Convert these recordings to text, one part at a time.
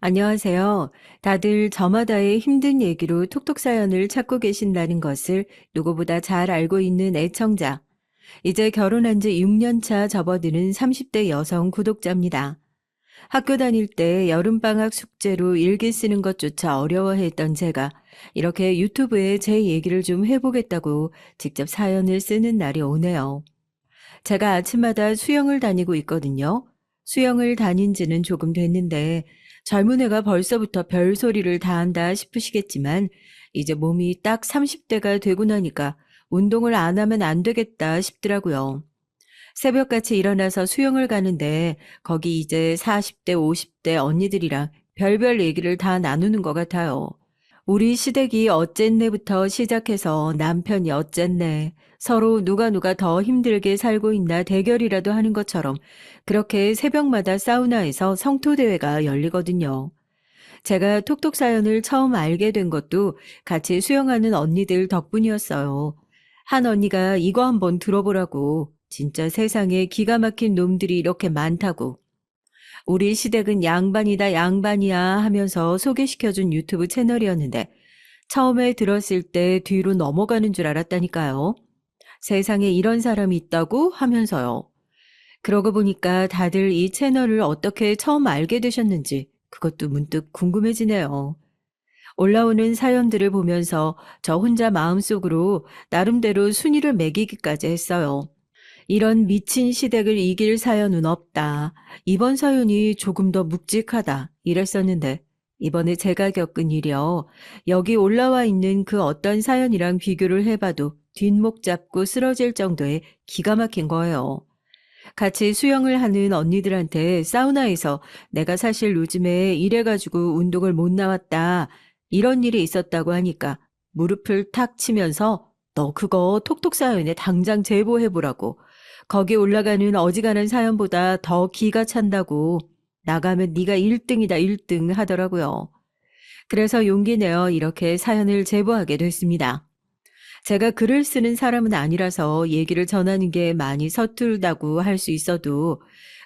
안녕하세요. 다들 저마다의 힘든 얘기로 톡톡 사연을 찾고 계신다는 것을 누구보다 잘 알고 있는 애청자. 이제 결혼한 지 6년 차 접어드는 30대 여성 구독자입니다. 학교 다닐 때 여름방학 숙제로 일기 쓰는 것조차 어려워했던 제가 이렇게 유튜브에 제 얘기를 좀 해보겠다고 직접 사연을 쓰는 날이 오네요. 제가 아침마다 수영을 다니고 있거든요. 수영을 다닌 지는 조금 됐는데 젊은 애가 벌써부터 별소리를 다 한다 싶으시겠지만 이제 몸이 딱 30대가 되고 나니까 운동을 안 하면 안 되겠다 싶더라고요. 새벽같이 일어나서 수영을 가는데 거기 이제 40대, 50대 언니들이랑 별별 얘기를 다 나누는 것 같아요. 우리 시댁이 어쨌네부터 시작해서 남편이 어쨌네, 서로 누가 더 힘들게 살고 있나 대결이라도 하는 것처럼 그렇게 새벽마다 사우나에서 성토대회가 열리거든요. 제가 톡톡 사연을 처음 알게 된 것도 같이 수영하는 언니들 덕분이었어요. 한 언니가 이거 한번 들어보라고, 진짜 세상에 기가 막힌 놈들이 이렇게 많다고, 우리 시댁은 양반이다 양반이야 하면서 소개시켜준 유튜브 채널이었는데 처음에 들었을 때 뒤로 넘어가는 줄 알았다니까요. 세상에 이런 사람이 있다고 하면서요. 그러고 보니까 다들 이 채널을 어떻게 처음 알게 되셨는지 그것도 문득 궁금해지네요. 올라오는 사연들을 보면서 저 혼자 마음속으로 나름대로 순위를 매기기까지 했어요. 이런 미친 시댁을 이길 사연은 없다. 이번 사연이 조금 더 묵직하다. 이랬었는데 이번에 제가 겪은 일이요. 여기 올라와 있는 그 어떤 사연이랑 비교를 해봐도 뒷목 잡고 쓰러질 정도의 기가 막힌 거예요. 같이 수영을 하는 언니들한테 사우나에서 내가 사실 요즘에 이래가지고 운동을 못 나왔다, 이런 일이 있었다고 하니까 무릎을 탁 치면서 너 그거 톡톡 사연에 당장 제보해보라고, 거기 올라가는 어지간한 사연보다 더 기가 찬다고, 나가면 네가 1등이다 1등 하더라고요. 그래서 용기 내어 이렇게 사연을 제보하게 됐습니다. 제가 글을 쓰는 사람은 아니라서 얘기를 전하는 게 많이 서툴다고 할 수 있어도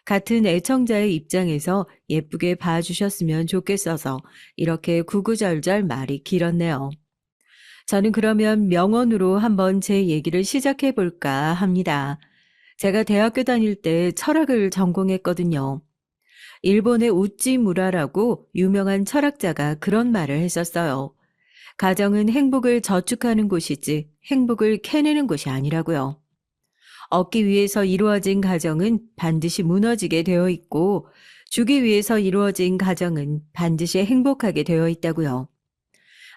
같은 애청자의 입장에서 예쁘게 봐주셨으면 좋겠어서 이렇게 구구절절 말이 길었네요. 저는 그러면 명언으로 한번 제 얘기를 시작해 볼까 합니다. 제가 대학교 다닐 때 철학을 전공했거든요. 일본의 우찌무라라고 유명한 철학자가 그런 말을 했었어요. 가정은 행복을 저축하는 곳이지 행복을 캐내는 곳이 아니라고요. 얻기 위해서 이루어진 가정은 반드시 무너지게 되어 있고 주기 위해서 이루어진 가정은 반드시 행복하게 되어 있다고요.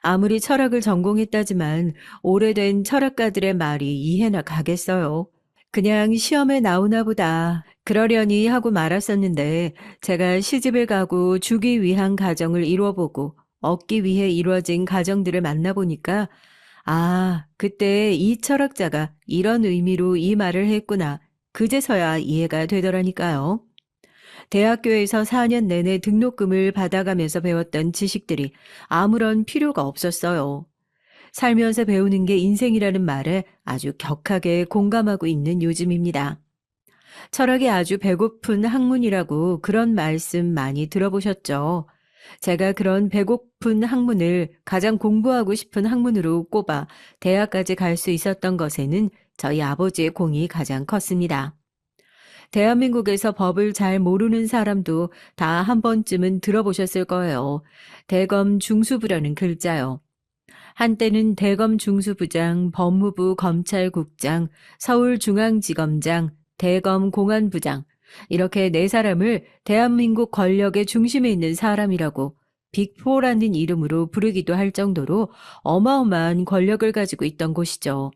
아무리 철학을 전공했다지만 오래된 철학가들의 말이 이해나 가겠어요. 그냥 시험에 나오나 보다 그러려니 하고 말았었는데 제가 시집을 가고 주기 위한 가정을 이루어보고 얻기 위해 이루어진 가정들을 만나보니까 아, 그때 이 철학자가 이런 의미로 이 말을 했구나. 그제서야 이해가 되더라니까요. 대학교에서 4년 내내 등록금을 받아가면서 배웠던 지식들이 아무런 필요가 없었어요. 살면서 배우는 게 인생이라는 말에 아주 격하게 공감하고 있는 요즘입니다. 철학이 아주 배고픈 학문이라고 그런 말씀 많이 들어보셨죠? 제가 그런 배고픈 학문을 가장 공부하고 싶은 학문으로 꼽아 대학까지 갈 수 있었던 것에는 저희 아버지의 공이 가장 컸습니다. 대한민국에서 법을 잘 모르는 사람도 다 한 번쯤은 들어보셨을 거예요. 대검 중수부라는 글자요. 한때는 대검 중수부장, 법무부 검찰국장, 서울중앙지검장, 대검 공안부장, 이렇게 네 사람을 대한민국 권력의 중심에 있는 사람이라고 빅4라는 이름으로 부르기도 할 정도로 어마어마한 권력을 가지고 있던 곳이죠.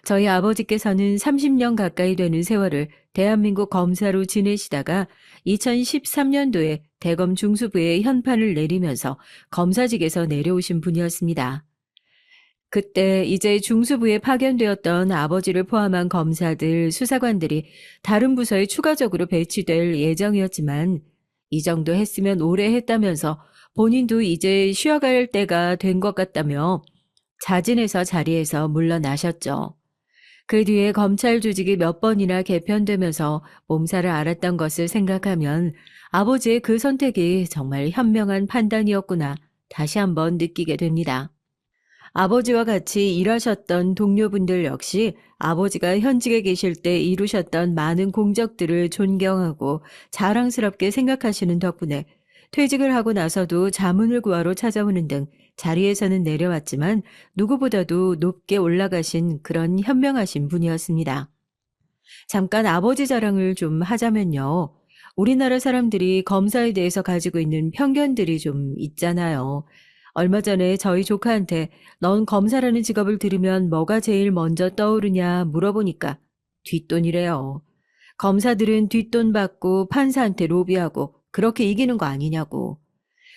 저희 아버지께서는 30년 가까이 되는 세월을 대한민국 검사로 지내시다가 2013년도에 대검 중수부에 현판을 내리면서 검사직에서 내려오신 분이었습니다. 그때 이제 중수부에 파견되었던 아버지를 포함한 검사들, 수사관들이 다른 부서에 추가적으로 배치될 예정이었지만 이 정도 했으면 오래 했다면서 본인도 이제 쉬어갈 때가 된 것 같다며 자진해서 자리에서 물러나셨죠. 그 뒤에 검찰 조직이 몇 번이나 개편되면서 몸살을 앓았던 것을 생각하면 아버지의 그 선택이 정말 현명한 판단이었구나 다시 한번 느끼게 됩니다. 아버지와 같이 일하셨던 동료분들 역시 아버지가 현직에 계실 때 이루셨던 많은 공적들을 존경하고 자랑스럽게 생각하시는 덕분에 퇴직을 하고 나서도 자문을 구하러 찾아오는 등 자리에서는 내려왔지만 누구보다도 높게 올라가신 그런 현명하신 분이었습니다. 잠깐 아버지 자랑을 좀 하자면요. 우리나라 사람들이 검사에 대해서 가지고 있는 편견들이 좀 있잖아요. 얼마 전에 저희 조카한테 넌 검사라는 직업을 들으면 뭐가 제일 먼저 떠오르냐 물어보니까 뒷돈이래요. 검사들은 뒷돈 받고 판사한테 로비하고 그렇게 이기는 거 아니냐고.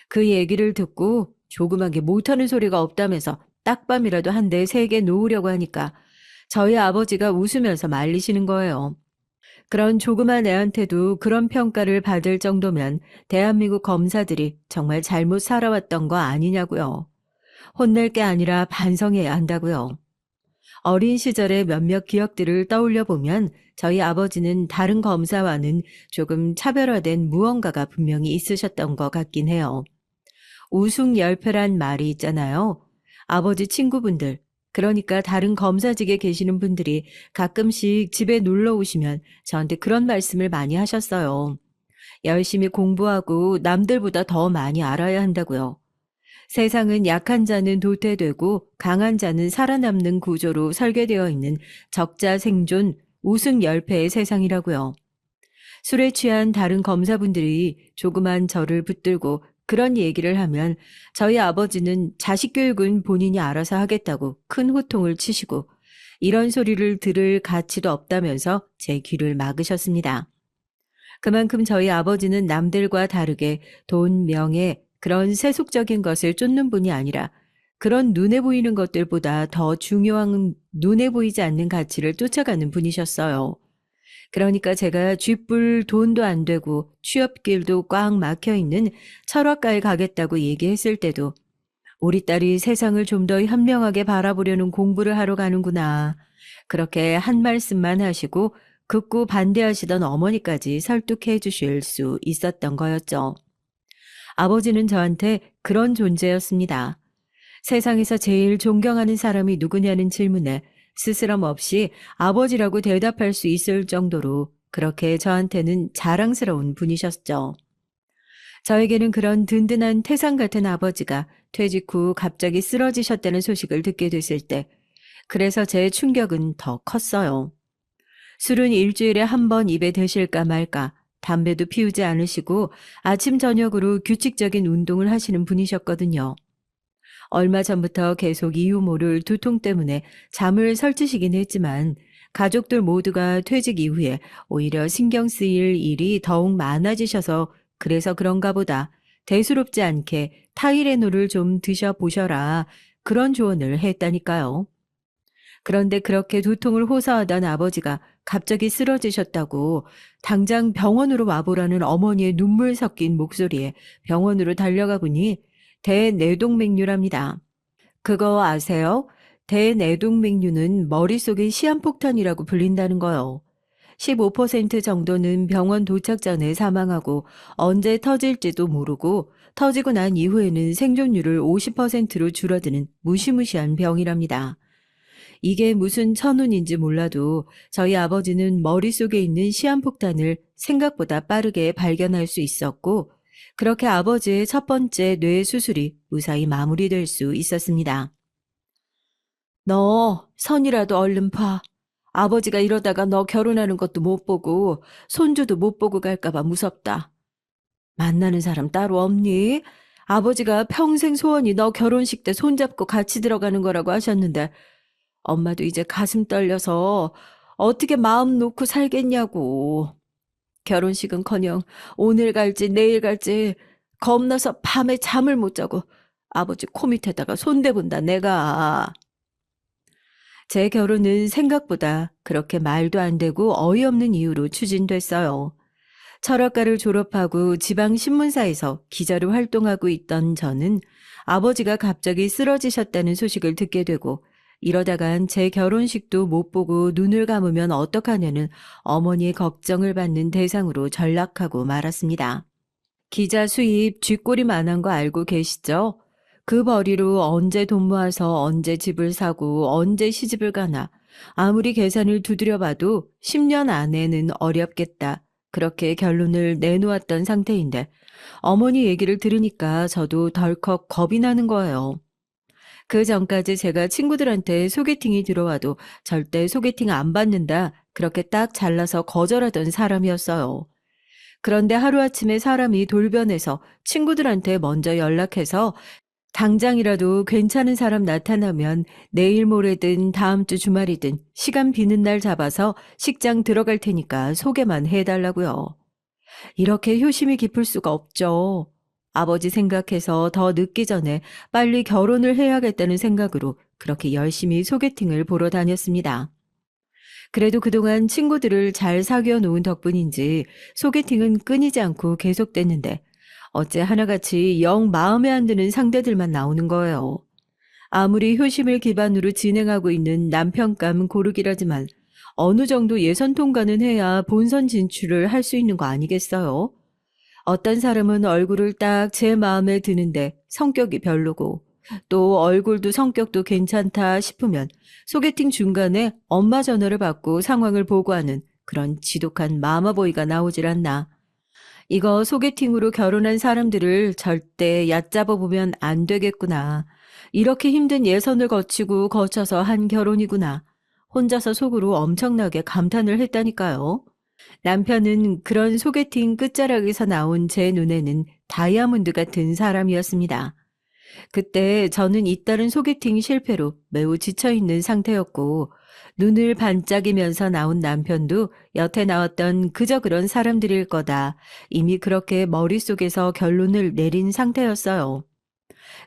그 얘기를 듣고 조그맣게 못하는 소리가 없다면서 딱밤이라도 한 대 세 개 놓으려고 하니까 저희 아버지가 웃으면서 말리시는 거예요. 그런 조그만 애한테도 그런 평가를 받을 정도면 대한민국 검사들이 정말 잘못 살아왔던 거 아니냐고요. 혼낼 게 아니라 반성해야 한다고요. 어린 시절의 몇몇 기억들을 떠올려 보면 저희 아버지는 다른 검사와는 조금 차별화된 무언가가 분명히 있으셨던 것 같긴 해요. 우승열패란 말이 있잖아요. 아버지 친구분들, 그러니까 다른 검사직에 계시는 분들이 가끔씩 집에 놀러 오시면 저한테 그런 말씀을 많이 하셨어요. 열심히 공부하고 남들보다 더 많이 알아야 한다고요. 세상은 약한 자는 도태되고 강한 자는 살아남는 구조로 설계되어 있는 적자 생존, 우승 열패의 세상이라고요. 술에 취한 다른 검사분들이 조그만 저를 붙들고 그런 얘기를 하면 저희 아버지는 자식 교육은 본인이 알아서 하겠다고 큰 호통을 치시고 이런 소리를 들을 가치도 없다면서 제 귀를 막으셨습니다. 그만큼 저희 아버지는 남들과 다르게 돈, 명예, 그런 세속적인 것을 쫓는 분이 아니라 그런 눈에 보이는 것들보다 더 중요한 눈에 보이지 않는 가치를 쫓아가는 분이셨어요. 그러니까 제가 쥐뿔 돈도 안 되고 취업길도 꽉 막혀 있는 철학가에 가겠다고 얘기했을 때도 우리 딸이 세상을 좀 더 현명하게 바라보려는 공부를 하러 가는구나. 그렇게 한 말씀만 하시고 극구 반대하시던 어머니까지 설득해 주실 수 있었던 거였죠. 아버지는 저한테 그런 존재였습니다. 세상에서 제일 존경하는 사람이 누구냐는 질문에 스스럼 없이 아버지라고 대답할 수 있을 정도로 그렇게 저한테는 자랑스러운 분이셨죠. 저에게는 그런 든든한 태상 같은 아버지가 퇴직 후 갑자기 쓰러지셨다는 소식을 듣게 됐을 때 그래서 제 충격은 더 컸어요. 술은 일주일에 한 번 입에 드실까 말까, 담배도 피우지 않으시고 아침 저녁으로 규칙적인 운동을 하시는 분이셨거든요. 얼마 전부터 계속 이유 모를 두통 때문에 잠을 설치시긴 했지만 가족들 모두가 퇴직 이후에 오히려 신경 쓰일 일이 더욱 많아지셔서 그래서 그런가 보다 대수롭지 않게 타이레놀을 좀 드셔보셔라 그런 조언을 했다니까요. 그런데 그렇게 두통을 호소하던 아버지가 갑자기 쓰러지셨다고 당장 병원으로 와보라는 어머니의 눈물 섞인 목소리에 병원으로 달려가 보니 대뇌동맥류랍니다. 그거 아세요? 대뇌동맥류는 머릿속의 시한폭탄이라고 불린다는 거요. 15% 정도는 병원 도착 전에 사망하고 언제 터질지도 모르고 터지고 난 이후에는 생존율을 50%로 줄어드는 무시무시한 병이랍니다. 이게 무슨 천운인지 몰라도 저희 아버지는 머릿속에 있는 시한폭탄을 생각보다 빠르게 발견할 수 있었고 그렇게 아버지의 첫 번째 뇌 수술이 무사히 마무리될 수 있었습니다. 너 선이라도 얼른 봐. 아버지가 이러다가 너 결혼하는 것도 못 보고 손주도 못 보고 갈까봐 무섭다. 만나는 사람 따로 없니? 아버지가 평생 소원이 너 결혼식 때 손잡고 같이 들어가는 거라고 하셨는데 엄마도 이제 가슴 떨려서 어떻게 마음 놓고 살겠냐고. 결혼식은커녕 오늘 갈지 내일 갈지 겁나서 밤에 잠을 못 자고 아버지 코 밑에다가 손대본다 내가. 제 결혼은 생각보다 그렇게 말도 안 되고 어이없는 이유로 추진됐어요. 철학과를 졸업하고 지방신문사에서 기자로 활동하고 있던 저는 아버지가 갑자기 쓰러지셨다는 소식을 듣게 되고 이러다간 제 결혼식도 못 보고 눈을 감으면 어떡하냐는 어머니의 걱정을 받는 대상으로 전락하고 말았습니다. 기자 수입 쥐꼬리만한 거 알고 계시죠? 그 벌이로 언제 돈 모아서 언제 집을 사고 언제 시집을 가나. 아무리 계산을 두드려봐도 10년 안에는 어렵겠다. 그렇게 결론을 내놓았던 상태인데 어머니 얘기를 들으니까 저도 덜컥 겁이 나는 거예요. 그 전까지 제가 친구들한테 소개팅이 들어와도 절대 소개팅 안 받는다. 그렇게 딱 잘라서 거절하던 사람이었어요. 그런데 하루아침에 사람이 돌변해서 친구들한테 먼저 연락해서 당장이라도 괜찮은 사람 나타나면 내일 모레든 다음 주 주말이든 시간 비는 날 잡아서 식장 들어갈 테니까 소개만 해달라고요. 이렇게 효심이 깊을 수가 없죠. 아버지 생각해서 더 늦기 전에 빨리 결혼을 해야겠다는 생각으로 그렇게 열심히 소개팅을 보러 다녔습니다. 그래도 그동안 친구들을 잘 사귀어 놓은 덕분인지 소개팅은 끊이지 않고 계속됐는데 어째 하나같이 영 마음에 안 드는 상대들만 나오는 거예요. 아무리 효심을 기반으로 진행하고 있는 남편감 고르기라지만 어느 정도 예선 통과는 해야 본선 진출을 할 수 있는 거 아니겠어요? 어떤 사람은 얼굴을 딱 제 마음에 드는데 성격이 별로고 또 얼굴도 성격도 괜찮다 싶으면 소개팅 중간에 엄마 전화를 받고 상황을 보고하는 그런 지독한 마마보이가 나오질 않나. 이거 소개팅으로 결혼한 사람들을 절대 얕잡아 보면 안 되겠구나. 이렇게 힘든 예선을 거쳐서 한 결혼이구나. 혼자서 속으로 엄청나게 감탄을 했다니까요. 남편은 그런 소개팅 끝자락에서 나온 제 눈에는 다이아몬드 같은 사람이었습니다. 그때 저는 잇따른 소개팅 실패로 매우 지쳐있는 상태였고 눈을 반짝이면서 나온 남편도 여태 나왔던 그저 그런 사람들일 거다. 이미 그렇게 머릿속에서 결론을 내린 상태였어요.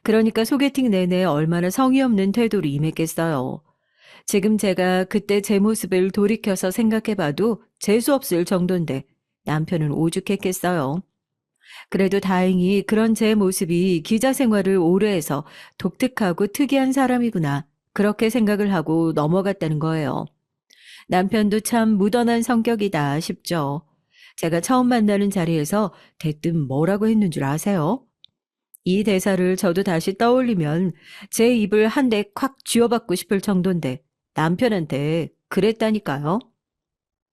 그러니까 소개팅 내내 얼마나 성의 없는 태도로 임했겠어요. 지금 제가 그때 제 모습을 돌이켜서 생각해봐도 재수없을 정도인데 남편은 오죽했겠어요. 그래도 다행히 그런 제 모습이 기자 생활을 오래 해서 독특하고 특이한 사람이구나. 그렇게 생각을 하고 넘어갔다는 거예요. 남편도 참 무던한 성격이다 싶죠. 제가 처음 만나는 자리에서 대뜸 뭐라고 했는 줄 아세요? 이 대사를 저도 다시 떠올리면 제 입을 한 대 콱 쥐어받고 싶을 정도인데 남편한테 그랬다니까요.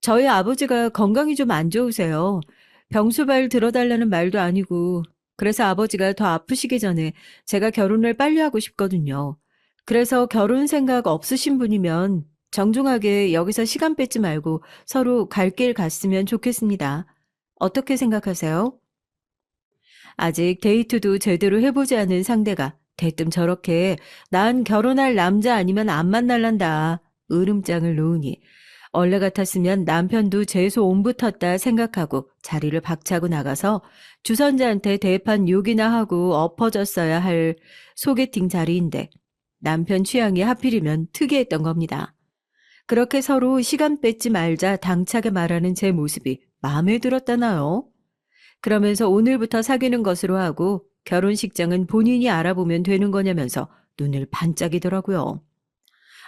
저희 아버지가 건강이 좀 안 좋으세요. 병수발 들어달라는 말도 아니고 그래서 아버지가 더 아프시기 전에 제가 결혼을 빨리 하고 싶거든요. 그래서 결혼 생각 없으신 분이면 정중하게 여기서 시간 뺏지 말고 서로 갈 길 갔으면 좋겠습니다. 어떻게 생각하세요? 아직 데이트도 제대로 해보지 않은 상대가 대뜸 저렇게 난 결혼할 남자 아니면 안 만날란다. 으름장을 놓으니 원래 같았으면 남편도 재수 옴붙었다 생각하고 자리를 박차고 나가서 주선자한테 대판 욕이나 하고 엎어졌어야 할 소개팅 자리인데 남편 취향이 하필이면 특이했던 겁니다. 그렇게 서로 시간 뺏지 말자 당차게 말하는 제 모습이 마음에 들었다나요? 그러면서 오늘부터 사귀는 것으로 하고 결혼식장은 본인이 알아보면 되는 거냐면서 눈을 반짝이더라고요.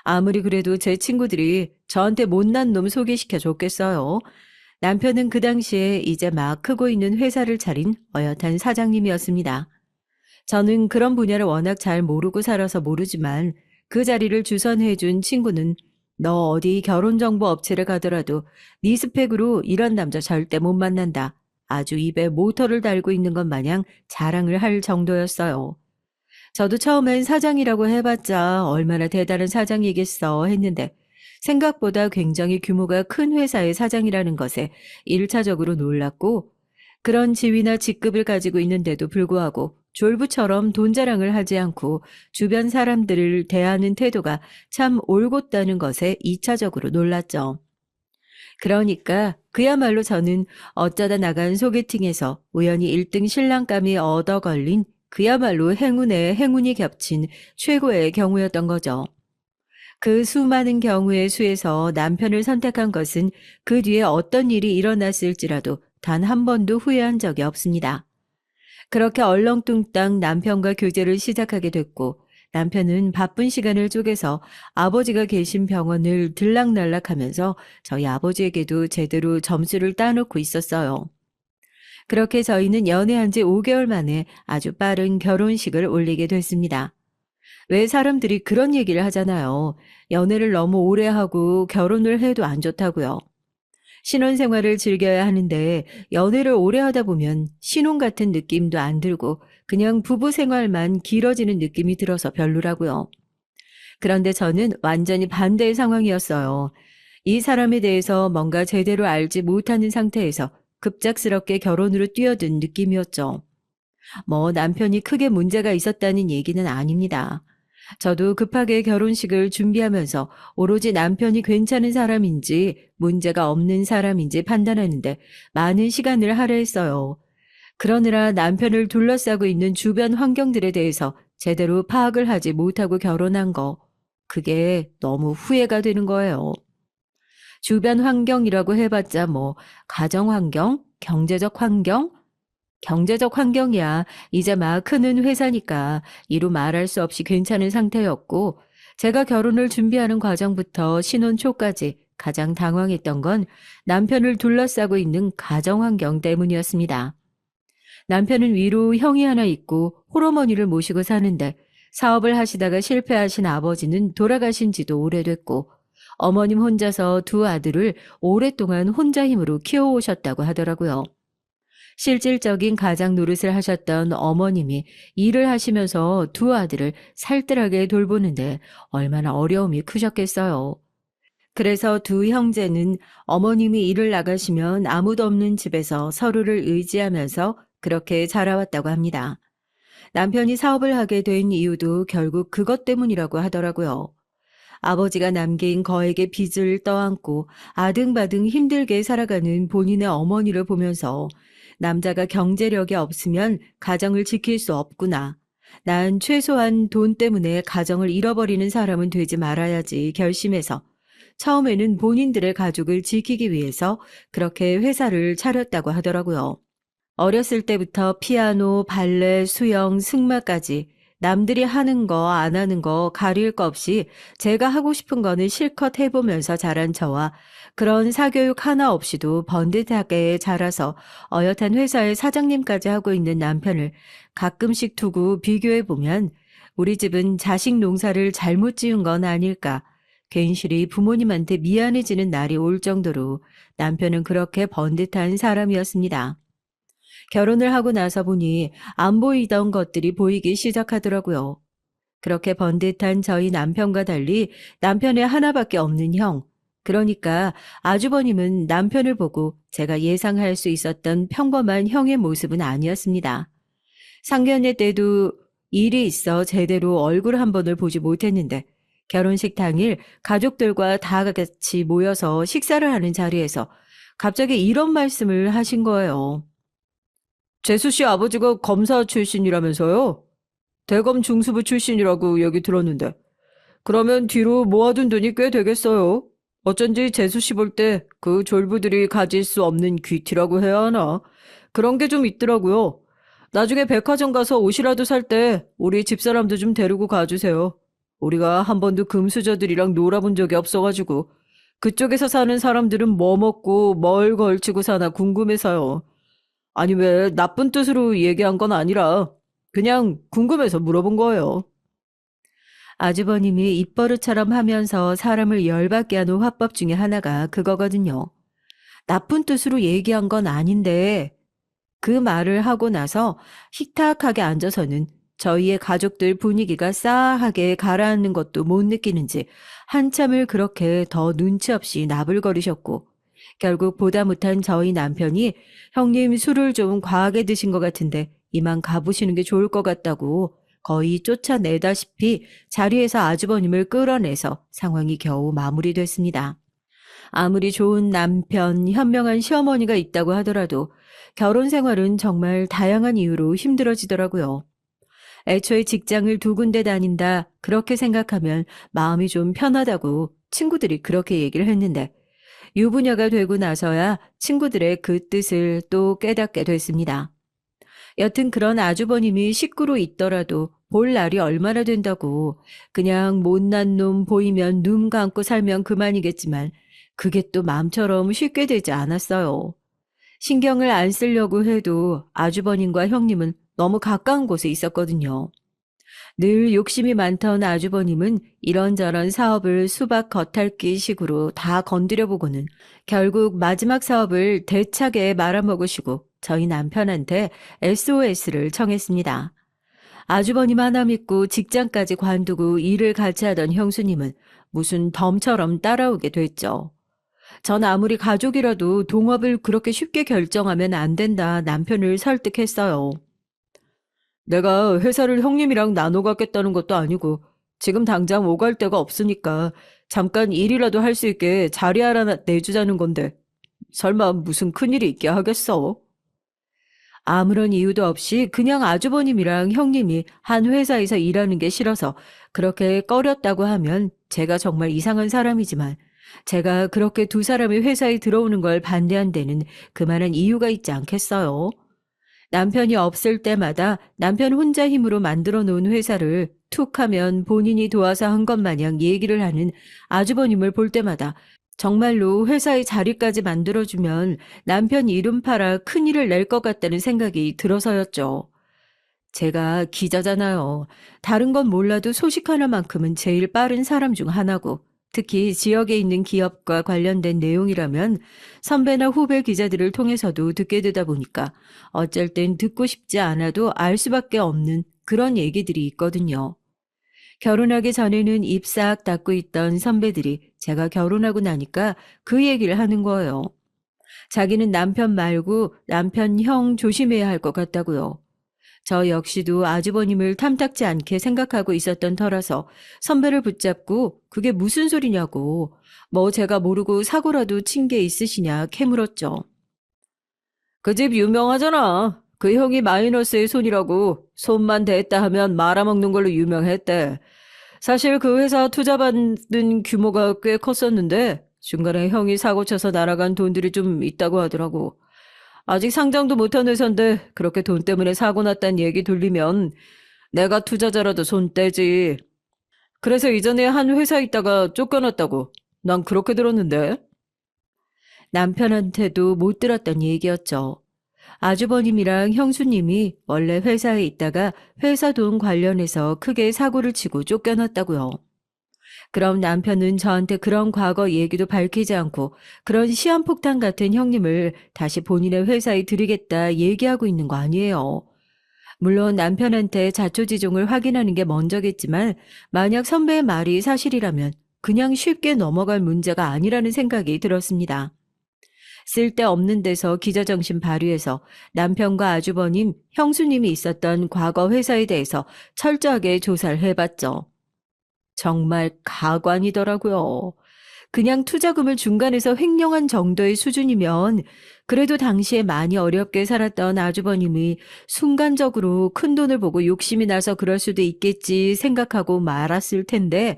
아무리 그래도 제 친구들이 저한테 못난 놈 소개시켜 줬겠어요. 남편은 그 당시에 이제 막 크고 있는 회사를 차린 어엿한 사장님이었습니다. 저는 그런 분야를 워낙 잘 모르고 살아서 모르지만 그 자리를 주선해준 친구는 너 어디 결혼정보 업체를 가더라도 네 스펙으로 이런 남자 절대 못 만난다. 아주 입에 모터를 달고 있는 것 마냥 자랑을 할 정도였어요. 저도 처음엔 사장이라고 해봤자 얼마나 대단한 사장이겠어 했는데 생각보다 굉장히 규모가 큰 회사의 사장이라는 것에 1차적으로 놀랐고 그런 지위나 직급을 가지고 있는데도 불구하고 졸부처럼 돈 자랑을 하지 않고 주변 사람들을 대하는 태도가 참 올곧다는 것에 2차적으로 놀랐죠. 그러니까 그야말로 저는 어쩌다 나간 소개팅에서 우연히 1등 신랑감이 얻어 걸린 그야말로 행운에 행운이 겹친 최고의 경우였던 거죠. 그 수많은 경우의 수에서 남편을 선택한 것은 그 뒤에 어떤 일이 일어났을지라도 단 한 번도 후회한 적이 없습니다. 그렇게 얼렁뚱땅 남편과 교제를 시작하게 됐고 남편은 바쁜 시간을 쪼개서 아버지가 계신 병원을 들락날락하면서 저희 아버지에게도 제대로 점수를 따놓고 있었어요. 그렇게 저희는 연애한 지 5개월 만에 아주 빠른 결혼식을 올리게 됐습니다. 왜 사람들이 그런 얘기를 하잖아요. 연애를 너무 오래 하고 결혼을 해도 안 좋다고요. 신혼생활을 즐겨야 하는데 연애를 오래 하다 보면 신혼 같은 느낌도 안 들고 그냥 부부 생활만 길어지는 느낌이 들어서 별로라고요. 그런데 저는 완전히 반대의 상황이었어요. 이 사람에 대해서 뭔가 제대로 알지 못하는 상태에서 급작스럽게 결혼으로 뛰어든 느낌이었죠. 뭐 남편이 크게 문제가 있었다는 얘기는 아닙니다. 저도 급하게 결혼식을 준비하면서 오로지 남편이 괜찮은 사람인지 문제가 없는 사람인지 판단하는데 많은 시간을 할애했어요. 그러느라 남편을 둘러싸고 있는 주변 환경들에 대해서 제대로 파악을 하지 못하고 결혼한 거, 그게 너무 후회가 되는 거예요. 주변 환경이라고 해봤자 뭐 가정 환경, 경제적 환경이야 이제 막 크는 회사니까 이루 말할 수 없이 괜찮은 상태였고, 제가 결혼을 준비하는 과정부터 신혼 초까지 가장 당황했던 건 남편을 둘러싸고 있는 가정 환경 때문이었습니다. 남편은 위로 형이 하나 있고 홀어머니를 모시고 사는데, 사업을 하시다가 실패하신 아버지는 돌아가신 지도 오래됐고, 어머님 혼자서 두 아들을 오랫동안 혼자 힘으로 키워오셨다고 하더라고요. 실질적인 가장 노릇을 하셨던 어머님이 일을 하시면서 두 아들을 살뜰하게 돌보는데 얼마나 어려움이 크셨겠어요. 그래서 두 형제는 어머님이 일을 나가시면 아무도 없는 집에서 서로를 의지하면서 그렇게 자라왔다고 합니다. 남편이 사업을 하게 된 이유도 결국 그것 때문이라고 하더라고요. 아버지가 남긴 거액의 빚을 떠안고 아등바등 힘들게 살아가는 본인의 어머니를 보면서 남자가 경제력이 없으면 가정을 지킬 수 없구나. 난 최소한 돈 때문에 가정을 잃어버리는 사람은 되지 말아야지 결심해서 처음에는 본인들의 가족을 지키기 위해서 그렇게 회사를 차렸다고 하더라고요. 어렸을 때부터 피아노, 발레, 수영, 승마까지 남들이 하는 거, 안 하는 거 가릴 거 없이 제가 하고 싶은 거는 실컷 해보면서 자란 저와 그런 사교육 하나 없이도 번듯하게 자라서 어엿한 회사의 사장님까지 하고 있는 남편을 가끔씩 두고 비교해보면 우리 집은 자식 농사를 잘못 지은 건 아닐까. 괜시리 부모님한테 미안해지는 날이 올 정도로 남편은 그렇게 번듯한 사람이었습니다. 결혼을 하고 나서 보니 안 보이던 것들이 보이기 시작하더라고요. 그렇게 번듯한 저희 남편과 달리 남편의 하나밖에 없는 형. 그러니까 아주버님은 남편을 보고 제가 예상할 수 있었던 평범한 형의 모습은 아니었습니다. 상견례 때도 일이 있어 제대로 얼굴 한 번을 보지 못했는데 결혼식 당일 가족들과 다 같이 모여서 식사를 하는 자리에서 갑자기 이런 말씀을 하신 거예요. 재수 씨 아버지가 검사 출신이라면서요? 대검 중수부 출신이라고 얘기 들었는데. 그러면 뒤로 모아둔 돈이 꽤 되겠어요. 어쩐지 재수 씨 볼 때 그 졸부들이 가질 수 없는 귀티라고 해야 하나? 그런 게 좀 있더라고요. 나중에 백화점 가서 옷이라도 살 때 우리 집사람도 좀 데리고 가주세요. 우리가 한 번도 금수저들이랑 놀아본 적이 없어가지고 그쪽에서 사는 사람들은 뭐 먹고 뭘 걸치고 사나 궁금해서요. 아니, 왜 나쁜 뜻으로 얘기한 건 아니라 그냥 궁금해서 물어본 거예요. 아주버님이 입버릇처럼 하면서 사람을 열받게 하는 화법 중에 하나가 그거거든요. 나쁜 뜻으로 얘기한 건 아닌데, 그 말을 하고 나서 식탁하게 앉아서는 저희의 가족들 분위기가 싸하게 가라앉는 것도 못 느끼는지 한참을 그렇게 더 눈치 없이 나불거리셨고, 결국 보다 못한 저희 남편이 형님 술을 좀 과하게 드신 것 같은데 이만 가보시는 게 좋을 것 같다고 거의 쫓아내다시피 자리에서 아주버님을 끌어내서 상황이 겨우 마무리됐습니다. 아무리 좋은 남편, 현명한 시어머니가 있다고 하더라도 결혼 생활은 정말 다양한 이유로 힘들어지더라고요. 애초에 직장을 두 군데 다닌다 그렇게 생각하면 마음이 좀 편하다고 친구들이 그렇게 얘기를 했는데, 유부녀가 되고 나서야 친구들의 그 뜻을 또 깨닫게 됐습니다. 여튼 그런 아주버님이 식구로 있더라도 볼 날이 얼마나 된다고. 그냥 못난 놈 보이면 눈 감고 살면 그만이겠지만 그게 또 마음처럼 쉽게 되지 않았어요. 신경을 안 쓰려고 해도 아주버님과 형님은 너무 가까운 곳에 있었거든요. 늘 욕심이 많던 아주버님은 이런저런 사업을 수박 겉핥기 식으로 다 건드려 보고는 결국 마지막 사업을 대차게 말아먹으시고 저희 남편한테 SOS를 청했습니다. 아주버님 하나 믿고 직장까지 관두고 일을 같이 하던 형수님은 무슨 덤처럼 따라오게 됐죠. 전 아무리 가족이라도 동업을 그렇게 쉽게 결정하면 안 된다 남편을 설득했어요. 내가 회사를 형님이랑 나눠 갖겠다는 것도 아니고 지금 당장 오갈 데가 없으니까 잠깐 일이라도 할 수 있게 자리 하나 내주자는 건데 설마 무슨 큰일이 있게 하겠어? 아무런 이유도 없이 그냥 아주버님이랑 형님이 한 회사에서 일하는 게 싫어서 그렇게 꺼렸다고 하면 제가 정말 이상한 사람이지만 제가 그렇게 두 사람이 회사에 들어오는 걸 반대한 데는 그만한 이유가 있지 않겠어요? 남편이 없을 때마다 남편 혼자 힘으로 만들어 놓은 회사를 툭 하면 본인이 도와서 한 것 마냥 얘기를 하는 아주버님을 볼 때마다 정말로 회사의 자리까지 만들어주면 남편 이름 팔아 큰일을 낼 것 같다는 생각이 들어서였죠. 제가 기자잖아요. 다른 건 몰라도 소식 하나만큼은 제일 빠른 사람 중 하나고, 특히 지역에 있는 기업과 관련된 내용이라면 선배나 후배 기자들을 통해서도 듣게 되다 보니까 어쩔 땐 듣고 싶지 않아도 알 수밖에 없는 그런 얘기들이 있거든요. 결혼하기 전에는 입 싹 닫고 있던 선배들이 제가 결혼하고 나니까 그 얘기를 하는 거예요. 자기는 남편 말고 남편 형 조심해야 할 것 같다고요. 저 역시도 아주버님을 탐탁지 않게 생각하고 있었던 터라서 선배를 붙잡고 그게 무슨 소리냐고, 뭐 제가 모르고 사고라도 친 게 있으시냐 캐물었죠. 그 집 유명하잖아. 그 형이 마이너스의 손이라고 손만 댔다 하면 말아먹는 걸로 유명했대. 사실 그 회사 투자받는 규모가 꽤 컸었는데 중간에 형이 사고 쳐서 날아간 돈들이 좀 있다고 하더라고. 아직 상장도 못한 회사인데 그렇게 돈 때문에 사고 났다는 얘기 돌리면 내가 투자자라도 손 떼지. 그래서 이전에 한 회사 있다가 쫓겨났다고. 난 그렇게 들었는데. 남편한테도 못 들었던 얘기였죠. 아주버님이랑 형수님이 원래 회사에 있다가 회사 돈 관련해서 크게 사고를 치고 쫓겨났다고요. 그럼 남편은 저한테 그런 과거 얘기도 밝히지 않고 그런 시한폭탄 같은 형님을 다시 본인의 회사에 들이겠다 얘기하고 있는 거 아니에요. 물론 남편한테 자초지종을 확인하는 게 먼저겠지만 만약 선배의 말이 사실이라면 그냥 쉽게 넘어갈 문제가 아니라는 생각이 들었습니다. 쓸데없는 데서 기자정신 발휘해서 남편과 아주버님, 형수님이 있었던 과거 회사에 대해서 철저하게 조사를 해봤죠. 정말 가관이더라고요. 그냥 투자금을 중간에서 횡령한 정도의 수준이면 그래도 당시에 많이 어렵게 살았던 아주버님이 순간적으로 큰돈을 보고 욕심이 나서 그럴 수도 있겠지 생각하고 말았을 텐데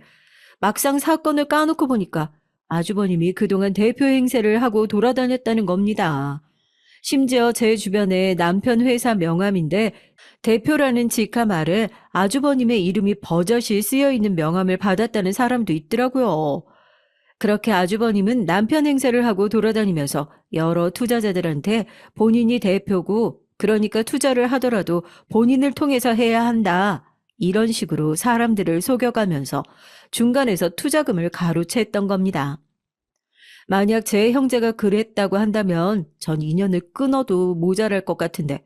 막상 사건을 까놓고 보니까 아주버님이 그동안 대표 행세를 하고 돌아다녔다는 겁니다. 심지어 제 주변에 남편 회사 명함인데 대표라는 직함 아래 아주버님의 이름이 버젓이 쓰여 있는 명함을 받았다는 사람도 있더라고요. 그렇게 아주버님은 남편 행세를 하고 돌아다니면서 여러 투자자들한테 본인이 대표고 그러니까 투자를 하더라도 본인을 통해서 해야 한다. 이런 식으로 사람들을 속여가면서 중간에서 투자금을 가로챘던 겁니다. 만약 제 형제가 그랬다고 한다면 전 인연을 끊어도 모자랄 것 같은데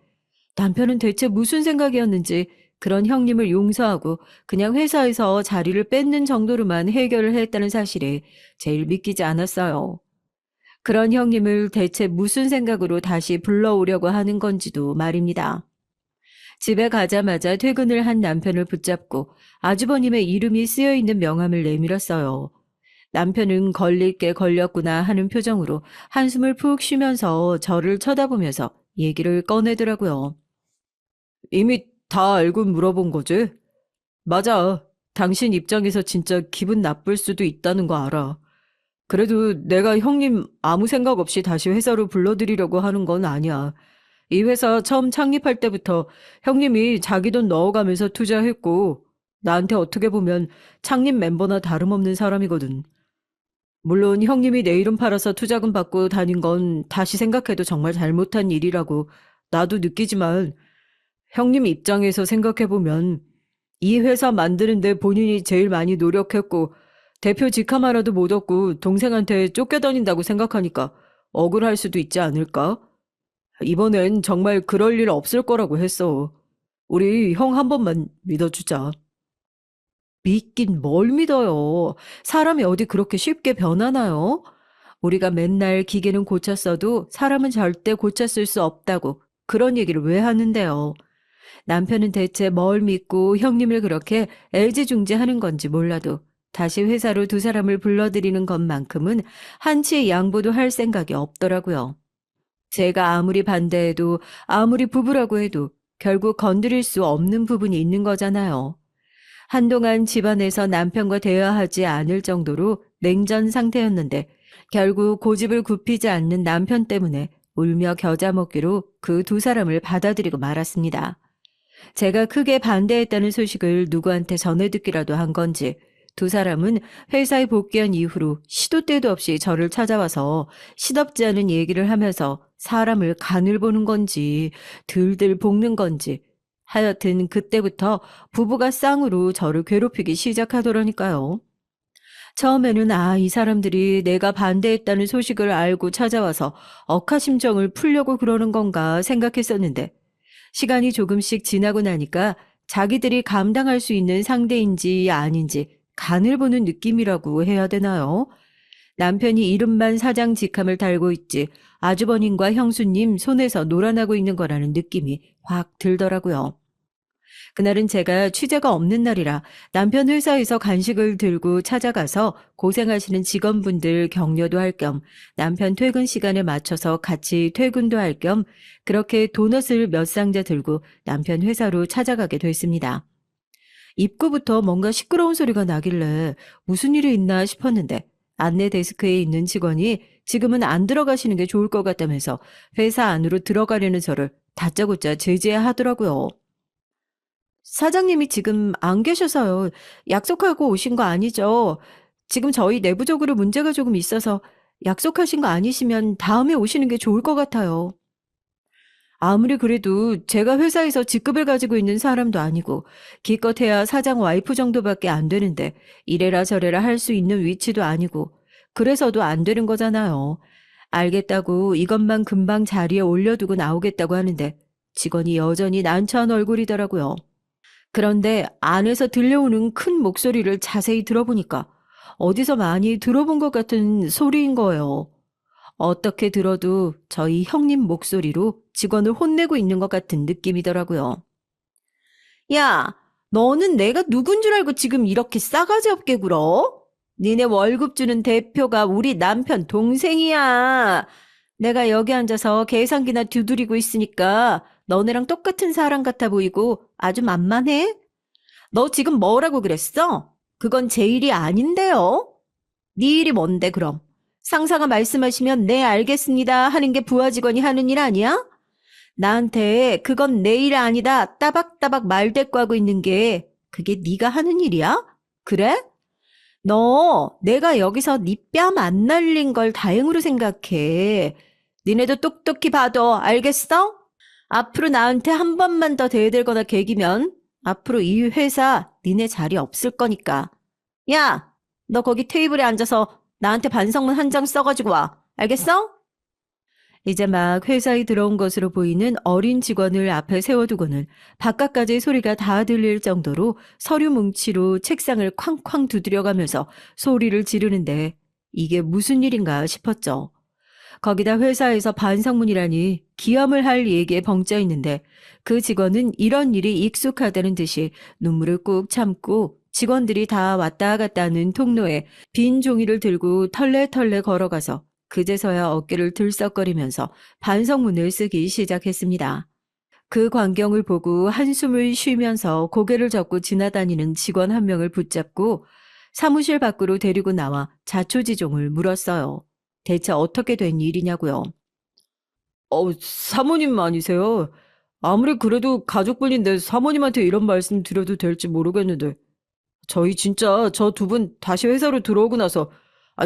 남편은 대체 무슨 생각이었는지 그런 형님을 용서하고 그냥 회사에서 자리를 뺏는 정도로만 해결을 했다는 사실에 제일 믿기지 않았어요. 그런 형님을 대체 무슨 생각으로 다시 불러오려고 하는 건지도 말입니다. 집에 가자마자 퇴근을 한 남편을 붙잡고 아주버님의 이름이 쓰여있는 명함을 내밀었어요. 남편은 걸릴 게 걸렸구나 하는 표정으로 한숨을 푹 쉬면서 저를 쳐다보면서 얘기를 꺼내더라고요. 이미 다 알고 물어본 거지? 맞아. 당신 입장에서 진짜 기분 나쁠 수도 있다는 거 알아. 그래도 내가 형님 아무 생각 없이 다시 회사로 불러들이려고 하는 건 아니야. 이 회사 처음 창립할 때부터 형님이 자기 돈 넣어가면서 투자했고, 나한테 어떻게 보면 창립 멤버나 다름없는 사람이거든. 물론 형님이 내 이름 팔아서 투자금 받고 다닌 건 다시 생각해도 정말 잘못한 일이라고 나도 느끼지만, 형님 입장에서 생각해보면 이 회사 만드는데 본인이 제일 많이 노력했고 대표 직함 하나도 못 얻고 동생한테 쫓겨다닌다고 생각하니까 억울할 수도 있지 않을까? 이번엔 정말 그럴 일 없을 거라고 했어. 우리 형 한 번만 믿어주자. 믿긴 뭘 믿어요. 사람이 어디 그렇게 쉽게 변하나요? 우리가 맨날 기계는 고쳤어도 사람은 절대 고쳤을 수 없다고 그런 얘기를 왜 하는데요? 남편은 대체 뭘 믿고 형님을 그렇게 애지중지하는 건지 몰라도 다시 회사로 두 사람을 불러들이는 것만큼은 한치의 양보도 할 생각이 없더라고요. 제가 아무리 반대해도 아무리 부부라고 해도 결국 건드릴 수 없는 부분이 있는 거잖아요. 한동안 집안에서 남편과 대화하지 않을 정도로 냉전 상태였는데 결국 고집을 굽히지 않는 남편 때문에 울며 겨자 먹기로 그 두 사람을 받아들이고 말았습니다. 제가 크게 반대했다는 소식을 누구한테 전해 듣기라도 한 건지 두 사람은 회사에 복귀한 이후로 시도 때도 없이 저를 찾아와서 시덥지 않은 얘기를 하면서 사람을 간을 보는 건지 들들 볶는 건지 하여튼 그때부터 부부가 쌍으로 저를 괴롭히기 시작하더라니까요. 처음에는 이 사람들이 내가 반대했다는 소식을 알고 찾아와서 억하심정을 풀려고 그러는 건가 생각했었는데 시간이 조금씩 지나고 나니까 자기들이 감당할 수 있는 상대인지 아닌지 간을 보는 느낌이라고 해야 되나요? 남편이 이름만 사장 직함을 달고 있지 아주버님과 형수님 손에서 놀아나고 있는 거라는 느낌이 확 들더라고요. 그날은 제가 취재가 없는 날이라 남편 회사에서 간식을 들고 찾아가서 고생하시는 직원분들 격려도 할 겸 남편 퇴근 시간에 맞춰서 같이 퇴근도 할 겸 그렇게 도넛을 몇 상자 들고 남편 회사로 찾아가게 됐습니다. 입구부터 뭔가 시끄러운 소리가 나길래 무슨 일이 있나 싶었는데 안내 데스크에 있는 직원이 지금은 안 들어가시는 게 좋을 것 같다면서 회사 안으로 들어가려는 저를 다짜고짜 제지하더라고요. 사장님이 지금 안 계셔서요. 약속하고 오신 거 아니죠? 지금 저희 내부적으로 문제가 조금 있어서 약속하신 거 아니시면 다음에 오시는 게 좋을 것 같아요. 아무리 그래도 제가 회사에서 직급을 가지고 있는 사람도 아니고 기껏해야 사장 와이프 정도밖에 안 되는데 이래라 저래라 할 수 있는 위치도 아니고 그래서도 안 되는 거잖아요. 알겠다고 이것만 금방 자리에 올려두고 나오겠다고 하는데 직원이 여전히 난처한 얼굴이더라고요. 그런데 안에서 들려오는 큰 목소리를 자세히 들어보니까 어디서 많이 들어본 것 같은 소리인 거예요. 어떻게 들어도 저희 형님 목소리로 직원을 혼내고 있는 것 같은 느낌이더라고요. 야, 너는 내가 누군 줄 알고 지금 이렇게 싸가지 없게 굴어? 니네 월급 주는 대표가 우리 남편 동생이야. 내가 여기 앉아서 계산기나 두드리고 있으니까 너네랑 똑같은 사람 같아 보이고 아주 만만해? 너 지금 뭐라고 그랬어? 그건 제 일이 아닌데요. 네 일이 뭔데 그럼? 상사가 말씀하시면 네 알겠습니다 하는 게 부하 직원이 하는 일 아니야? 나한테 그건 내 일 아니다 따박따박 말대꾸하고 있는 게 그게 네가 하는 일이야? 그래? 너 내가 여기서 네 뺨 안 날린 걸 다행으로 생각해. 니네도 똑똑히 봐둬 알겠어? 앞으로 나한테 한 번만 더 대들거나 개기면 앞으로 이 회사 니네 자리 없을 거니까. 야, 너 거기 테이블에 앉아서 나한테 반성문 한 장 써가지고 와. 알겠어? 이제 막 회사에 들어온 것으로 보이는 어린 직원을 앞에 세워두고는 바깥까지 소리가 다 들릴 정도로 서류 뭉치로 책상을 쾅쾅 두드려가면서 소리를 지르는데 이게 무슨 일인가 싶었죠. 거기다 회사에서 반성문이라니 기함을 할 얘기에 벙쪄 있는데 그 직원은 이런 일이 익숙하다는 듯이 눈물을 꾹 참고 직원들이 다 왔다 갔다 하는 통로에 빈 종이를 들고 털레털레 걸어가서 그제서야 어깨를 들썩거리면서 반성문을 쓰기 시작했습니다. 그 광경을 보고 한숨을 쉬면서 고개를 젓고 지나다니는 직원 한 명을 붙잡고 사무실 밖으로 데리고 나와 자초지종을 물었어요. 대체 어떻게 된 일이냐고요. 사모님 아니세요? 아무리 그래도 가족분인데 사모님한테 이런 말씀 드려도 될지 모르겠는데. 저희 진짜 저 두 분 다시 회사로 들어오고 나서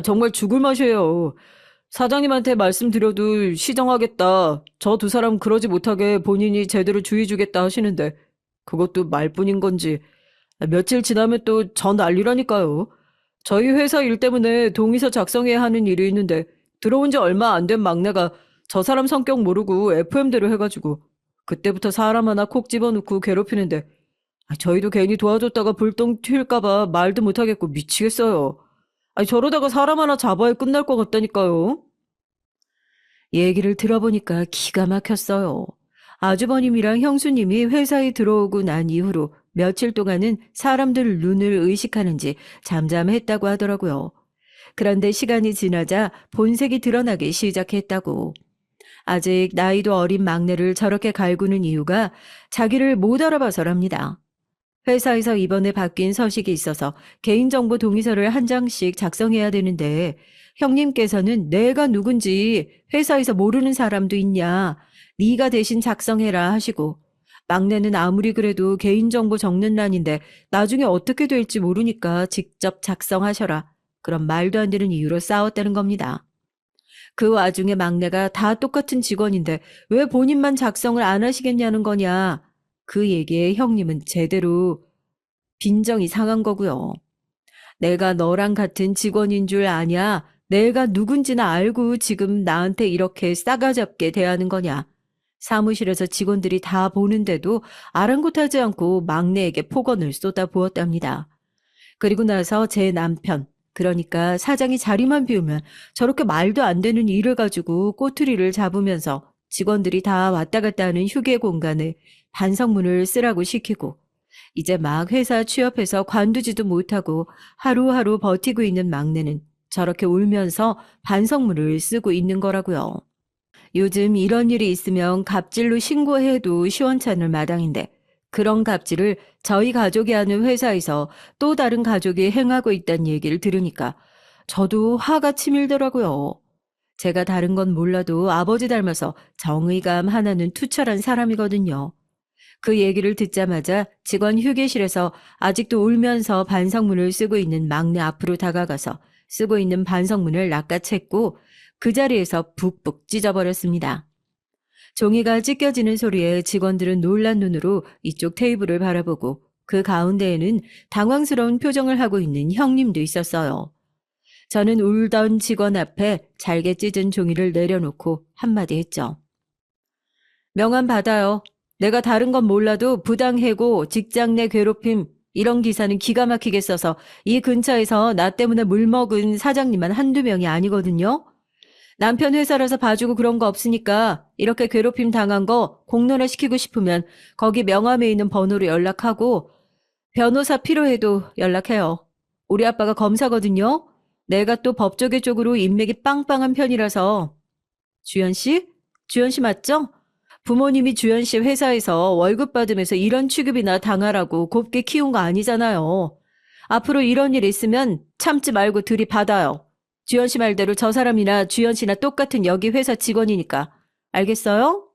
정말 죽을 맛이에요. 사장님한테 말씀드려도 시정하겠다. 저 두 사람 그러지 못하게 본인이 제대로 주의 주겠다 하시는데 그것도 말뿐인 건지 며칠 지나면 또 전 난리라니까요. 저희 회사 일 때문에 동의서 작성해야 하는 일이 있는데 들어온 지 얼마 안 된 막내가 저 사람 성격 모르고 FM대로 해가지고 그때부터 사람 하나 콕 집어넣고 괴롭히는데 저희도 괜히 도와줬다가 불똥 튈까봐 말도 못하겠고 미치겠어요. 저러다가 사람 하나 잡아야 끝날 것 같다니까요. 얘기를 들어보니까 기가 막혔어요. 아주버님이랑 형수님이 회사에 들어오고 난 이후로 며칠 동안은 사람들 눈을 의식하는지 잠잠했다고 하더라고요. 그런데 시간이 지나자 본색이 드러나기 시작했다고. 아직 나이도 어린 막내를 저렇게 갈구는 이유가 자기를 못 알아봐서랍니다. 회사에서 이번에 바뀐 서식이 있어서 개인정보 동의서를 한 장씩 작성해야 되는데 형님께서는 내가 누군지 회사에서 모르는 사람도 있냐, 네가 대신 작성해라 하시고 막내는 아무리 그래도 개인정보 적는 란인데 나중에 어떻게 될지 모르니까 직접 작성하셔라. 그런 말도 안 되는 이유로 싸웠다는 겁니다. 그 와중에 막내가 다 똑같은 직원인데 왜 본인만 작성을 안 하시겠냐는 거냐. 그 얘기에 형님은 제대로 빈정이 상한 거고요. 내가 너랑 같은 직원인 줄 아냐? 내가 누군지나 알고 지금 나한테 이렇게 싸가지 없게 대하는 거냐? 사무실에서 직원들이 다 보는데도 아랑곳하지 않고 막내에게 폭언을 쏟아부었답니다. 그리고 나서 제 남편, 그러니까 사장이 자리만 비우면 저렇게 말도 안 되는 일을 가지고 꼬투리를 잡으면서 직원들이 다 왔다 갔다 하는 휴게 공간에 반성문을 쓰라고 시키고 이제 막 회사 취업해서 관두지도 못하고 하루하루 버티고 있는 막내는 저렇게 울면서 반성문을 쓰고 있는 거라고요. 요즘 이런 일이 있으면 갑질로 신고해도 시원찮을 마당인데 그런 갑질을 저희 가족이 하는 회사에서 또 다른 가족이 행하고 있다는 얘기를 들으니까 저도 화가 치밀더라고요. 제가 다른 건 몰라도 아버지 닮아서 정의감 하나는 투철한 사람이거든요. 그 얘기를 듣자마자 직원 휴게실에서 아직도 울면서 반성문을 쓰고 있는 막내 앞으로 다가가서 쓰고 있는 반성문을 낚아챘고 그 자리에서 북북 찢어버렸습니다. 종이가 찢겨지는 소리에 직원들은 놀란 눈으로 이쪽 테이블을 바라보고 그 가운데에는 당황스러운 표정을 하고 있는 형님도 있었어요. 저는 울던 직원 앞에 잘게 찢은 종이를 내려놓고 한마디 했죠. 명함 받아요. 내가 다른 건 몰라도 부당해고 직장 내 괴롭힘 이런 기사는 기가 막히게 써서 이 근처에서 나 때문에 물먹은 사장님만 한두 명이 아니거든요. 남편 회사라서 봐주고 그런 거 없으니까 이렇게 괴롭힘 당한 거 공론화 시키고 싶으면 거기 명함에 있는 번호로 연락하고 변호사 필요해도 연락해요. 우리 아빠가 검사거든요. 내가 또 법조계 쪽으로 인맥이 빵빵한 편이라서. 주연 씨? 주연 씨 맞죠? 부모님이 주연 씨 회사에서 월급 받으면서 이런 취급이나 당하라고 곱게 키운 거 아니잖아요. 앞으로 이런 일 있으면 참지 말고 들이받아요. 주연 씨 말대로 저 사람이나 주연 씨나 똑같은 여기 회사 직원이니까. 알겠어요?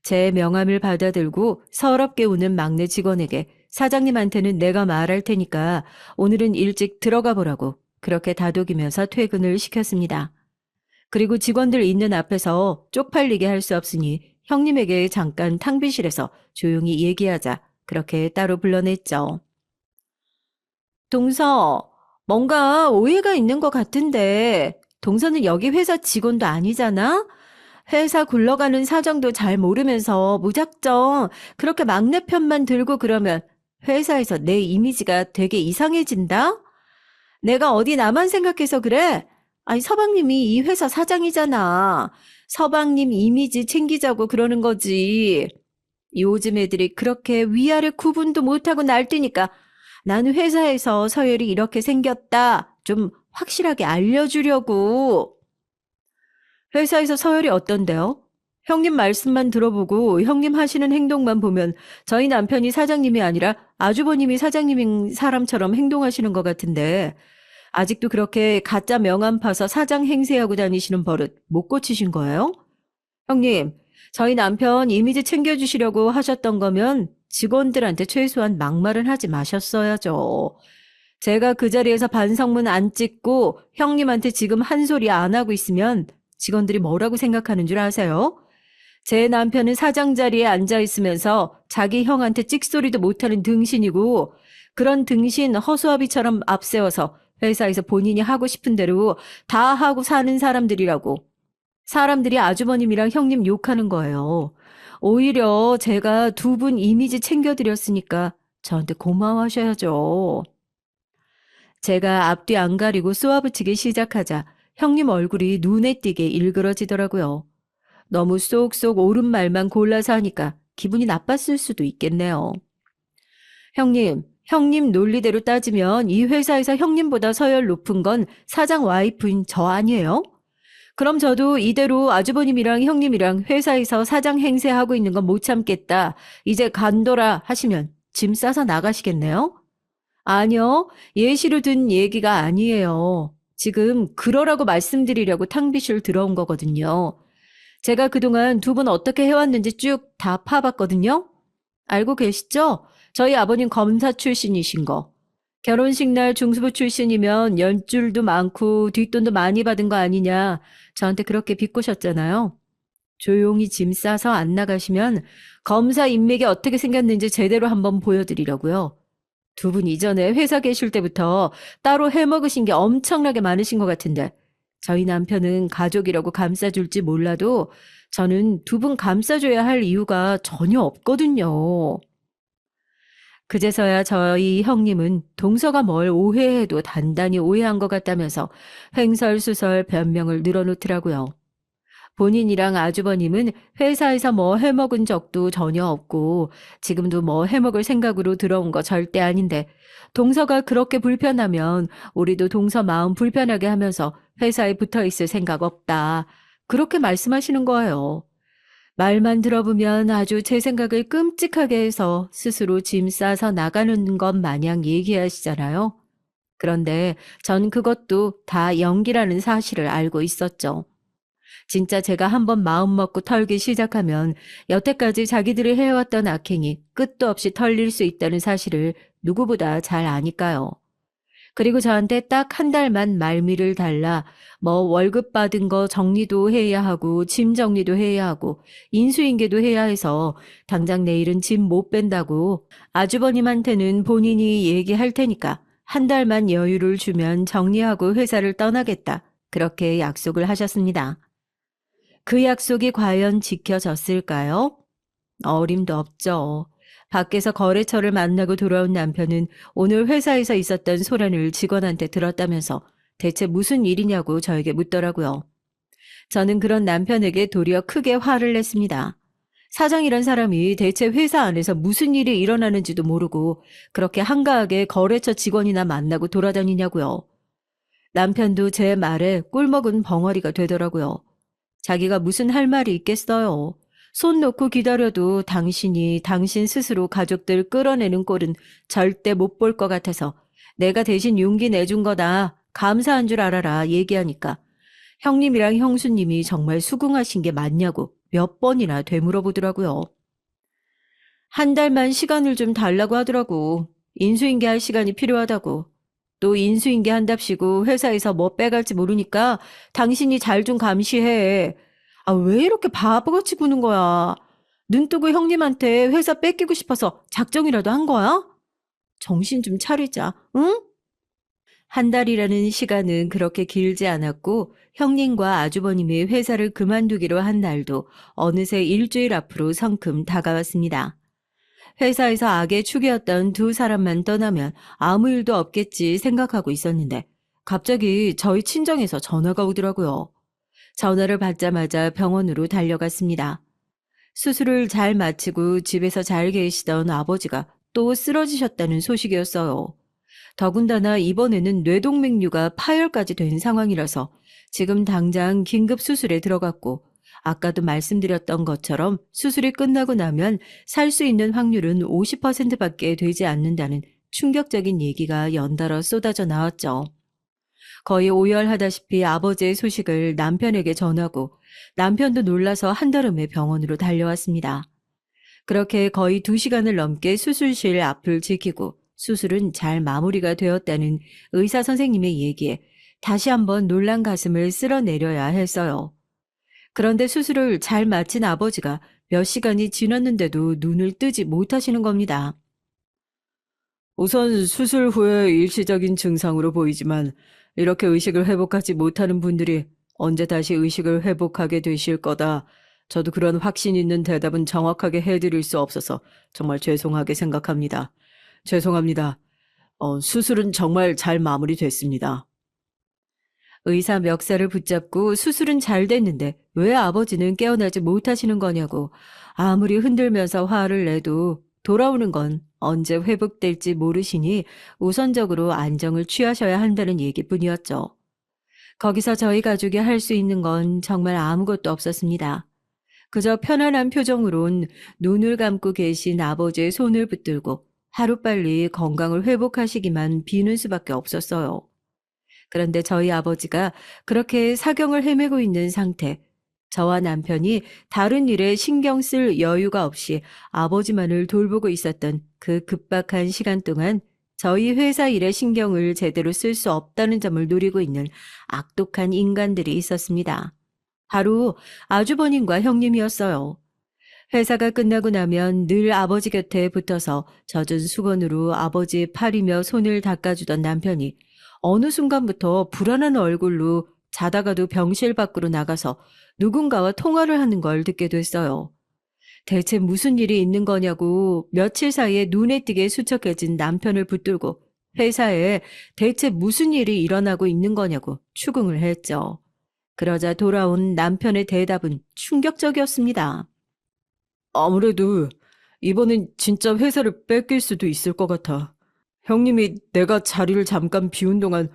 제 명함을 받아들고 서럽게 우는 막내 직원에게 사장님한테는 내가 말할 테니까 오늘은 일찍 들어가 보라고 그렇게 다독이면서 퇴근을 시켰습니다. 그리고 직원들 있는 앞에서 쪽팔리게 할 수 없으니 형님에게 잠깐 탕비실에서 조용히 얘기하자 그렇게 따로 불러냈죠. 동서, 뭔가 오해가 있는 것 같은데 동서는 여기 회사 직원도 아니잖아? 회사 굴러가는 사정도 잘 모르면서 무작정 그렇게 막내 편만 들고 그러면 회사에서 내 이미지가 되게 이상해진다? 내가 어디 나만 생각해서 그래? 아니, 서방님이 이 회사 사장이잖아. 서방님 이미지 챙기자고 그러는 거지. 요즘 애들이 그렇게 위아래 구분도 못하고 날뛰니까 나는 회사에서 서열이 이렇게 생겼다. 좀 확실하게 알려주려고. 회사에서 서열이 어떤데요? 형님 말씀만 들어보고 형님 하시는 행동만 보면 저희 남편이 사장님이 아니라 아주버님이 사장님인 사람처럼 행동하시는 것 같은데 아직도 그렇게 가짜 명함 파서 사장 행세하고 다니시는 버릇 못 고치신 거예요? 형님, 저희 남편 이미지 챙겨주시려고 하셨던 거면 직원들한테 최소한 막말은 하지 마셨어야죠. 제가 그 자리에서 반성문 안 찍고 형님한테 지금 한 소리 안 하고 있으면 직원들이 뭐라고 생각하는 줄 아세요? 제 남편은 사장 자리에 앉아 있으면서 자기 형한테 찍소리도 못하는 등신이고 그런 등신 허수아비처럼 앞세워서 회사에서 본인이 하고 싶은 대로 다 하고 사는 사람들이라고. 사람들이 아주버님이랑 형님 욕하는 거예요. 오히려 제가 두 분 이미지 챙겨드렸으니까 저한테 고마워하셔야죠. 제가 앞뒤 안 가리고 쏘아붙이기 시작하자 형님 얼굴이 눈에 띄게 일그러지더라고요. 너무 쏙쏙 옳은 말만 골라서 하니까 기분이 나빴을 수도 있겠네요. 형님 논리대로 따지면 이 회사에서 형님보다 서열 높은 건 사장 와이프인 저 아니에요? 그럼 저도 이대로 아주버님이랑 형님이랑 회사에서 사장 행세하고 있는 건 못 참겠다. 이제 간도라 하시면 짐 싸서 나가시겠네요? 아니요. 예시로 든 얘기가 아니에요. 지금 그러라고 말씀드리려고 탕비실 들어온 거거든요. 제가 그동안 두 분 어떻게 해왔는지 쭉 다 파봤거든요. 알고 계시죠? 저희 아버님 검사 출신이신 거. 결혼식 날 중수부 출신이면 연줄도 많고 뒷돈도 많이 받은 거 아니냐. 저한테 그렇게 비꼬셨잖아요. 조용히 짐 싸서 안 나가시면 검사 인맥이 어떻게 생겼는지 제대로 한번 보여드리려고요. 두 분 이전에 회사 계실 때부터 따로 해먹으신 게 엄청나게 많으신 것 같은데 저희 남편은 가족이라고 감싸줄지 몰라도 저는 두 분 감싸줘야 할 이유가 전혀 없거든요. 그제서야 저희 형님은 동서가 뭘 오해해도 단단히 오해한 것 같다면서 횡설수설 변명을 늘어놓더라고요. 본인이랑 아주버님은 회사에서 뭐 해먹은 적도 전혀 없고 지금도 뭐 해먹을 생각으로 들어온 거 절대 아닌데 동서가 그렇게 불편하면 우리도 동서 마음 불편하게 하면서 회사에 붙어 있을 생각 없다. 그렇게 말씀하시는 거예요. 말만 들어보면 아주 제 생각을 끔찍하게 해서 스스로 짐 싸서 나가는 것 마냥 얘기하시잖아요. 그런데 전 그것도 다 연기라는 사실을 알고 있었죠. 진짜 제가 한번 마음먹고 털기 시작하면 여태까지 자기들이 해왔던 악행이 끝도 없이 털릴 수 있다는 사실을 누구보다 잘 아니까요. 그리고 저한테 딱 한 달만 말미를 달라 뭐 월급 받은 거 정리도 해야 하고 짐 정리도 해야 하고 인수인계도 해야 해서 당장 내일은 짐 못 뺀다고 아주버님한테는 본인이 얘기할 테니까 한 달만 여유를 주면 정리하고 회사를 떠나겠다. 그렇게 약속을 하셨습니다. 그 약속이 과연 지켜졌을까요? 어림도 없죠. 밖에서 거래처를 만나고 돌아온 남편은 오늘 회사에서 있었던 소란을 직원한테 들었다면서 대체 무슨 일이냐고 저에게 묻더라고요. 저는 그런 남편에게 도리어 크게 화를 냈습니다. 사장이란 사람이 대체 회사 안에서 무슨 일이 일어나는지도 모르고 그렇게 한가하게 거래처 직원이나 만나고 돌아다니냐고요. 남편도 제 말에 꿀먹은 벙어리가 되더라고요. 자기가 무슨 할 말이 있겠어요. 손 놓고 기다려도 당신이 당신 스스로 가족들 끌어내는 꼴은 절대 못 볼 것 같아서 내가 대신 용기 내준 거다. 감사한 줄 알아라 얘기하니까 형님이랑 형수님이 정말 수긍하신 게 맞냐고 몇 번이나 되물어보더라고요. 한 달만 시간을 좀 달라고 하더라고. 인수인계 할 시간이 필요하다고. 또 인수인계 한답시고 회사에서 뭐 빼갈지 모르니까 당신이 잘 좀 감시해. 아, 왜 이렇게 바보같이 구는 거야? 눈 뜨고 형님한테 회사 뺏기고 싶어서 작정이라도 한 거야? 정신 좀 차리자, 응? 한 달이라는 시간은 그렇게 길지 않았고 형님과 아주버님이 회사를 그만두기로 한 날도 어느새 일주일 앞으로 성큼 다가왔습니다. 회사에서 악의 축이었던 두 사람만 떠나면 아무 일도 없겠지 생각하고 있었는데 갑자기 저희 친정에서 전화가 오더라고요. 전화를 받자마자 병원으로 달려갔습니다. 수술을 잘 마치고 집에서 잘 계시던 아버지가 또 쓰러지셨다는 소식이었어요. 더군다나 이번에는 뇌동맥류가 파열까지 된 상황이라서 지금 당장 긴급 수술에 들어갔고 아까도 말씀드렸던 것처럼 수술이 끝나고 나면 살 수 있는 확률은 50%밖에 되지 않는다는 충격적인 얘기가 연달아 쏟아져 나왔죠. 거의 오열하다시피 아버지의 소식을 남편에게 전하고 남편도 놀라서 한달음에 병원으로 달려왔습니다. 그렇게 거의 2시간을 넘게 수술실 앞을 지키고 수술은 잘 마무리가 되었다는 의사 선생님의 얘기에 다시 한번 놀란 가슴을 쓸어내려야 했어요. 그런데 수술을 잘 마친 아버지가 몇 시간이 지났는데도 눈을 뜨지 못하시는 겁니다. 우선 수술 후에 일시적인 증상으로 보이지만 이렇게 의식을 회복하지 못하는 분들이 언제 다시 의식을 회복하게 되실 거다. 저도 그런 확신 있는 대답은 정확하게 해드릴 수 없어서 정말 죄송하게 생각합니다. 죄송합니다. 수술은 정말 잘 마무리됐습니다. 의사 멱살을 붙잡고 수술은 잘 됐는데 왜 아버지는 깨어나지 못하시는 거냐고 아무리 흔들면서 화를 내도 돌아오는 건 언제 회복될지 모르시니 우선적으로 안정을 취하셔야 한다는 얘기뿐이었죠. 거기서 저희 가족이 할 수 있는 건 정말 아무것도 없었습니다. 그저 편안한 표정으론 눈을 감고 계신 아버지의 손을 붙들고 하루빨리 건강을 회복하시기만 비는 수밖에 없었어요. 그런데 저희 아버지가 그렇게 사경을 헤매고 있는 상태, 저와 남편이 다른 일에 신경 쓸 여유가 없이 아버지만을 돌보고 있었던 그 급박한 시간 동안 저희 회사 일에 신경을 제대로 쓸 수 없다는 점을 노리고 있는 악독한 인간들이 있었습니다. 바로 아주버님과 형님이었어요. 회사가 끝나고 나면 늘 아버지 곁에 붙어서 젖은 수건으로 아버지의 팔이며 손을 닦아주던 남편이 어느 순간부터 불안한 얼굴로 자다가도 병실 밖으로 나가서 누군가와 통화를 하는 걸 듣게 됐어요. 대체 무슨 일이 있는 거냐고 며칠 사이에 눈에 띄게 수척해진 남편을 붙들고 회사에 대체 무슨 일이 일어나고 있는 거냐고 추궁을 했죠. 그러자 돌아온 남편의 대답은 충격적이었습니다. 아무래도 이번엔 진짜 회사를 뺏길 수도 있을 것 같아. 형님이 내가 자리를 잠깐 비운 동안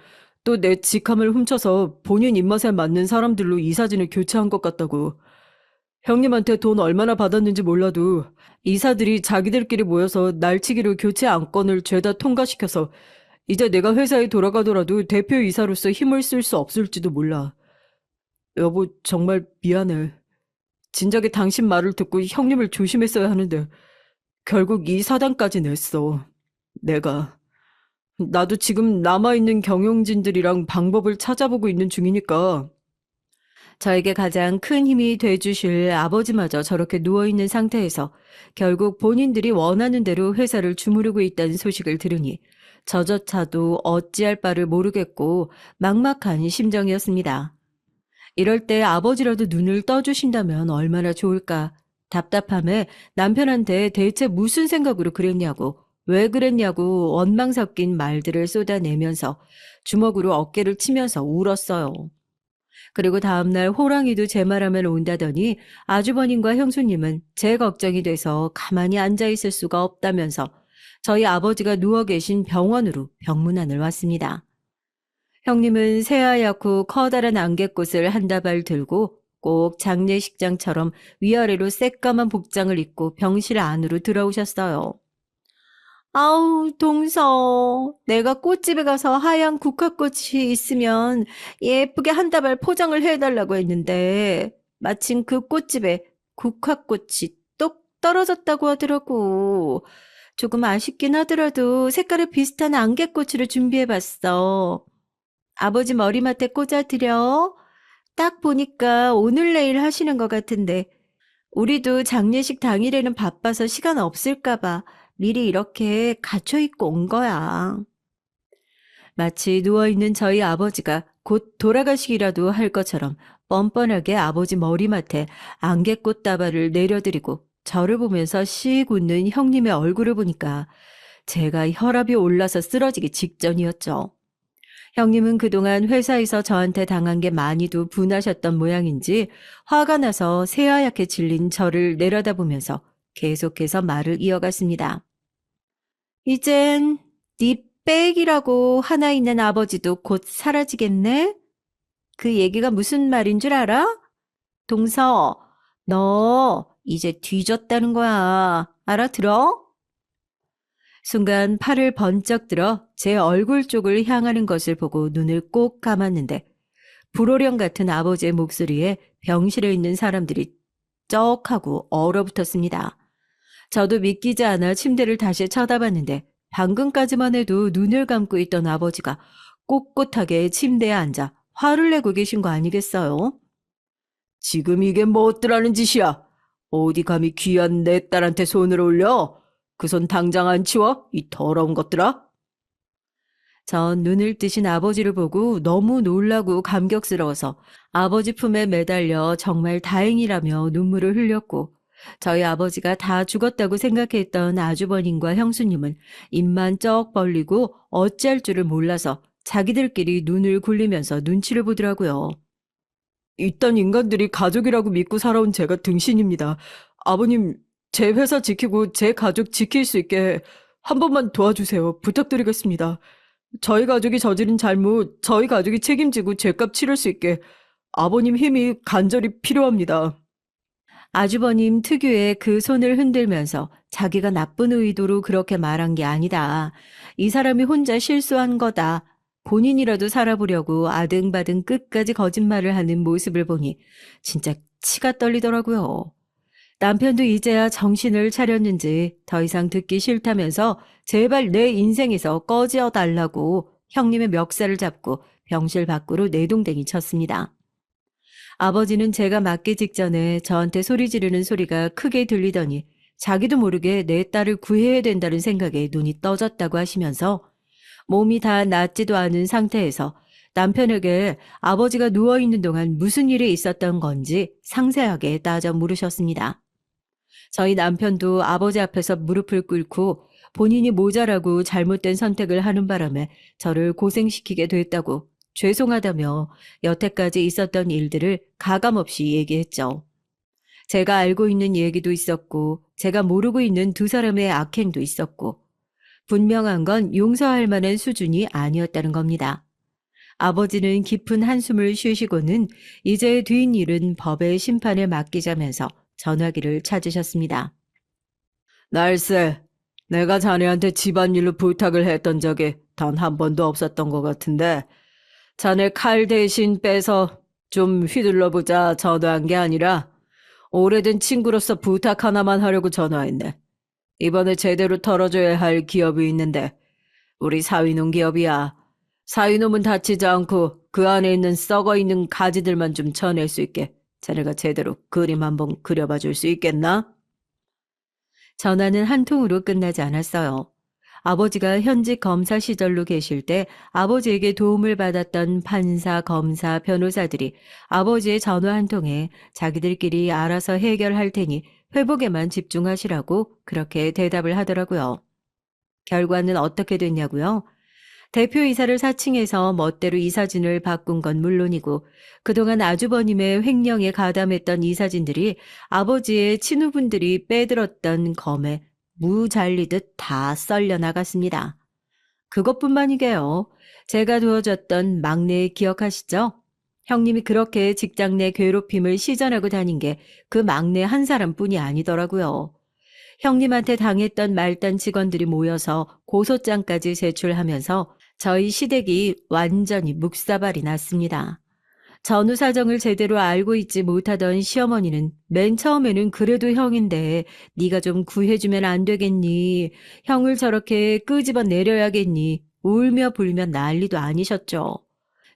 또 내 직함을 훔쳐서 본인 입맛에 맞는 사람들로 이사진을 교체한 것 같다고. 형님한테 돈 얼마나 받았는지 몰라도 이사들이 자기들끼리 모여서 날치기로 교체 안건을 죄다 통과시켜서 이제 내가 회사에 돌아가더라도 대표이사로서 힘을 쓸 수 없을지도 몰라. 여보, 정말 미안해. 진작에 당신 말을 듣고 형님을 조심했어야 하는데 결국 이 사단까지 냈어. 내가. 나도 지금 남아있는 경영진들이랑 방법을 찾아보고 있는 중이니까. 저에게 가장 큰 힘이 돼주실 아버지마저 저렇게 누워있는 상태에서 결국 본인들이 원하는 대로 회사를 주무르고 있다는 소식을 들으니 저조차도 어찌할 바를 모르겠고 막막한 심정이었습니다. 이럴 때 아버지라도 눈을 떠주신다면 얼마나 좋을까. 답답함에 남편한테 대체 무슨 생각으로 그랬냐고, 왜 그랬냐고 원망 섞인 말들을 쏟아내면서 주먹으로 어깨를 치면서 울었어요. 그리고 다음날 호랑이도 제 말하면 온다더니 아주버님과 형수님은 제 걱정이 돼서 가만히 앉아있을 수가 없다면서 저희 아버지가 누워 계신 병원으로 병문안을 왔습니다. 형님은 새하얗고 커다란 안개꽃을 한 다발 들고 꼭 장례식장처럼 위아래로 새까만 복장을 입고 병실 안으로 들어오셨어요. 아우, 동서. 내가 꽃집에 가서 하얀 국화꽃이 있으면 예쁘게 한 다발 포장을 해달라고 했는데 마침 그 꽃집에 국화꽃이 똑 떨어졌다고 하더라고. 조금 아쉽긴 하더라도 색깔이 비슷한 안개꽃으로 준비해봤어. 아버지 머리맡에 꽂아드려. 딱 보니까 오늘 내일 하시는 것 같은데 우리도 장례식 당일에는 바빠서 시간 없을까 봐 미리 이렇게 갇혀 입고 온 거야. 마치 누워있는 저희 아버지가 곧 돌아가시기라도 할 것처럼 뻔뻔하게 아버지 머리맡에 안개꽃 다발을 내려드리고 저를 보면서 씩 웃는 형님의 얼굴을 보니까 제가 혈압이 올라서 쓰러지기 직전이었죠. 형님은 그동안 회사에서 저한테 당한 게 많이도 분하셨던 모양인지 화가 나서 새하얗게 질린 저를 내려다보면서 계속해서 말을 이어갔습니다. 이젠 네 빽이라고 하나 있는 아버지도 곧 사라지겠네? 그 얘기가 무슨 말인 줄 알아? 동서, 너 이제 뒤졌다는 거야. 알아들어? 순간 팔을 번쩍 들어 제 얼굴 쪽을 향하는 것을 보고 눈을 꼭 감았는데 불호령 같은 아버지의 목소리에 병실에 있는 사람들이 쩍 하고 얼어붙었습니다. 저도 믿기지 않아 침대를 다시 쳐다봤는데 방금까지만 해도 눈을 감고 있던 아버지가 꼿꼿하게 침대에 앉아 화를 내고 계신 거 아니겠어요? 지금 이게 뭐 어떠라는 짓이야? 어디 감히 귀한 내 딸한테 손을 올려? 그 손 당장 안 치워? 이 더러운 것들아? 전 눈을 뜨신 아버지를 보고 너무 놀라고 감격스러워서 아버지 품에 매달려 정말 다행이라며 눈물을 흘렸고 저희 아버지가 다 죽었다고 생각했던 아주버님과 형수님은 입만 쩍 벌리고 어찌할 줄을 몰라서 자기들끼리 눈을 굴리면서 눈치를 보더라고요. 이딴 인간들이 가족이라고 믿고 살아온 제가 등신입니다. 아버님, 제 회사 지키고 제 가족 지킬 수 있게 한 번만 도와주세요. 부탁드리겠습니다. 저희 가족이 저지른 잘못, 저희 가족이 책임지고 죄값 치를 수 있게 아버님 힘이 간절히 필요합니다. 아주버님 특유의 그 손을 흔들면서 자기가 나쁜 의도로 그렇게 말한 게 아니다. 이 사람이 혼자 실수한 거다. 본인이라도 살아보려고 아등바등 끝까지 거짓말을 하는 모습을 보니 진짜 치가 떨리더라고요. 남편도 이제야 정신을 차렸는지 더 이상 듣기 싫다면서 제발 내 인생에서 꺼지어 달라고 형님의 멱살을 잡고 병실 밖으로 내동댕이 쳤습니다. 아버지는 제가 맞기 직전에 저한테 소리 지르는 소리가 크게 들리더니 자기도 모르게 내 딸을 구해야 된다는 생각에 눈이 떠졌다고 하시면서 몸이 다 낫지도 않은 상태에서 남편에게 아버지가 누워있는 동안 무슨 일이 있었던 건지 상세하게 따져 물으셨습니다. 저희 남편도 아버지 앞에서 무릎을 꿇고 본인이 모자라고 잘못된 선택을 하는 바람에 저를 고생시키게 됐다고 죄송하다며 여태까지 있었던 일들을 가감없이 얘기했죠. 제가 알고 있는 얘기도 있었고 제가 모르고 있는 두 사람의 악행도 있었고 분명한 건 용서할 만한 수준이 아니었다는 겁니다. 아버지는 깊은 한숨을 쉬시고는 이제 뒷일은 법의 심판에 맡기자면서 전화기를 찾으셨습니다. 날쌔, 내가 자네한테 집안일로 부탁을 했던 적이 단 한 번도 없었던 것 같은데 자네 칼 대신 빼서 좀 휘둘러보자 전화한 게 아니라 오래된 친구로서 부탁 하나만 하려고 전화했네. 이번에 제대로 털어줘야 할 기업이 있는데 우리 사위놈 기업이야. 사위놈은 다치지 않고 그 안에 있는 썩어 있는 가지들만 좀 쳐낼 수 있게 자네가 제대로 그림 한번 그려봐 줄 수 있겠나? 전화는 한 통으로 끝나지 않았어요. 아버지가 현직 검사 시절로 계실 때 아버지에게 도움을 받았던 판사, 검사, 변호사들이 아버지의 전화 한 통에 자기들끼리 알아서 해결할 테니 회복에만 집중하시라고 그렇게 대답을 하더라고요. 결과는 어떻게 됐냐고요? 대표이사를 사칭해서 멋대로 이사진을 바꾼 건 물론이고 그동안 아주버님의 횡령에 가담했던 이사진들이 아버지의 친후분들이 빼들었던 검에 무 잘리듯 다 썰려 나갔습니다. 그것뿐만이게요. 제가 도와줬던 막내 기억하시죠? 형님이 그렇게 직장 내 괴롭힘을 시전하고 다닌 게 그 막내 한 사람뿐이 아니더라고요. 형님한테 당했던 말단 직원들이 모여서 고소장까지 제출하면서 저희 시댁이 완전히 묵사발이 났습니다. 전후 사정을 제대로 알고 있지 못하던 시어머니는 맨 처음에는 그래도 형인데 네가 좀 구해주면 안 되겠니? 형을 저렇게 끄집어 내려야겠니? 울며 불며 난리도 아니셨죠.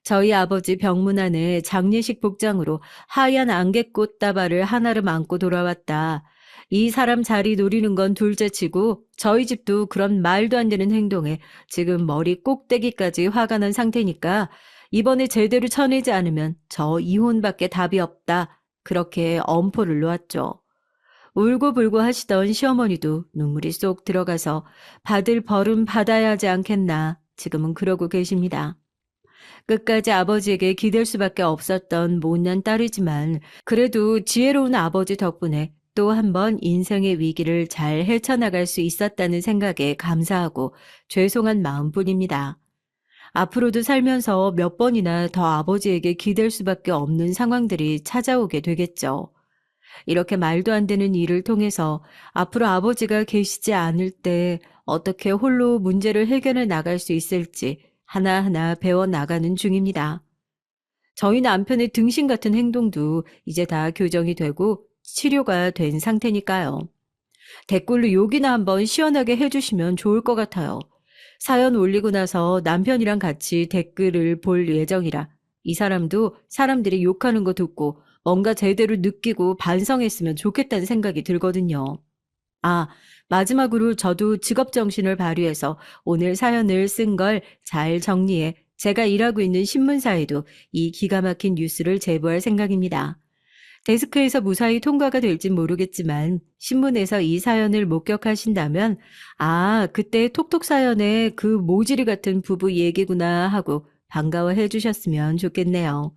저희 아버지 병문 안에 장례식 복장으로 하얀 안개꽃 다발을 하나를 안고 돌아왔다. 이 사람 자리 노리는 건 둘째치고 저희 집도 그런 말도 안 되는 행동에 지금 머리 꼭대기까지 화가 난 상태니까 이번에 제대로 쳐내지 않으면 저 이혼밖에 답이 없다. 그렇게 엄포를 놓았죠. 울고불고 하시던 시어머니도 눈물이 쏙 들어가서 받을 벌은 받아야 하지 않겠나 지금은 그러고 계십니다. 끝까지 아버지에게 기댈 수밖에 없었던 못난 딸이지만 그래도 지혜로운 아버지 덕분에 또 한 번 인생의 위기를 잘 헤쳐나갈 수 있었다는 생각에 감사하고 죄송한 마음뿐입니다. 앞으로도 살면서 몇 번이나 더 아버지에게 기댈 수밖에 없는 상황들이 찾아오게 되겠죠. 이렇게 말도 안 되는 일을 통해서 앞으로 아버지가 계시지 않을 때 어떻게 홀로 문제를 해결해 나갈 수 있을지 하나하나 배워 나가는 중입니다. 저희 남편의 등신 같은 행동도 이제 다 교정이 되고 치료가 된 상태니까요. 댓글로 욕이나 한번 시원하게 해주시면 좋을 것 같아요. 사연 올리고 나서 남편이랑 같이 댓글을 볼 예정이라 이 사람도 사람들이 욕하는 거 듣고 뭔가 제대로 느끼고 반성했으면 좋겠다는 생각이 들거든요. 아, 마지막으로 저도 직업정신을 발휘해서 오늘 사연을 쓴 걸 잘 정리해 제가 일하고 있는 신문사에도 이 기가 막힌 뉴스를 제보할 생각입니다. 데스크에서 무사히 통과가 될진 모르겠지만 신문에서 이 사연을 목격하신다면 아, 그때 톡톡 사연에 그 모지리 같은 부부 얘기구나 하고 반가워해 주셨으면 좋겠네요.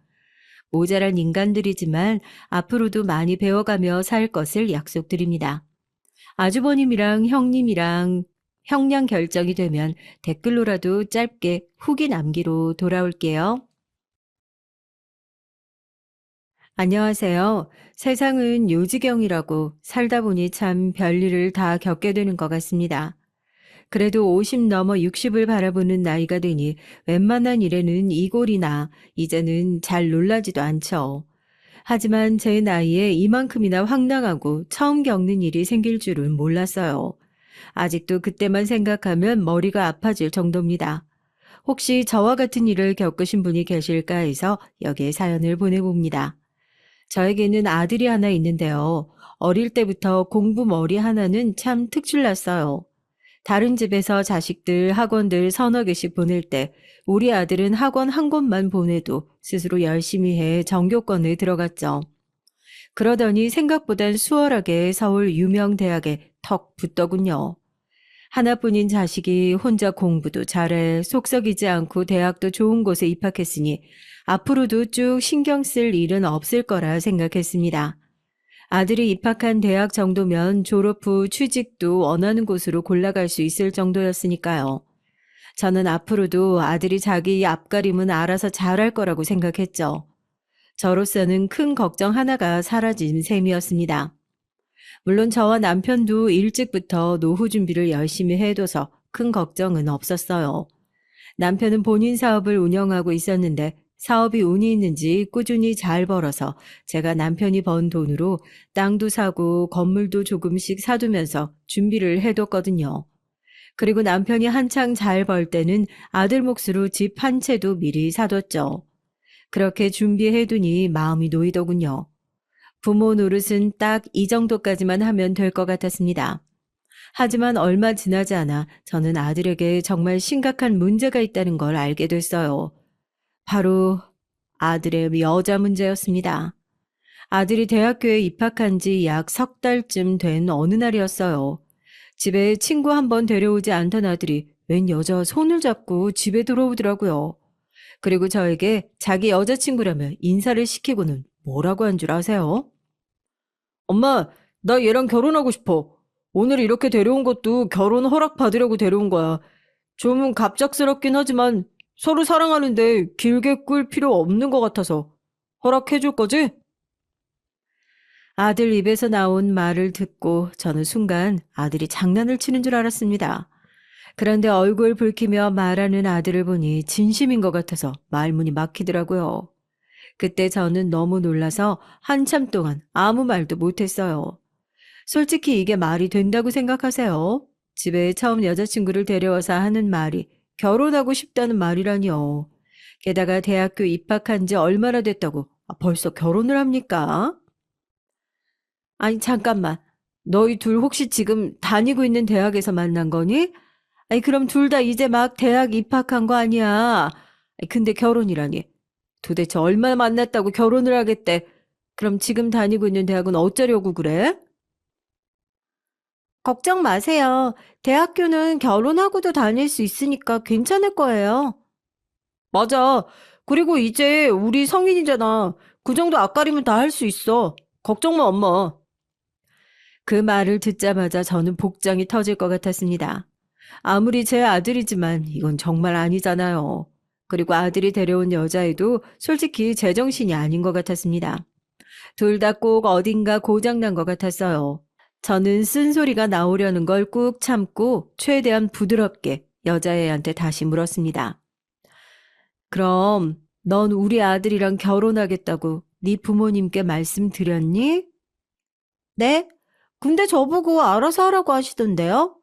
모자란 인간들이지만 앞으로도 많이 배워가며 살 것을 약속드립니다. 아주버님이랑 형님이랑 형량 결정이 되면 댓글로라도 짧게 후기 남기로 돌아올게요. 안녕하세요. 세상은 요지경이라고 살다 보니 참 별일을 다 겪게 되는 것 같습니다. 그래도 50 넘어 60을 바라보는 나이가 되니 웬만한 일에는 이골이나 이제는 잘 놀라지도 않죠. 하지만 제 나이에 이만큼이나 황당하고 처음 겪는 일이 생길 줄은 몰랐어요. 아직도 그때만 생각하면 머리가 아파질 정도입니다. 혹시 저와 같은 일을 겪으신 분이 계실까 해서 여기에 사연을 보내봅니다. 저에게는 아들이 하나 있는데요. 어릴 때부터 공부 머리 하나는 참 특출났어요. 다른 집에서 자식들 학원들 서너 개씩 보낼 때 우리 아들은 학원 한 곳만 보내도 스스로 열심히 해 전교권에 들어갔죠. 그러더니 생각보단 수월하게 서울 유명 대학에 턱 붙더군요. 하나뿐인 자식이 혼자 공부도 잘해 속썩이지 않고 대학도 좋은 곳에 입학했으니 앞으로도 쭉 신경 쓸 일은 없을 거라 생각했습니다. 아들이 입학한 대학 정도면 졸업 후 취직도 원하는 곳으로 골라갈 수 있을 정도였으니까요. 저는 앞으로도 아들이 자기 앞가림은 알아서 잘할 거라고 생각했죠. 저로서는 큰 걱정 하나가 사라진 셈이었습니다. 물론 저와 남편도 일찍부터 노후 준비를 열심히 해둬서 큰 걱정은 없었어요. 남편은 본인 사업을 운영하고 있었는데 사업이 운이 있는지 꾸준히 잘 벌어서 제가 남편이 번 돈으로 땅도 사고 건물도 조금씩 사두면서 준비를 해뒀거든요. 그리고 남편이 한창 잘 벌 때는 아들 몫으로 집 한 채도 미리 사뒀죠. 그렇게 준비해두니 마음이 놓이더군요. 부모 노릇은 딱 이 정도까지만 하면 될 것 같았습니다. 하지만 얼마 지나지 않아 저는 아들에게 정말 심각한 문제가 있다는 걸 알게 됐어요. 바로 아들의 여자 문제였습니다. 아들이 대학교에 입학한 지 약 석 달쯤 된 어느 날이었어요. 집에 친구 한 번 데려오지 않던 아들이 웬 여자 손을 잡고 집에 들어오더라고요. 그리고 저에게 자기 여자친구라며 인사를 시키고는 뭐라고 한 줄 아세요? 엄마, 나 얘랑 결혼하고 싶어. 오늘 이렇게 데려온 것도 결혼 허락 받으려고 데려온 거야. 좀 갑작스럽긴 하지만 서로 사랑하는데 길게 꿀 필요 없는 것 같아서 허락해줄 거지? 아들 입에서 나온 말을 듣고 저는 순간 아들이 장난을 치는 줄 알았습니다. 그런데 얼굴 붉히며 말하는 아들을 보니 진심인 것 같아서 말문이 막히더라고요. 그때 저는 너무 놀라서 한참 동안 아무 말도 못했어요. 솔직히 이게 말이 된다고 생각하세요? 집에 처음 여자친구를 데려와서 하는 말이 결혼하고 싶다는 말이라니요. 게다가 대학교 입학한 지 얼마나 됐다고 벌써 결혼을 합니까? 아니 잠깐만. 너희 둘 혹시 지금 다니고 있는 대학에서 만난 거니? 아니 그럼 둘 다 이제 막 대학 입학한 거 아니야. 아니, 근데 결혼이라니. 도대체 얼마나 만났다고 결혼을 하겠대. 그럼 지금 다니고 있는 대학은 어쩌려고 그래? 걱정 마세요. 대학교는 결혼하고도 다닐 수 있으니까 괜찮을 거예요. 맞아. 그리고 이제 우리 성인이잖아. 그 정도 앞가림은 다 할 수 있어. 걱정 마, 엄마. 그 말을 듣자마자 저는 복장이 터질 것 같았습니다. 아무리 제 아들이지만 이건 정말 아니잖아요. 그리고 아들이 데려온 여자애도 솔직히 제정신이 아닌 것 같았습니다. 둘 다 꼭 어딘가 고장난 것 같았어요. 저는 쓴소리가 나오려는 걸 꾹 참고 최대한 부드럽게 여자애한테 다시 물었습니다. 그럼 넌 우리 아들이랑 결혼하겠다고 네 부모님께 말씀드렸니? 네? 근데 저보고 알아서 하라고 하시던데요?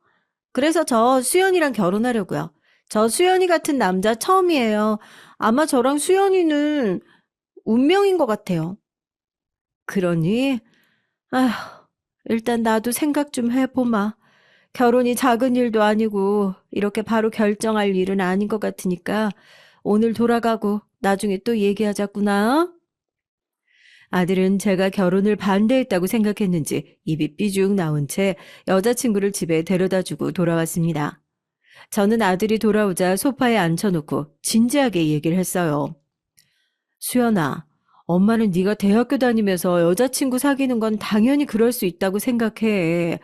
그래서 저 수연이랑 결혼하려고요. 저 수연이 같은 남자 처음이에요. 아마 저랑 수연이는 운명인 것 같아요. 그러니? 아휴, 일단 나도 생각 좀 해보마. 결혼이 작은 일도 아니고 이렇게 바로 결정할 일은 아닌 것 같으니까 오늘 돌아가고 나중에 또 얘기하자꾸나. 아들은 제가 결혼을 반대했다고 생각했는지 입이 삐죽 나온 채 여자친구를 집에 데려다주고 돌아왔습니다. 저는 아들이 돌아오자 소파에 앉혀놓고 진지하게 얘기를 했어요. 수연아, 엄마는 네가 대학교 다니면서 여자친구 사귀는 건 당연히 그럴 수 있다고 생각해.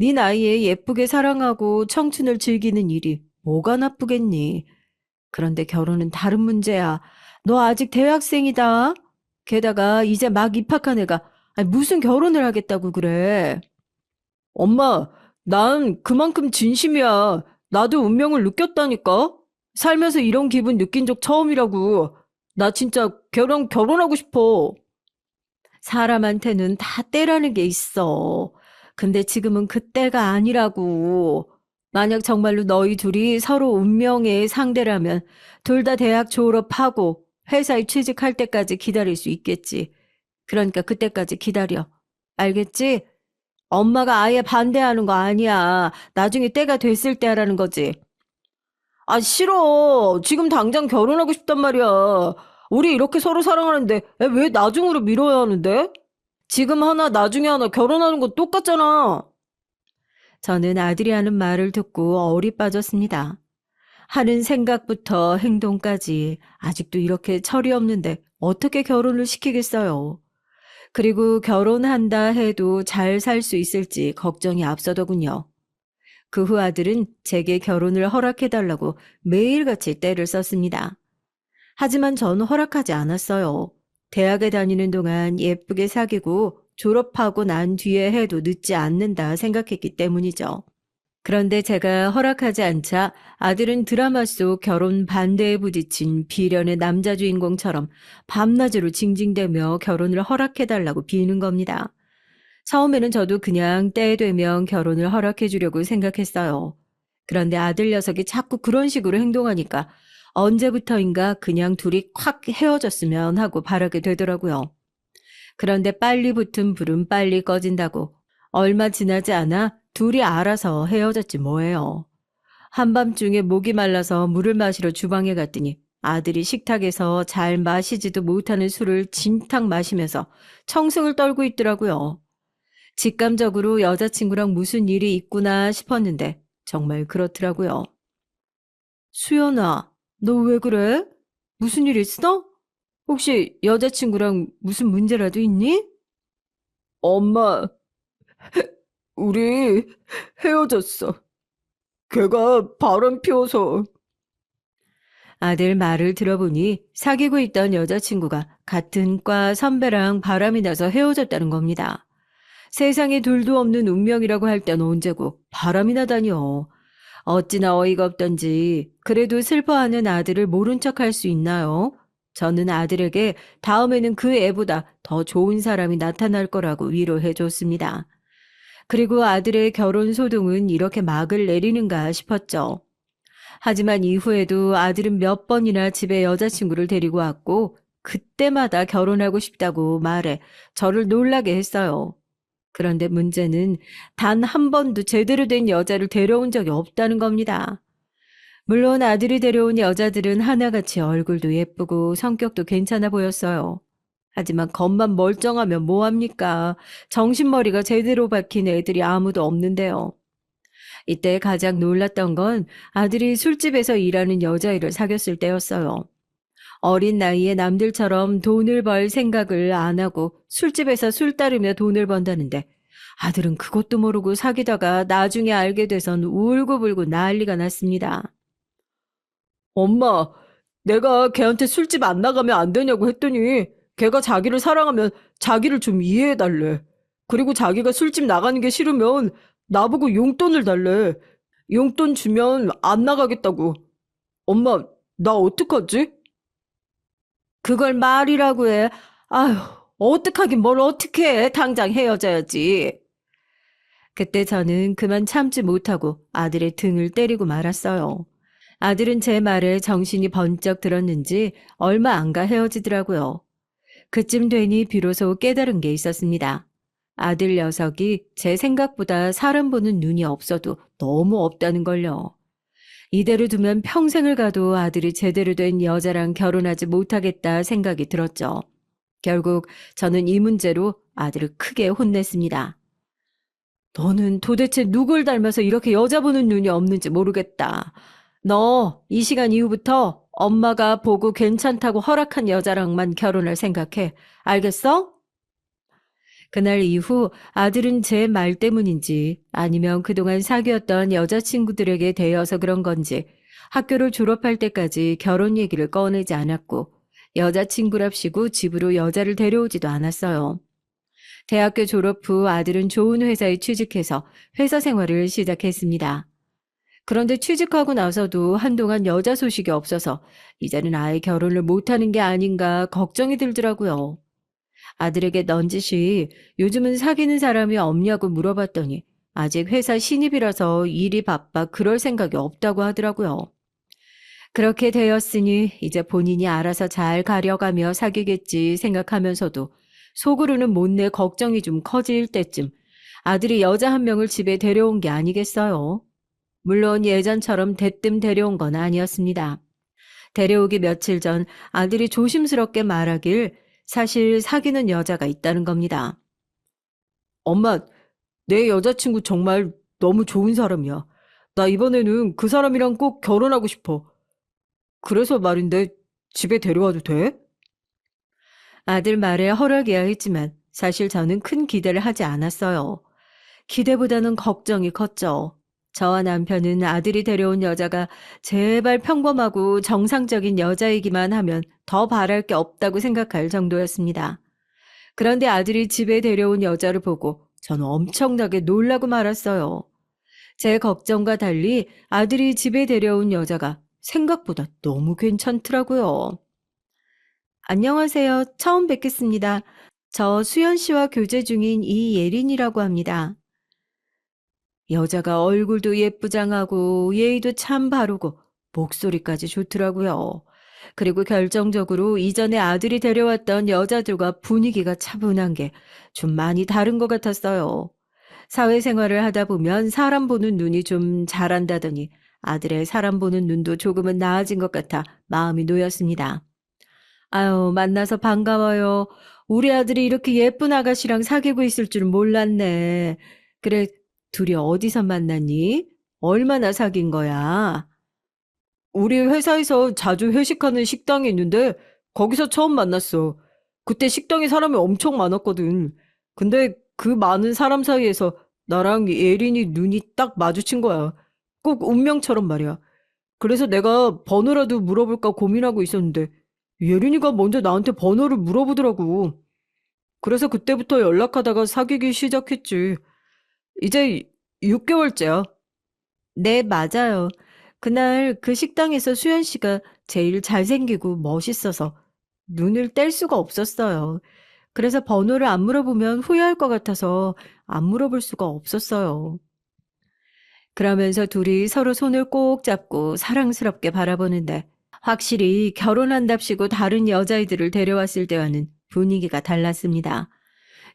네 나이에 예쁘게 사랑하고 청춘을 즐기는 일이 뭐가 나쁘겠니? 그런데 결혼은 다른 문제야. 너 아직 대학생이다. 게다가 이제 막 입학한 애가 아니, 무슨 결혼을 하겠다고 그래. 엄마, 난 그만큼 진심이야. 나도 운명을 느꼈다니까. 살면서 이런 기분 느낀 적 처음이라고. 나 진짜 결혼하고 싶어. 사람한테는 다 때라는 게 있어. 근데 지금은 그때가 아니라고. 만약 정말로 너희 둘이 서로 운명의 상대라면 둘 다 대학 졸업하고 회사에 취직할 때까지 기다릴 수 있겠지. 그러니까 그때까지 기다려. 알겠지? 엄마가 아예 반대하는 거 아니야. 나중에 때가 됐을 때 하라는 거지. 아, 싫어. 지금 당장 결혼하고 싶단 말이야. 우리 이렇게 서로 사랑하는데 왜 나중으로 미뤄야 하는데? 지금 하나 나중에 하나 결혼하는 건 똑같잖아. 저는 아들이 하는 말을 듣고 얼이 빠졌습니다. 하는 생각부터 행동까지 아직도 이렇게 철이 없는데 어떻게 결혼을 시키겠어요. 그리고 결혼한다 해도 잘 살 수 있을지 걱정이 앞서더군요. 그 후 아들은 제게 결혼을 허락해달라고 매일같이 떼를 썼습니다. 하지만 전 허락하지 않았어요. 대학에 다니는 동안 예쁘게 사귀고 졸업하고 난 뒤에 해도 늦지 않는다 생각했기 때문이죠. 그런데 제가 허락하지 않자 아들은 드라마 속 결혼 반대에 부딪힌 비련의 남자 주인공처럼 밤낮으로 징징대며 결혼을 허락해달라고 비는 겁니다. 처음에는 저도 그냥 때 되면 결혼을 허락해 주려고 생각했어요. 그런데 아들 녀석이 자꾸 그런 식으로 행동하니까 언제부터인가 그냥 둘이 콱 헤어졌으면 하고 바라게 되더라고요. 그런데 빨리 붙은 불은 빨리 꺼진다고 얼마 지나지 않아 둘이 알아서 헤어졌지 뭐예요. 한밤중에 목이 말라서 물을 마시러 주방에 갔더니 아들이 식탁에서 잘 마시지도 못하는 술을 진탕 마시면서 청승을 떨고 있더라고요. 직감적으로 여자친구랑 무슨 일이 있구나 싶었는데 정말 그렇더라고요. 수연아, 너 왜 그래? 무슨 일 있어? 혹시 여자친구랑 무슨 문제라도 있니? 엄마, 우리 헤어졌어. 걔가 바람 피워서. 아들 말을 들어보니 사귀고 있던 여자친구가 같은 과 선배랑 바람이 나서 헤어졌다는 겁니다. 세상에 둘도 없는 운명이라고 할 땐 언제고 바람이 나다니요. 어찌나 어이가 없던지 그래도 슬퍼하는 아들을 모른 척할 수 있나요? 저는 아들에게 다음에는 그 애보다 더 좋은 사람이 나타날 거라고 위로해 줬습니다. 그리고 아들의 결혼 소동은 이렇게 막을 내리는가 싶었죠. 하지만 이후에도 아들은 몇 번이나 집에 여자친구를 데리고 왔고 그때마다 결혼하고 싶다고 말해 저를 놀라게 했어요. 그런데 문제는 단 한 번도 제대로 된 여자를 데려온 적이 없다는 겁니다. 물론 아들이 데려온 여자들은 하나같이 얼굴도 예쁘고 성격도 괜찮아 보였어요. 하지만 겉만 멀쩡하면 뭐합니까? 정신머리가 제대로 박힌 애들이 아무도 없는데요. 이때 가장 놀랐던 건 아들이 술집에서 일하는 여자애를 사귀었을 때였어요. 어린 나이에 남들처럼 돈을 벌 생각을 안 하고 술집에서 술 따르며 돈을 번다는데 아들은 그것도 모르고 사귀다가 나중에 알게 돼선 울고불고 난리가 났습니다. 엄마, 내가 걔한테 술집 안 나가면 안 되냐고 했더니 걔가 자기를 사랑하면 자기를 좀 이해해달래. 그리고 자기가 술집 나가는 게 싫으면 나보고 용돈을 달래. 용돈 주면 안 나가겠다고. 엄마, 나 어떡하지? 그걸 말이라고 해. 아휴, 어떡하긴 뭘 어떻게 해. 당장 헤어져야지. 그때 저는 그만 참지 못하고 아들의 등을 때리고 말았어요. 아들은 제 말에 정신이 번쩍 들었는지 얼마 안 가 헤어지더라고요. 그쯤 되니 비로소 깨달은 게 있었습니다. 아들 녀석이 제 생각보다 사람 보는 눈이 없어도 너무 없다는 걸요. 이대로 두면 평생을 가도 아들이 제대로 된 여자랑 결혼하지 못하겠다 생각이 들었죠. 결국 저는 이 문제로 아들을 크게 혼냈습니다. 너는 도대체 누굴 닮아서 이렇게 여자 보는 눈이 없는지 모르겠다. 너 이 시간 이후부터 엄마가 보고 괜찮다고 허락한 여자랑만 결혼을 생각해. 알겠어? 그날 이후 아들은 제 말 때문인지 아니면 그동안 사귀었던 여자친구들에게 대여서 그런 건지 학교를 졸업할 때까지 결혼 얘기를 꺼내지 않았고 여자친구랍시고 집으로 여자를 데려오지도 않았어요. 대학교 졸업 후 아들은 좋은 회사에 취직해서 회사 생활을 시작했습니다. 그런데 취직하고 나서도 한동안 여자 소식이 없어서 이제는 아예 결혼을 못하는 게 아닌가 걱정이 들더라고요. 아들에게 넌지시 요즘은 사귀는 사람이 없냐고 물어봤더니 아직 회사 신입이라서 일이 바빠 그럴 생각이 없다고 하더라고요. 그렇게 되었으니 이제 본인이 알아서 잘 가려가며 사귀겠지 생각하면서도 속으로는 못내 걱정이 좀 커질 때쯤 아들이 여자 한 명을 집에 데려온 게 아니겠어요? 물론 예전처럼 대뜸 데려온 건 아니었습니다. 데려오기 며칠 전 아들이 조심스럽게 말하길 사실 사귀는 여자가 있다는 겁니다. 엄마, 내 여자친구 정말 너무 좋은 사람이야. 나 이번에는 그 사람이랑 꼭 결혼하고 싶어. 그래서 말인데 집에 데려와도 돼? 아들 말에 허락이야 했지만 사실 저는 큰 기대를 하지 않았어요. 기대보다는 걱정이 컸죠. 저와 남편은 아들이 데려온 여자가 제발 평범하고 정상적인 여자이기만 하면 더 바랄 게 없다고 생각할 정도였습니다. 그런데 아들이 집에 데려온 여자를 보고 저는 엄청나게 놀라고 말았어요. 제 걱정과 달리 아들이 집에 데려온 여자가 생각보다 너무 괜찮더라고요. 안녕하세요. 처음 뵙겠습니다. 저 수연 씨와 교제 중인 이예린이라고 합니다. 여자가 얼굴도 예쁘장하고 예의도 참 바르고 목소리까지 좋더라고요. 그리고 결정적으로 이전에 아들이 데려왔던 여자들과 분위기가 차분한 게 좀 많이 다른 것 같았어요. 사회생활을 하다 보면 사람 보는 눈이 좀 자란다더니 아들의 사람 보는 눈도 조금은 나아진 것 같아 마음이 놓였습니다. 아유, 만나서 반가워요. 우리 아들이 이렇게 예쁜 아가씨랑 사귀고 있을 줄은 몰랐네. 그래, 둘이 어디서 만났니? 얼마나 사귄 거야? 우리 회사에서 자주 회식하는 식당이 있는데 거기서 처음 만났어. 그때 식당에 사람이 엄청 많았거든. 근데 그 많은 사람 사이에서 나랑 예린이 눈이 딱 마주친 거야. 꼭 운명처럼 말이야. 그래서 내가 번호라도 물어볼까 고민하고 있었는데 예린이가 먼저 나한테 번호를 물어보더라고. 그래서 그때부터 연락하다가 사귀기 시작했지. 이제 6개월째야. 네, 맞아요. 그날 그 식당에서 수연 씨가 제일 잘생기고 멋있어서 눈을 뗄 수가 없었어요. 그래서 번호를 안 물어보면 후회할 것 같아서 안 물어볼 수가 없었어요. 그러면서 둘이 서로 손을 꼭 잡고 사랑스럽게 바라보는데 확실히 결혼한답시고 다른 여자아이들을 데려왔을 때와는 분위기가 달랐습니다.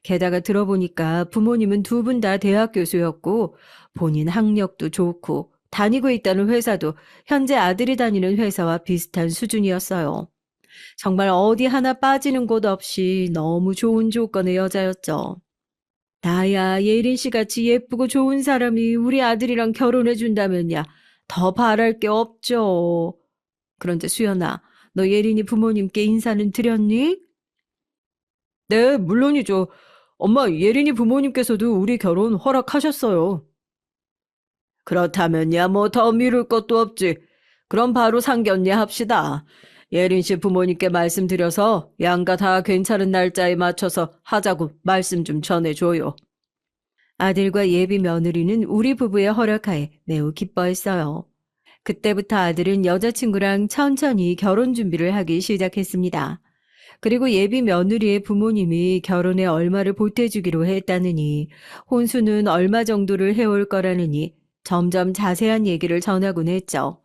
게다가 들어보니까 부모님은 두 분 다 대학 교수였고 본인 학력도 좋고 다니고 있다는 회사도 현재 아들이 다니는 회사와 비슷한 수준이었어요. 정말 어디 하나 빠지는 곳 없이 너무 좋은 조건의 여자였죠. 나야 예린 씨 같이 예쁘고 좋은 사람이 우리 아들이랑 결혼해 준다면야 더 바랄 게 없죠. 그런데 수연아, 너 예린이 부모님께 인사는 드렸니? 네, 물론이죠. 엄마, 예린이 부모님께서도 우리 결혼 허락하셨어요. 그렇다면야 뭐 더 미룰 것도 없지. 그럼 바로 상견례 합시다. 예린 씨 부모님께 말씀드려서 양가 다 괜찮은 날짜에 맞춰서 하자고 말씀 좀 전해줘요. 아들과 예비 며느리는 우리 부부의 허락하에 매우 기뻐했어요. 그때부터 아들은 여자친구랑 천천히 결혼 준비를 하기 시작했습니다. 그리고 예비 며느리의 부모님이 결혼에 얼마를 보태주기로 했다느니 혼수는 얼마 정도를 해올 거라느니 점점 자세한 얘기를 전하곤 했죠.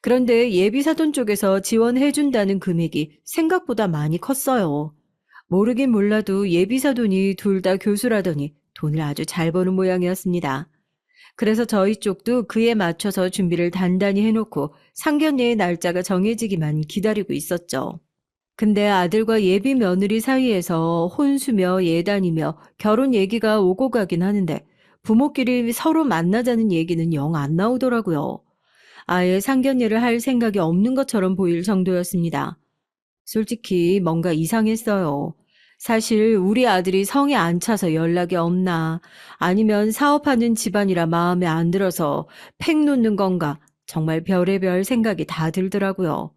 그런데 예비 사돈 쪽에서 지원해준다는 금액이 생각보다 많이 컸어요. 모르긴 몰라도 예비 사돈이 둘 다 교수라더니 돈을 아주 잘 버는 모양이었습니다. 그래서 저희 쪽도 그에 맞춰서 준비를 단단히 해놓고 상견례의 날짜가 정해지기만 기다리고 있었죠. 근데 아들과 예비 며느리 사이에서 혼수며 예단이며 결혼 얘기가 오고 가긴 하는데 부모끼리 서로 만나자는 얘기는 영 안 나오더라고요. 아예 상견례를 할 생각이 없는 것처럼 보일 정도였습니다. 솔직히 뭔가 이상했어요. 사실 우리 아들이 성에 안 차서 연락이 없나 아니면 사업하는 집안이라 마음에 안 들어서 팩 놓는 건가 정말 별의별 생각이 다 들더라고요.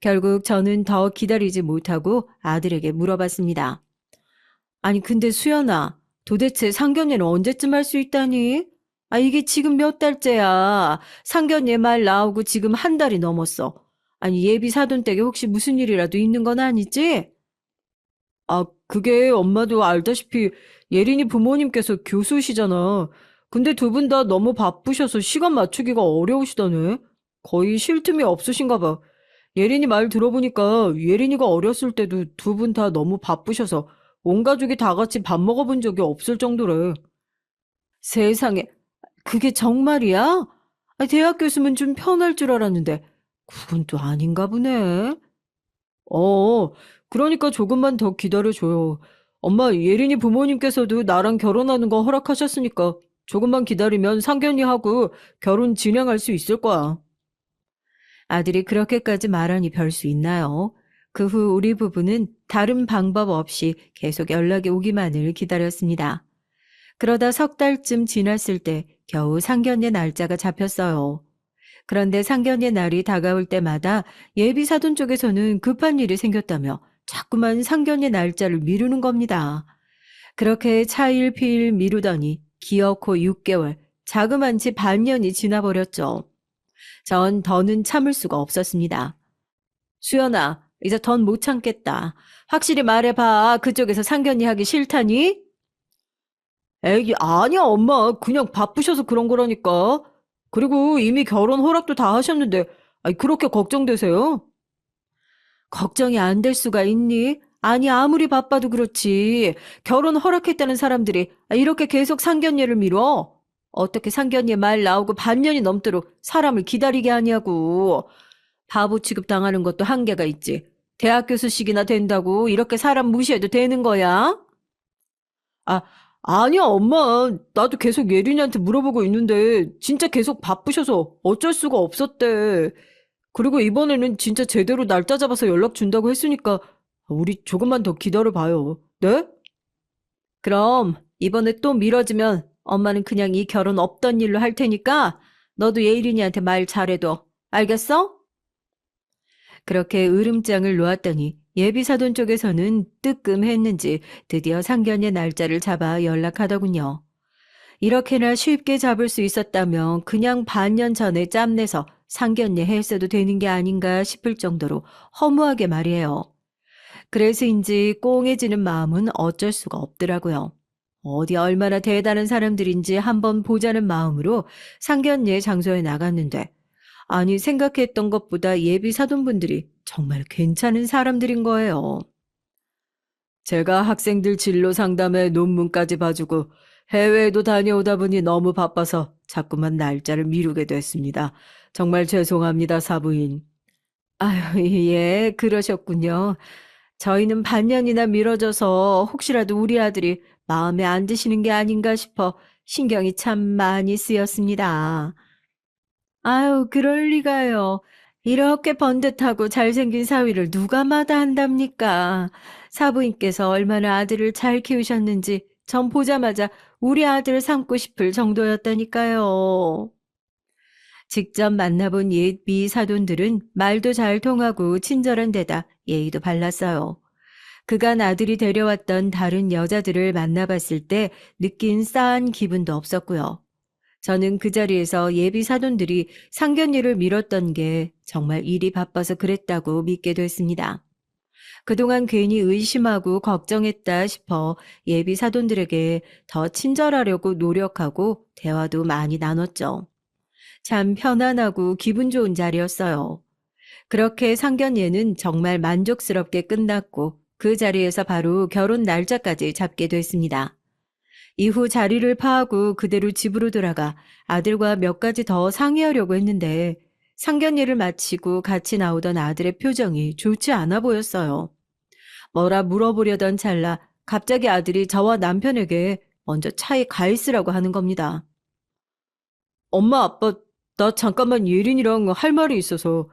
결국 저는 더 기다리지 못하고 아들에게 물어봤습니다. 아니 근데 수연아, 도대체 상견례는 언제쯤 할 수 있다니? 아 이게 지금 몇 달째야. 상견례 말 나오고 지금 한 달이 넘었어. 아니 예비 사돈 댁에 혹시 무슨 일이라도 있는 건 아니지? 아, 그게 엄마도 알다시피 예린이 부모님께서 교수시잖아. 근데 두 분 다 너무 바쁘셔서 시간 맞추기가 어려우시다네. 거의 쉴 틈이 없으신가 봐. 예린이 말 들어보니까 예린이가 어렸을 때도 두 분 다 너무 바쁘셔서 온 가족이 다 같이 밥 먹어본 적이 없을 정도래. 세상에, 그게 정말이야? 아, 대학 교수면 좀 편할 줄 알았는데 그건 또 아닌가 보네. 어, 그러니까 조금만 더 기다려줘요. 엄마, 예린이 부모님께서도 나랑 결혼하는 거 허락하셨으니까 조금만 기다리면 상견례하고 결혼 진행할 수 있을 거야. 아들이 그렇게까지 말하니 별 수 있나요? 그 후 우리 부부는 다른 방법 없이 계속 연락이 오기만을 기다렸습니다. 그러다 석 달쯤 지났을 때 겨우 상견례 날짜가 잡혔어요. 그런데 상견례 날이 다가올 때마다 예비 사돈 쪽에서는 급한 일이 생겼다며 자꾸만 상견례 날짜를 미루는 겁니다. 그렇게 차일피일 미루더니 기어코 6개월, 자그만치 반년이 지나버렸죠. 전 더는 참을 수가 없었습니다. 수연아, 이제 더 못 참겠다. 확실히 말해봐. 그쪽에서 상견례 하기 싫다니? 에이, 아니야, 엄마. 그냥 바쁘셔서 그런 거라니까. 그리고 이미 결혼 허락도 다 하셨는데, 아니, 그렇게 걱정되세요? 걱정이 안 될 수가 있니? 아니, 아무리 바빠도 그렇지. 결혼 허락했다는 사람들이 이렇게 계속 상견례를 미뤄? 어떻게 상견례 말 나오고 반년이 넘도록 사람을 기다리게 하냐고. 바보 취급 당하는 것도 한계가 있지. 대학 교수식이나 된다고 이렇게 사람 무시해도 되는 거야? 아, 아니야, 엄마. 나도 계속 예린이한테 물어보고 있는데, 진짜 계속 바쁘셔서 어쩔 수가 없었대. 그리고 이번에는 진짜 제대로 날짜 잡아서 연락 준다고 했으니까, 우리 조금만 더 기다려봐요. 네? 그럼 이번에 또 미뤄지면 엄마는 그냥 이 결혼 없던 일로 할 테니까 너도 예린이한테 말 잘해둬. 알겠어? 그렇게 으름장을 놓았더니 예비사돈 쪽에서는 뜨끔했는지 드디어 상견례 날짜를 잡아 연락하더군요. 이렇게나 쉽게 잡을 수 있었다면 그냥 반년 전에 짬내서 상견례 했어도 되는 게 아닌가 싶을 정도로 허무하게 말이에요. 그래서인지 꽁해지는 마음은 어쩔 수가 없더라고요. 어디 얼마나 대단한 사람들인지 한번 보자는 마음으로 상견례 장소에 나갔는데 아니 생각했던 것보다 예비 사돈분들이 정말 괜찮은 사람들인 거예요. 제가 학생들 진로 상담에 논문까지 봐주고 해외에도 다녀오다 보니 너무 바빠서 자꾸만 날짜를 미루게 됐습니다. 정말 죄송합니다, 사부인. 아유, 예, 그러셨군요. 저희는 반년이나 미뤄져서 혹시라도 우리 아들이 마음에 안 드시는 게 아닌가 싶어 신경이 참 많이 쓰였습니다. 아유, 그럴 리가요. 이렇게 번듯하고 잘생긴 사위를 누가 마다한답니까? 사부인께서 얼마나 아들을 잘 키우셨는지 전 보자마자 우리 아들을 삼고 싶을 정도였다니까요. 직접 만나본 예비 사돈들은 말도 잘 통하고 친절한 데다 예의도 발랐어요. 그간 아들이 데려왔던 다른 여자들을 만나봤을 때 느낀 싸한 기분도 없었고요. 저는 그 자리에서 예비 사돈들이 상견례를 미뤘던 게 정말 일이 바빠서 그랬다고 믿게 됐습니다. 그동안 괜히 의심하고 걱정했다 싶어 예비 사돈들에게 더 친절하려고 노력하고 대화도 많이 나눴죠. 참 편안하고 기분 좋은 자리였어요. 그렇게 상견례는 정말 만족스럽게 끝났고 그 자리에서 바로 결혼 날짜까지 잡게 됐습니다. 이후 자리를 파하고 그대로 집으로 돌아가 아들과 몇 가지 더 상의하려고 했는데 상견례를 마치고 같이 나오던 아들의 표정이 좋지 않아 보였어요. 뭐라 물어보려던 찰나 갑자기 아들이 저와 남편에게 먼저 차에 가 있으라고 하는 겁니다. 엄마, 아빠, 나 잠깐만 예린이랑 할 말이 있어서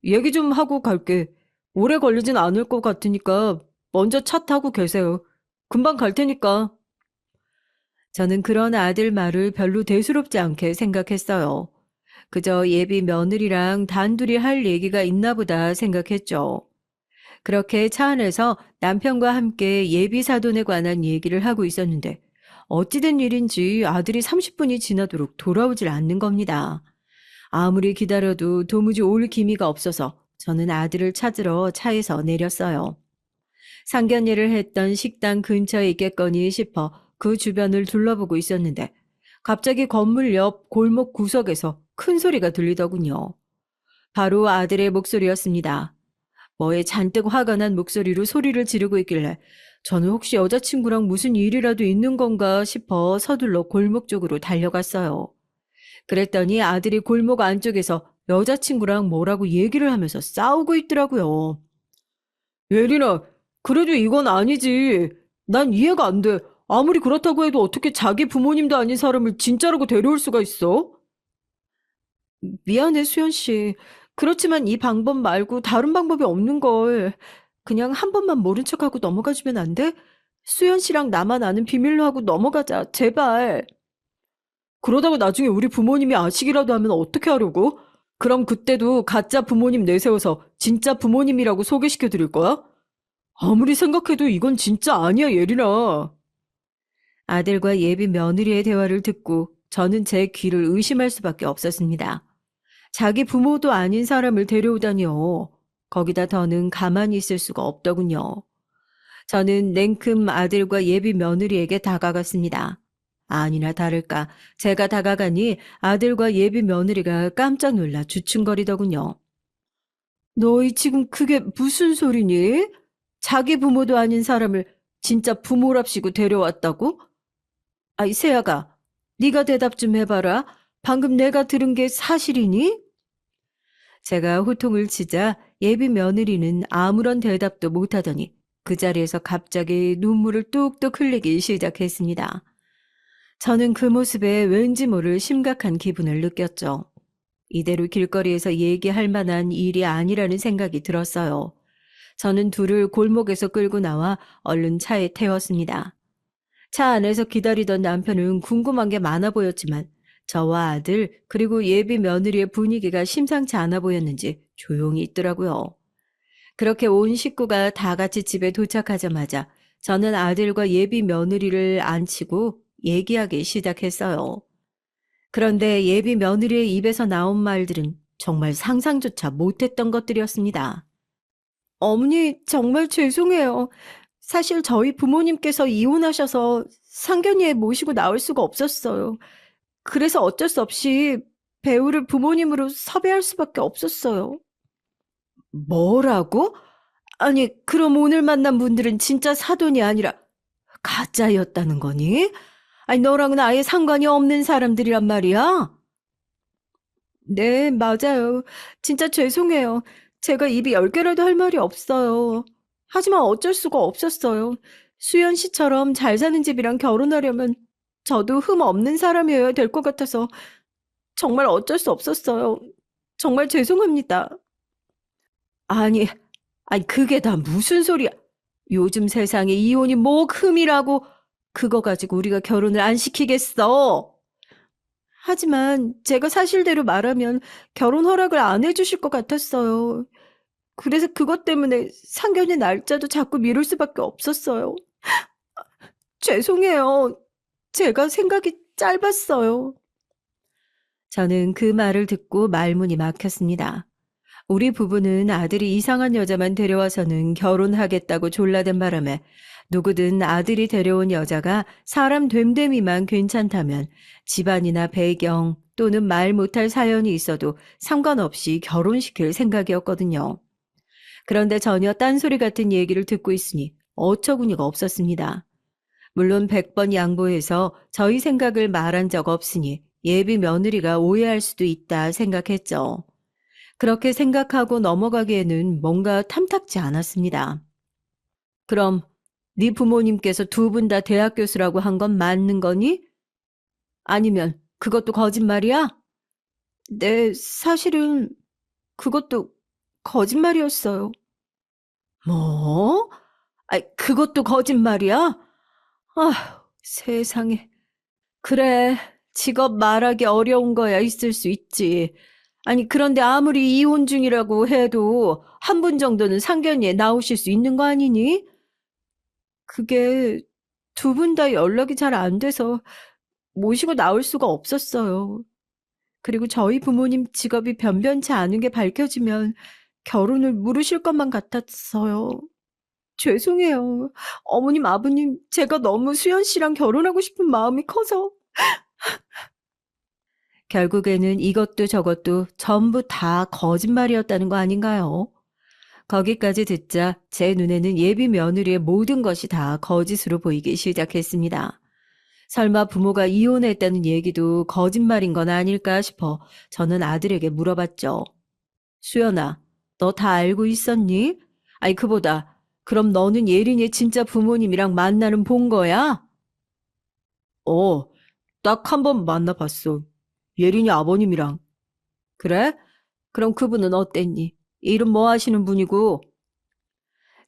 얘기 좀 하고 갈게. 오래 걸리진 않을 것 같으니까 먼저 차 타고 계세요. 금방 갈 테니까. 저는 그런 아들 말을 별로 대수롭지 않게 생각했어요. 그저 예비 며느리랑 단둘이 할 얘기가 있나 보다 생각했죠. 그렇게 차 안에서 남편과 함께 예비 사돈에 관한 얘기를 하고 있었는데 어찌된 일인지 아들이 30분이 지나도록 돌아오질 않는 겁니다. 아무리 기다려도 도무지 올 기미가 없어서 저는 아들을 찾으러 차에서 내렸어요. 상견례를 했던 식당 근처에 있겠거니 싶어 그 주변을 둘러보고 있었는데 갑자기 건물 옆 골목 구석에서 큰 소리가 들리더군요. 바로 아들의 목소리였습니다. 뭐에 잔뜩 화가 난 목소리로 소리를 지르고 있길래 저는 혹시 여자친구랑 무슨 일이라도 있는 건가 싶어 서둘러 골목 쪽으로 달려갔어요. 그랬더니 아들이 골목 안쪽에서 여자친구랑 뭐라고 얘기를 하면서 싸우고 있더라고요. 예린아, 그래도 이건 아니지. 난 이해가 안 돼. 아무리 그렇다고 해도 어떻게 자기 부모님도 아닌 사람을 진짜라고 데려올 수가 있어? 미안해, 수연 씨. 그렇지만 이 방법 말고 다른 방법이 없는 걸. 그냥 한 번만 모른 척하고 넘어가주면 안 돼? 수연 씨랑 나만 아는 비밀로 하고 넘어가자, 제발. 그러다가 나중에 우리 부모님이 아시기라도 하면 어떻게 하려고? 그럼 그때도 가짜 부모님 내세워서 진짜 부모님이라고 소개시켜 드릴 거야? 아무리 생각해도 이건 진짜 아니야, 예린아. 아들과 예비 며느리의 대화를 듣고 저는 제 귀를 의심할 수밖에 없었습니다. 자기 부모도 아닌 사람을 데려오다니요. 거기다 더는 가만히 있을 수가 없더군요. 저는 냉큼 아들과 예비 며느리에게 다가갔습니다. 아니나 다를까 제가 다가가니 아들과 예비 며느리가 깜짝 놀라 주춤거리더군요. 너희 지금 그게 무슨 소리니? 자기 부모도 아닌 사람을 진짜 부모랍시고 데려왔다고? 아이 세아가 네가 대답 좀 해봐라. 방금 내가 들은 게 사실이니? 제가 호통을 치자 예비 며느리는 아무런 대답도 못하더니 그 자리에서 갑자기 눈물을 뚝뚝 흘리기 시작했습니다. 저는 그 모습에 왠지 모를 심각한 기분을 느꼈죠. 이대로 길거리에서 얘기할 만한 일이 아니라는 생각이 들었어요. 저는 둘을 골목에서 끌고 나와 얼른 차에 태웠습니다. 차 안에서 기다리던 남편은 궁금한 게 많아 보였지만 저와 아들 그리고 예비 며느리의 분위기가 심상치 않아 보였는지 조용히 있더라고요. 그렇게 온 식구가 다 같이 집에 도착하자마자 저는 아들과 예비 며느리를 앉히고 얘기하기 시작했어요. 그런데 예비 며느리의 입에서 나온 말들은 정말 상상조차 못했던 것들이었습니다. 어머니, 정말 죄송해요. 사실 저희 부모님께서 이혼하셔서 상견례에 모시고 나올 수가 없었어요. 그래서 어쩔 수 없이 배우를 부모님으로 섭외할 수밖에 없었어요. 뭐라고? 아니, 그럼 오늘 만난 분들은 진짜 사돈이 아니라 가짜였다는 거니? 아니, 너랑은 아예 상관이 없는 사람들이란 말이야? 네, 맞아요. 진짜 죄송해요. 제가 입이 10개라도 할 말이 없어요. 하지만 어쩔 수가 없었어요. 수연 씨처럼 잘 사는 집이랑 결혼하려면 저도 흠 없는 사람이어야 될 것 같아서 정말 어쩔 수 없었어요. 정말 죄송합니다. 아니, 아니, 그게 다 무슨 소리야. 요즘 세상에 이혼이 뭐 흠이라고. 그거 가지고 우리가 결혼을 안 시키겠어. 하지만 제가 사실대로 말하면 결혼 허락을 안 해주실 것 같았어요. 그래서 그것 때문에 상견례 날짜도 자꾸 미룰 수밖에 없었어요. 죄송해요. 제가 생각이 짧았어요. 저는 그 말을 듣고 말문이 막혔습니다. 우리 부부는 아들이 이상한 여자만 데려와서는 결혼하겠다고 졸라댄 바람에 누구든 아들이 데려온 여자가 사람 됨됨이만 괜찮다면 집안이나 배경 또는 말 못할 사연이 있어도 상관없이 결혼시킬 생각이었거든요. 그런데 전혀 딴소리 같은 얘기를 듣고 있으니 어처구니가 없었습니다. 물론 100번 양보해서 저희 생각을 말한 적 없으니 예비 며느리가 오해할 수도 있다 생각했죠. 그렇게 생각하고 넘어가기에는 뭔가 탐탁지 않았습니다. 그럼 네 부모님께서 두 분 다 대학 교수라고 한 건 맞는 거니? 아니면 그것도 거짓말이야? 네, 사실은 그것도 거짓말이었어요. 뭐? 그것도 거짓말이야? 아, 세상에. 그래, 직업 말하기 어려운 거야 있을 수 있지. 아니, 그런데 아무리 이혼 중이라고 해도 한 분 정도는 상견례에 나오실 수 있는 거 아니니? 그게 두 분 다 연락이 잘 안 돼서 모시고 나올 수가 없었어요. 그리고 저희 부모님 직업이 변변치 않은 게 밝혀지면 결혼을 물으실 것만 같았어요. 죄송해요. 어머님, 아버님, 제가 너무 수연 씨랑 결혼하고 싶은 마음이 커서. 결국에는 이것도 저것도 전부 다 거짓말이었다는 거 아닌가요? 거기까지 듣자 제 눈에는 예비 며느리의 모든 것이 다 거짓으로 보이기 시작했습니다. 설마 부모가 이혼했다는 얘기도 거짓말인 건 아닐까 싶어 저는 아들에게 물어봤죠. 수연아, 너 다 알고 있었니? 그보다 그럼 너는 예린이의 진짜 부모님이랑 만나는 본 거야? 어, 딱 한 번 만나봤어. 예린이 아버님이랑. 그래? 그럼 그분은 어땠니? 일은 뭐 하시는 분이고?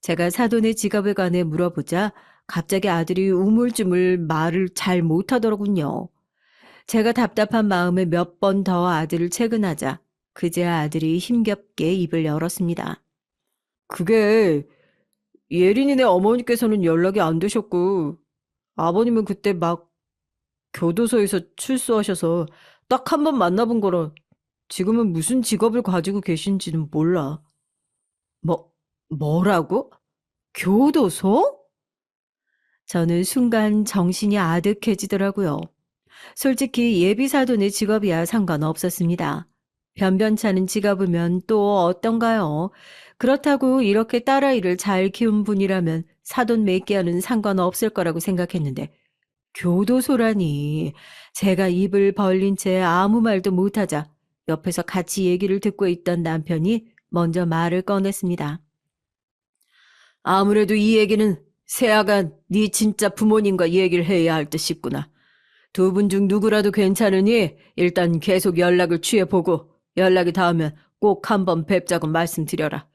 제가 사돈의 직업에 관해 물어보자 갑자기 아들이 우물쭈물 말을 잘 못하더군요. 제가 답답한 마음에 몇 번 더 아들을 채근하자 그제야 아들이 힘겹게 입을 열었습니다. 그게 예린이네 어머니께서는 연락이 안 되셨고 아버님은 그때 막 교도소에서 출소하셔서 딱 한 번 만나본 거라 지금은 무슨 직업을 가지고 계신지는 몰라. 뭐, 뭐라고? 교도소? 저는 순간 정신이 아득해지더라고요. 솔직히 예비사돈의 직업이야 상관없었습니다. 변변찮은 직업이면 또 어떤가요? 그렇다고 이렇게 딸아이를 잘 키운 분이라면 사돈 몇 개와는 상관없을 거라고 생각했는데 교도소라니. 제가 입을 벌린 채 아무 말도 못하자 옆에서 같이 얘기를 듣고 있던 남편이 먼저 말을 꺼냈습니다. 아무래도 이 얘기는 세아가 네 진짜 부모님과 얘기를 해야 할 듯 싶구나. 두 분 중 누구라도 괜찮으니 일단 계속 연락을 취해보고 연락이 닿으면 꼭 한번 뵙자고 말씀드려라.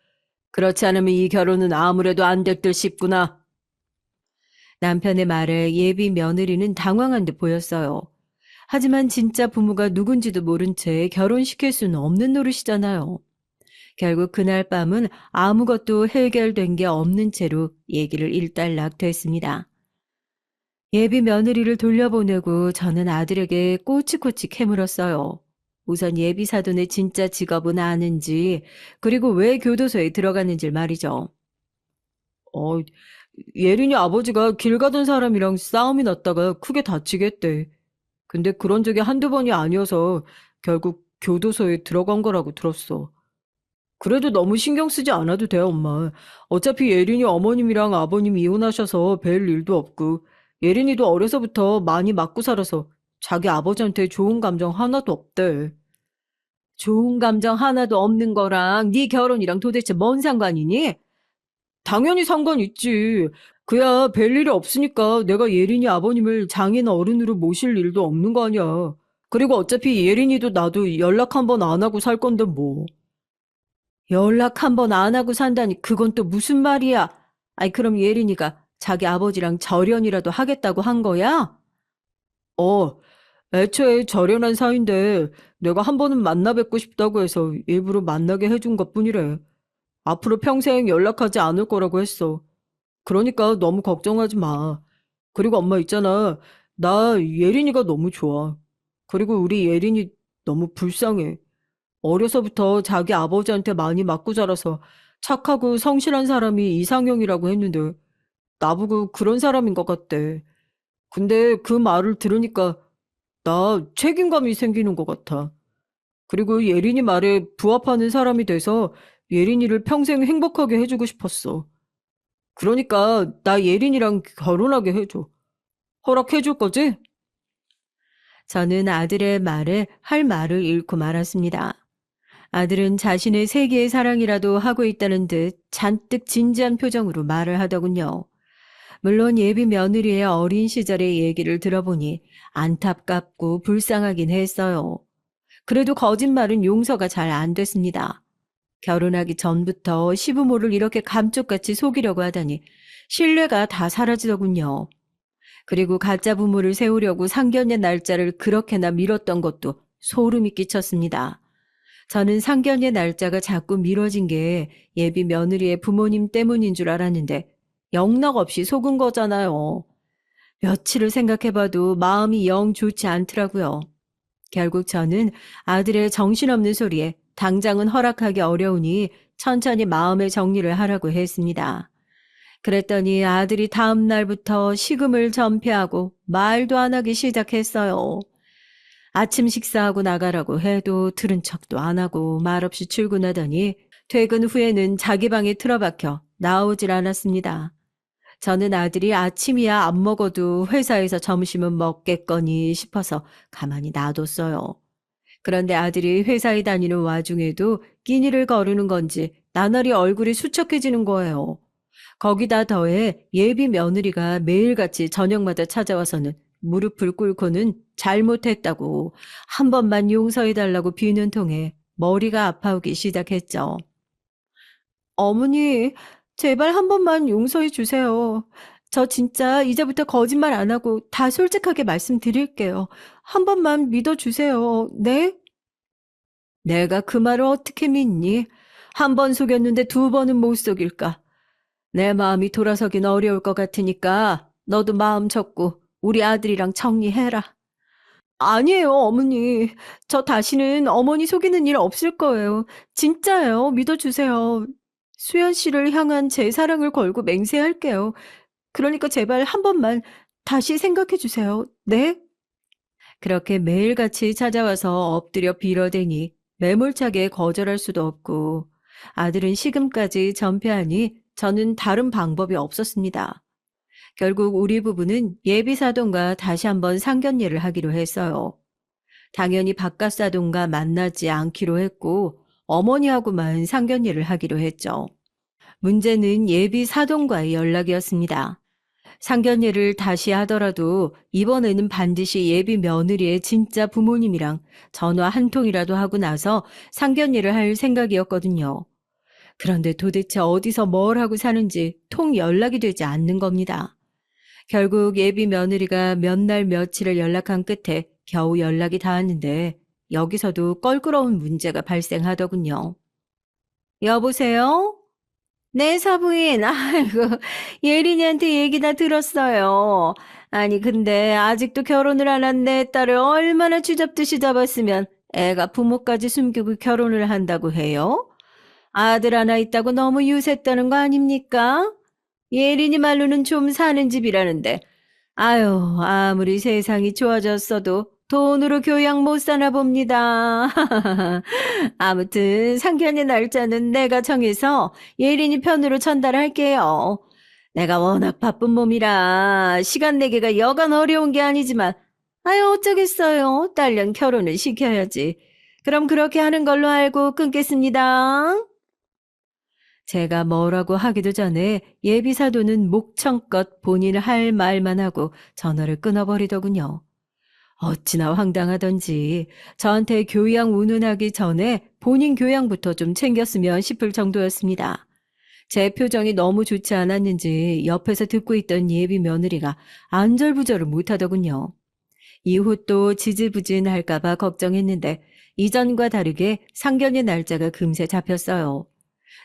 그렇지 않으면 이 결혼은 아무래도 안 될 듯 싶구나. 남편의 말에 예비 며느리는 당황한 듯 보였어요. 하지만 진짜 부모가 누군지도 모른 채 결혼시킬 수는 없는 노릇이잖아요. 결국 그날 밤은 아무것도 해결된 게 없는 채로 얘기를 일단락 됐습니다. 예비 며느리를 돌려보내고 저는 아들에게 꼬치꼬치 캐물었어요. 우선 예비 사돈의 진짜 직업은 아는지, 그리고 왜 교도소에 들어갔는지 말이죠. 어, 예린이 아버지가 길 가던 사람이랑 싸움이 났다가 크게 다치겠대. 근데 그런 적이 한두 번이 아니어서 결국 교도소에 들어간 거라고 들었어. 그래도 너무 신경 쓰지 않아도 돼, 엄마. 어차피 예린이 어머님이랑 아버님 이혼하셔서 뵐 일도 없고, 예린이도 어려서부터 많이 맞고 살아서 자기 아버지한테 좋은 감정 하나도 없대. 좋은 감정 하나도 없는 거랑 네 결혼이랑 도대체 뭔 상관이니? 당연히 상관 있지. 그야 뵐 일이 없으니까 내가 예린이 아버님을 장인 어른으로 모실 일도 없는 거 아니야. 그리고 어차피 예린이도 나도 연락 한 번 안 하고 살 건데 뭐. 연락 한 번 안 하고 산다니 그건 또 무슨 말이야? 그럼 예린이가 자기 아버지랑 절연이라도 하겠다고 한 거야? 어, 애초에 절연한 사이인데 내가 한 번은 만나 뵙고 싶다고 해서 일부러 만나게 해준 것뿐이래. 앞으로 평생 연락하지 않을 거라고 했어. 그러니까 너무 걱정하지 마. 그리고 엄마 있잖아. 나 예린이가 너무 좋아. 그리고 우리 예린이 너무 불쌍해. 어려서부터 자기 아버지한테 많이 맞고 자라서 착하고 성실한 사람이 이상형이라고 했는데 나보고 그런 사람인 것 같대. 근데 그 말을 들으니까 나 책임감이 생기는 것 같아. 그리고 예린이 말에 부합하는 사람이 돼서 예린이를 평생 행복하게 해주고 싶었어. 그러니까 나 예린이랑 결혼하게 해줘. 허락해줄 거지? 저는 아들의 말에 할 말을 잃고 말았습니다. 아들은 자신의 세계의 사랑이라도 하고 있다는 듯 잔뜩 진지한 표정으로 말을 하더군요. 물론 예비 며느리의 어린 시절의 얘기를 들어보니 안타깝고 불쌍하긴 했어요. 그래도 거짓말은 용서가 잘 안 됐습니다. 결혼하기 전부터 시부모를 이렇게 감쪽같이 속이려고 하다니 신뢰가 다 사라지더군요. 그리고 가짜 부모를 세우려고 상견례 날짜를 그렇게나 미뤘던 것도 소름이 끼쳤습니다. 저는 상견례 날짜가 자꾸 미뤄진 게 예비 며느리의 부모님 때문인 줄 알았는데 영락없이 속은 거잖아요. 며칠을 생각해봐도 마음이 영 좋지 않더라고요. 결국 저는 아들의 정신없는 소리에 당장은 허락하기 어려우니 천천히 마음의 정리를 하라고 했습니다. 그랬더니 아들이 다음 날부터 식음을 전폐하고 말도 안 하기 시작했어요. 아침 식사하고 나가라고 해도 들은 척도 안 하고 말없이 출근하더니 퇴근 후에는 자기 방에 틀어박혀 나오질 않았습니다. 저는 아들이 아침이야 안 먹어도 회사에서 점심은 먹겠거니 싶어서 가만히 놔뒀어요. 그런데 아들이 회사에 다니는 와중에도 끼니를 거르는 건지 나날이 얼굴이 수척해지는 거예요. 거기다 더해 예비 며느리가 매일같이 저녁마다 찾아와서는 무릎을 꿇고는 잘못했다고 한 번만 용서해달라고 비는 통에 머리가 아파오기 시작했죠. 어머니, 제발 한 번만 용서해 주세요. 저 진짜 이제부터 거짓말 안 하고 다 솔직하게 말씀드릴게요. 한 번만 믿어주세요. 네? 내가 그 말을 어떻게 믿니? 한 번 속였는데 두 번은 못 속일까? 내 마음이 돌아서긴 어려울 것 같으니까 너도 마음 접고 우리 아들이랑 정리해라. 아니에요, 어머니. 저 다시는 어머니 속이는 일 없을 거예요. 진짜예요. 믿어주세요. 수연 씨를 향한 제 사랑을 걸고 맹세할게요. 그러니까 제발 한 번만 다시 생각해 주세요. 네? 그렇게 매일같이 찾아와서 엎드려 빌어대니 매몰차게 거절할 수도 없고 아들은 식음까지 전폐하니 저는 다른 방법이 없었습니다. 결국 우리 부부는 예비사돈과 다시 한번 상견례를 하기로 했어요. 당연히 바깥사돈과 만나지 않기로 했고 어머니하고만 상견례를 하기로 했죠. 문제는 예비사돈과의 연락이었습니다. 상견례를 다시 하더라도 이번에는 반드시 예비 며느리의 진짜 부모님이랑 전화 한 통이라도 하고 나서 상견례를 할 생각이었거든요. 그런데 도대체 어디서 뭘 하고 사는지 통 연락이 되지 않는 겁니다. 결국 예비 며느리가 몇 날 며칠을 연락한 끝에 겨우 연락이 닿았는데 여기서도 껄끄러운 문제가 발생하더군요. 여보세요? 네, 사부인. 아이고, 예린이한테 얘기 다 들었어요. 아니, 근데 아직도 결혼을 안 한 내 딸을 얼마나 쥐잡듯이 잡았으면 애가 부모까지 숨기고 결혼을 한다고 해요? 아들 하나 있다고 너무 유세했다는 거 아닙니까? 예린이 말로는 좀 사는 집이라는데. 아유, 아무리 세상이 좋아졌어도 돈으로 교양 못 사나 봅니다. 아무튼 상견례 날짜는 내가 정해서 예린이 편으로 전달할게요. 내가 워낙 바쁜 몸이라 시간 내기가 여간 어려운 게 아니지만 아유 어쩌겠어요. 딸년 결혼을 시켜야지. 그럼 그렇게 하는 걸로 알고 끊겠습니다. 제가 뭐라고 하기도 전에 예비사도는 목청껏 본인 할 말만 하고 전화를 끊어버리더군요. 어찌나 황당하던지 저한테 교양 운운하기 전에 본인 교양부터 좀 챙겼으면 싶을 정도였습니다. 제 표정이 너무 좋지 않았는지 옆에서 듣고 있던 예비 며느리가 안절부절을 못하더군요. 이후 또 지지부진할까봐 걱정했는데 이전과 다르게 상견례 날짜가 금세 잡혔어요.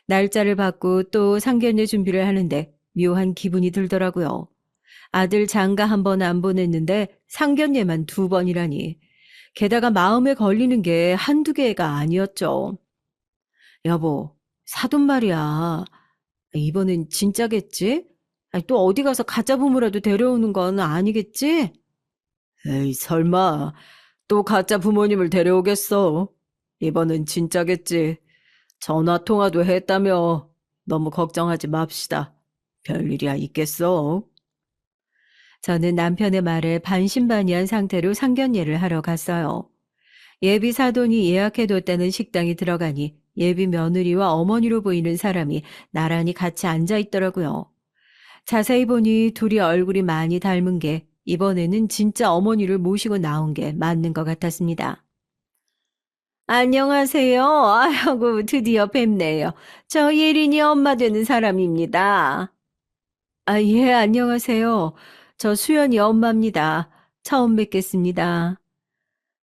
날짜를 받고 또 상견례 준비를 하는데 묘한 기분이 들더라고요. 아들 장가 한 번 안 보냈는데 상견례만 2번이라니. 게다가 마음에 걸리는 게 한두 개가 아니었죠. 여보, 사돈 말이야. 이번엔 진짜겠지? 아니, 또 어디 가서 가짜 부모라도 데려오는 건 아니겠지? 에이, 설마 또 가짜 부모님을 데려오겠어. 이번엔 진짜겠지. 전화 통화도 했다며. 너무 걱정하지 맙시다. 별일이야 있겠어. 저는 남편의 말에 반신반의한 상태로 상견례를 하러 갔어요. 예비 사돈이 예약해뒀다는 식당에 들어가니 예비 며느리와 어머니로 보이는 사람이 나란히 같이 앉아 있더라고요. 자세히 보니 둘이 얼굴이 많이 닮은 게 이번에는 진짜 어머니를 모시고 나온 게 맞는 것 같았습니다. 안녕하세요. 아이고, 드디어 뵙네요. 저 예린이 엄마 되는 사람입니다. 아, 예, 안녕하세요. 저 수연이 엄마입니다. 처음 뵙겠습니다.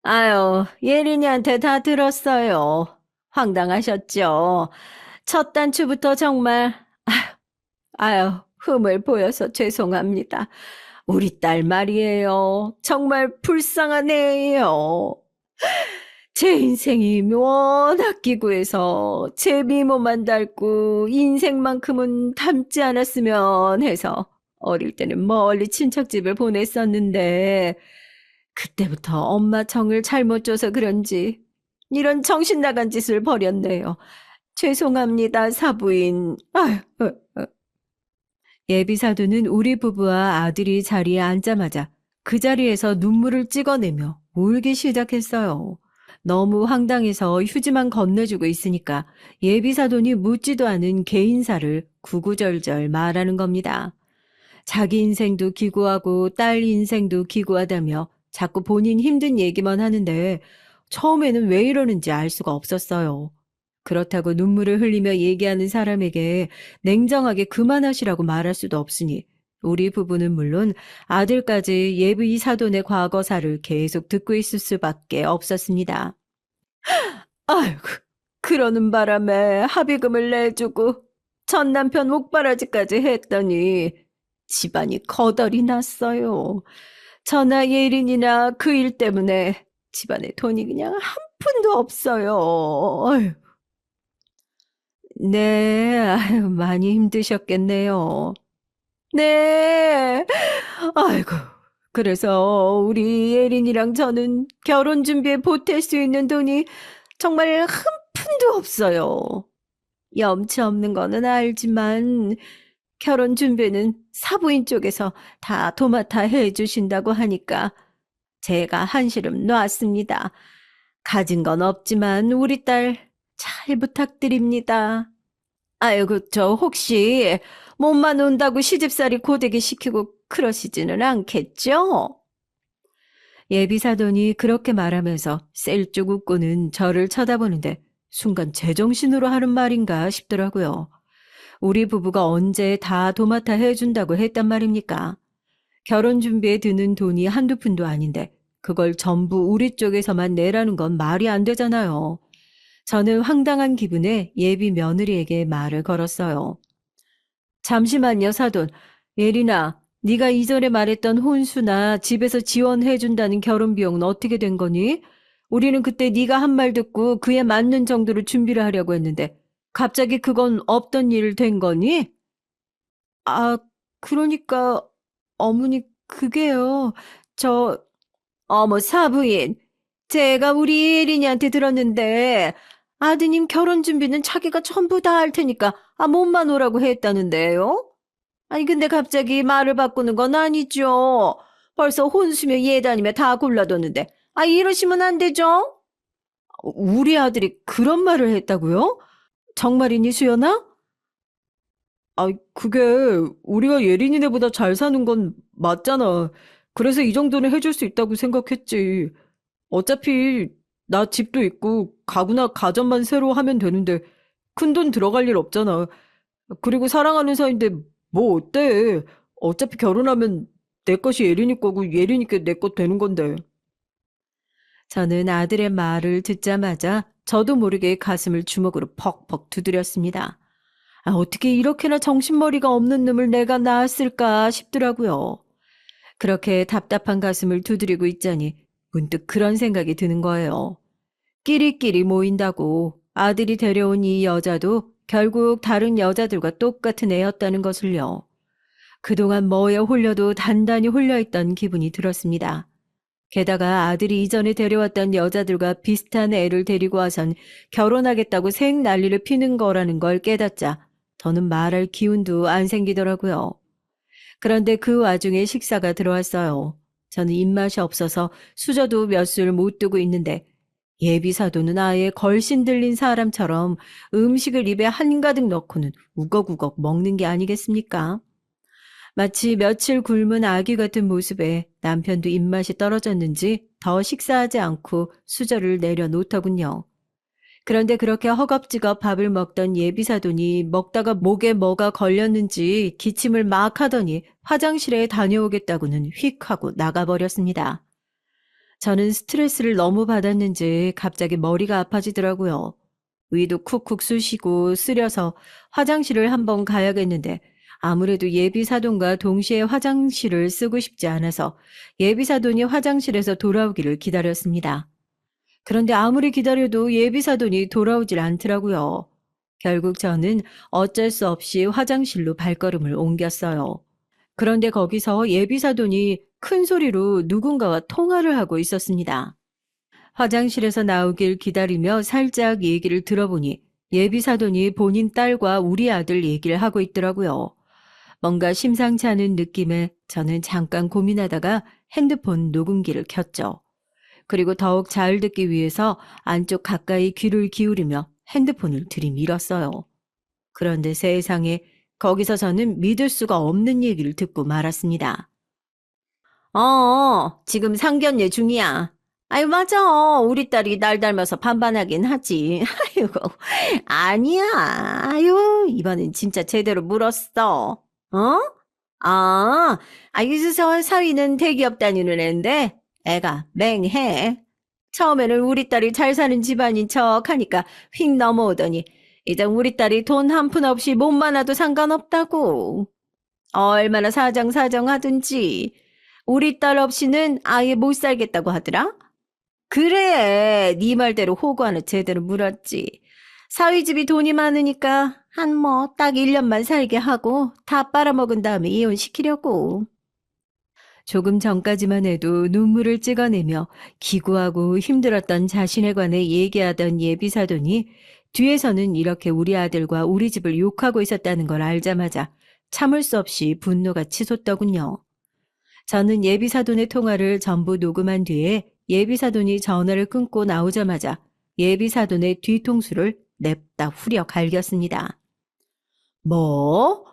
아유, 예린이한테 다 들었어요. 황당하셨죠? 첫 단추부터 정말, 아유, 흠을 보여서 죄송합니다. 우리 딸 말이에요. 정말 불쌍한 애예요. 제 인생이 워낙 기구해서 제 미모만 닮고 인생만큼은 닮지 않았으면 해서 어릴 때는 멀리 친척집을 보냈었는데 그때부터 엄마 정을 잘못 줘서 그런지 이런 정신 나간 짓을 벌였네요. 죄송합니다, 사부인. 아휴, 예비사도는 우리 부부와 아들이 자리에 앉자마자 그 자리에서 눈물을 찍어내며 울기 시작했어요. 너무 황당해서 휴지만 건네주고 있으니까 예비사돈이 묻지도 않은 개인사를 구구절절 말하는 겁니다. 자기 인생도 기구하고 딸 인생도 기구하다며 자꾸 본인 힘든 얘기만 하는데 처음에는 왜 이러는지 알 수가 없었어요. 그렇다고 눈물을 흘리며 얘기하는 사람에게 냉정하게 그만하시라고 말할 수도 없으니 우리 부부는 물론 아들까지 예비 사돈의 과거사를 계속 듣고 있을 수밖에 없었습니다. 아이고, 그러는 바람에 합의금을 내주고 전 남편 목바라지까지 했더니 집안이 거덜이 났어요. 저나 예린이나 그 일 때문에 집안에 돈이 그냥 한 푼도 없어요. 어휴. 네, 아유, 많이 힘드셨겠네요. 네. 아이고. 그래서 우리 예린이랑 저는 결혼 준비에 보탤 수 있는 돈이 정말 한 푼도 없어요. 염치 없는 거는 알지만 결혼 준비는 사부인 쪽에서 다 도맡아 해 주신다고 하니까 제가 한시름 놨습니다. 가진 건 없지만 우리 딸 잘 부탁드립니다. 아이고, 저 혹시 몸만 온다고 시집살이 고되게 시키고 그러시지는 않겠죠? 예비사돈이 그렇게 말하면서 셀쭉 웃고는 저를 쳐다보는데 순간 제정신으로 하는 말인가 싶더라고요. 우리 부부가 언제 다 도맡아 해준다고 했단 말입니까? 결혼 준비에 드는 돈이 한두 푼도 아닌데 그걸 전부 우리 쪽에서만 내라는 건 말이 안 되잖아요. 저는 황당한 기분에 예비 며느리에게 말을 걸었어요. 잠시만요, 사돈. 예린아, 네가 이전에 말했던 혼수나 집에서 지원해준다는 결혼 비용은 어떻게 된 거니? 우리는 그때 네가 한 말 듣고 그에 맞는 정도로 준비를 하려고 했는데 갑자기 그건 없던 일 된 거니? 아, 그러니까 어머니 그게요. 저 어머 사부인, 제가 우리 예린이한테 들었는데 아드님 결혼 준비는 자기가 전부 다 할 테니까 몸만 오라고 했다는데요? 아니 근데 갑자기 말을 바꾸는 건 아니죠. 벌써 혼수며 예단이며 다 골라뒀는데 이러시면 안 되죠? 우리 아들이 그런 말을 했다고요? 정말이니 수연아? 그게 우리가 예린이네보다 잘 사는 건 맞잖아. 그래서 이 정도는 해줄 수 있다고 생각했지. 어차피 나 집도 있고 가구나 가전만 새로 하면 되는데 큰돈 들어갈 일 없잖아. 그리고 사랑하는 사이인데 뭐 어때? 어차피 결혼하면 내 것이 예린이 거고 예린이께 내 것 되는 건데. 저는 아들의 말을 듣자마자 저도 모르게 가슴을 주먹으로 퍽퍽 두드렸습니다. 아, 어떻게 이렇게나 정신머리가 없는 놈을 내가 낳았을까 싶더라고요. 그렇게 답답한 가슴을 두드리고 있자니 문득 그런 생각이 드는 거예요. 끼리끼리 모인다고 아들이 데려온 이 여자도 결국 다른 여자들과 똑같은 애였다는 것을요. 그동안 뭐에 홀려도 단단히 홀려있던 기분이 들었습니다. 게다가 아들이 이전에 데려왔던 여자들과 비슷한 애를 데리고 와선 결혼하겠다고 생 난리를 피는 거라는 걸 깨닫자 더는 말할 기운도 안 생기더라고요. 그런데 그 와중에 식사가 들어왔어요. 저는 입맛이 없어서 수저도 몇 술 못 두고 있는데 예비사도는 아예 걸신 들린 사람처럼 음식을 입에 한가득 넣고는 우걱우걱 먹는 게 아니겠습니까? 마치 며칠 굶은 아기 같은 모습에 남편도 입맛이 떨어졌는지 더 식사하지 않고 수저를 내려놓더군요. 그런데 그렇게 허겁지겁 밥을 먹던 예비사돈이 먹다가 목에 뭐가 걸렸는지 기침을 막 하더니 화장실에 다녀오겠다고는 휙 하고 나가버렸습니다. 저는 스트레스를 너무 받았는지 갑자기 머리가 아파지더라고요. 위도 쿡쿡 쑤시고 쓰려서 화장실을 한번 가야겠는데 아무래도 예비사돈과 동시에 화장실을 쓰고 싶지 않아서 예비사돈이 화장실에서 돌아오기를 기다렸습니다. 그런데 아무리 기다려도 예비사돈이 돌아오질 않더라고요. 결국 저는 어쩔 수 없이 화장실로 발걸음을 옮겼어요. 그런데 거기서 예비사돈이 큰 소리로 누군가와 통화를 하고 있었습니다. 화장실에서 나오길 기다리며 살짝 얘기를 들어보니 예비사돈이 본인 딸과 우리 아들 얘기를 하고 있더라고요. 뭔가 심상치 않은 느낌에 저는 잠깐 고민하다가 핸드폰 녹음기를 켰죠. 그리고 더욱 잘 듣기 위해서 안쪽 가까이 귀를 기울이며 핸드폰을 들이밀었어요. 그런데 세상에 거기서 저는 믿을 수가 없는 얘기를 듣고 말았습니다. 지금 상견례 중이야. 아유, 맞아. 우리 딸이 날 닮아서 반반하긴 하지. 아이고, 아니야. 아유, 이번엔 진짜 제대로 물었어. 어? 유수서 사위는 대기업 다니는 애인데 애가 맹해. 처음에는 우리 딸이 잘 사는 집안인 척 하니까 휙 넘어오더니 이제 우리 딸이 돈 한 푼 없이 몸만 와도 상관없다고. 얼마나 사정사정하든지 우리 딸 없이는 아예 못 살겠다고 하더라. 그래, 네 말대로 호구 하나 제대로 물었지. 사위 집이 돈이 많으니까 한 딱 1년만 살게 하고 다 빨아먹은 다음에 이혼시키려고. 조금 전까지만 해도 눈물을 찍어내며 기구하고 힘들었던 자신에 관해 얘기하던 예비사돈이 뒤에서는 이렇게 우리 아들과 우리 집을 욕하고 있었다는 걸 알자마자 참을 수 없이 분노가 치솟더군요. 저는 예비사돈의 통화를 전부 녹음한 뒤에 예비사돈이 전화를 끊고 나오자마자 예비사돈의 뒤통수를 냅다 후려 갈겼습니다. 뭐?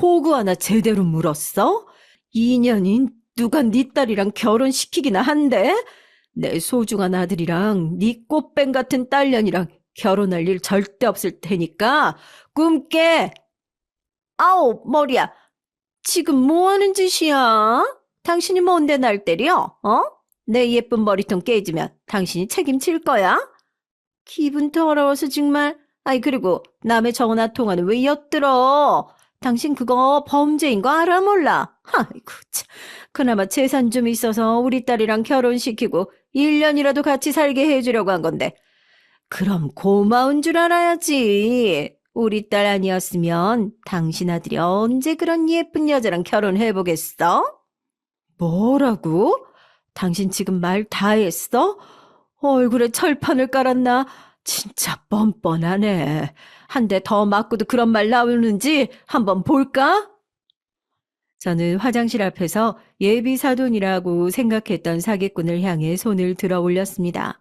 호구 하나 제대로 물었어? 2년인 누가 네 딸이랑 결혼시키기나 한대? 내 소중한 아들이랑 네 꽃뱀 같은 딸년이랑 결혼할 일 절대 없을 테니까 꿈 깨. 아우, 머리야. 지금 뭐 하는 짓이야? 당신이 뭔데 날 때려? 내 예쁜 머리통 깨지면 당신이 책임질 거야? 기분 더러워서 정말. 아이, 그리고 남의 전화 통화는 왜 엿들어? 당신 그거 범죄인 거 알아 몰라? 아이고, 참. 그나마 재산 좀 있어서 우리 딸이랑 결혼시키고 1년이라도 같이 살게 해주려고 한 건데. 그럼 고마운 줄 알아야지. 우리 딸 아니었으면 당신 아들이 언제 그런 예쁜 여자랑 결혼해보겠어? 뭐라고? 당신 지금 말 다 했어? 얼굴에 철판을 깔았나? 진짜 뻔뻔하네. 한 대 더 맞고도 그런 말 나오는지 한번 볼까? 저는 화장실 앞에서 예비사돈이라고 생각했던 사기꾼을 향해 손을 들어 올렸습니다.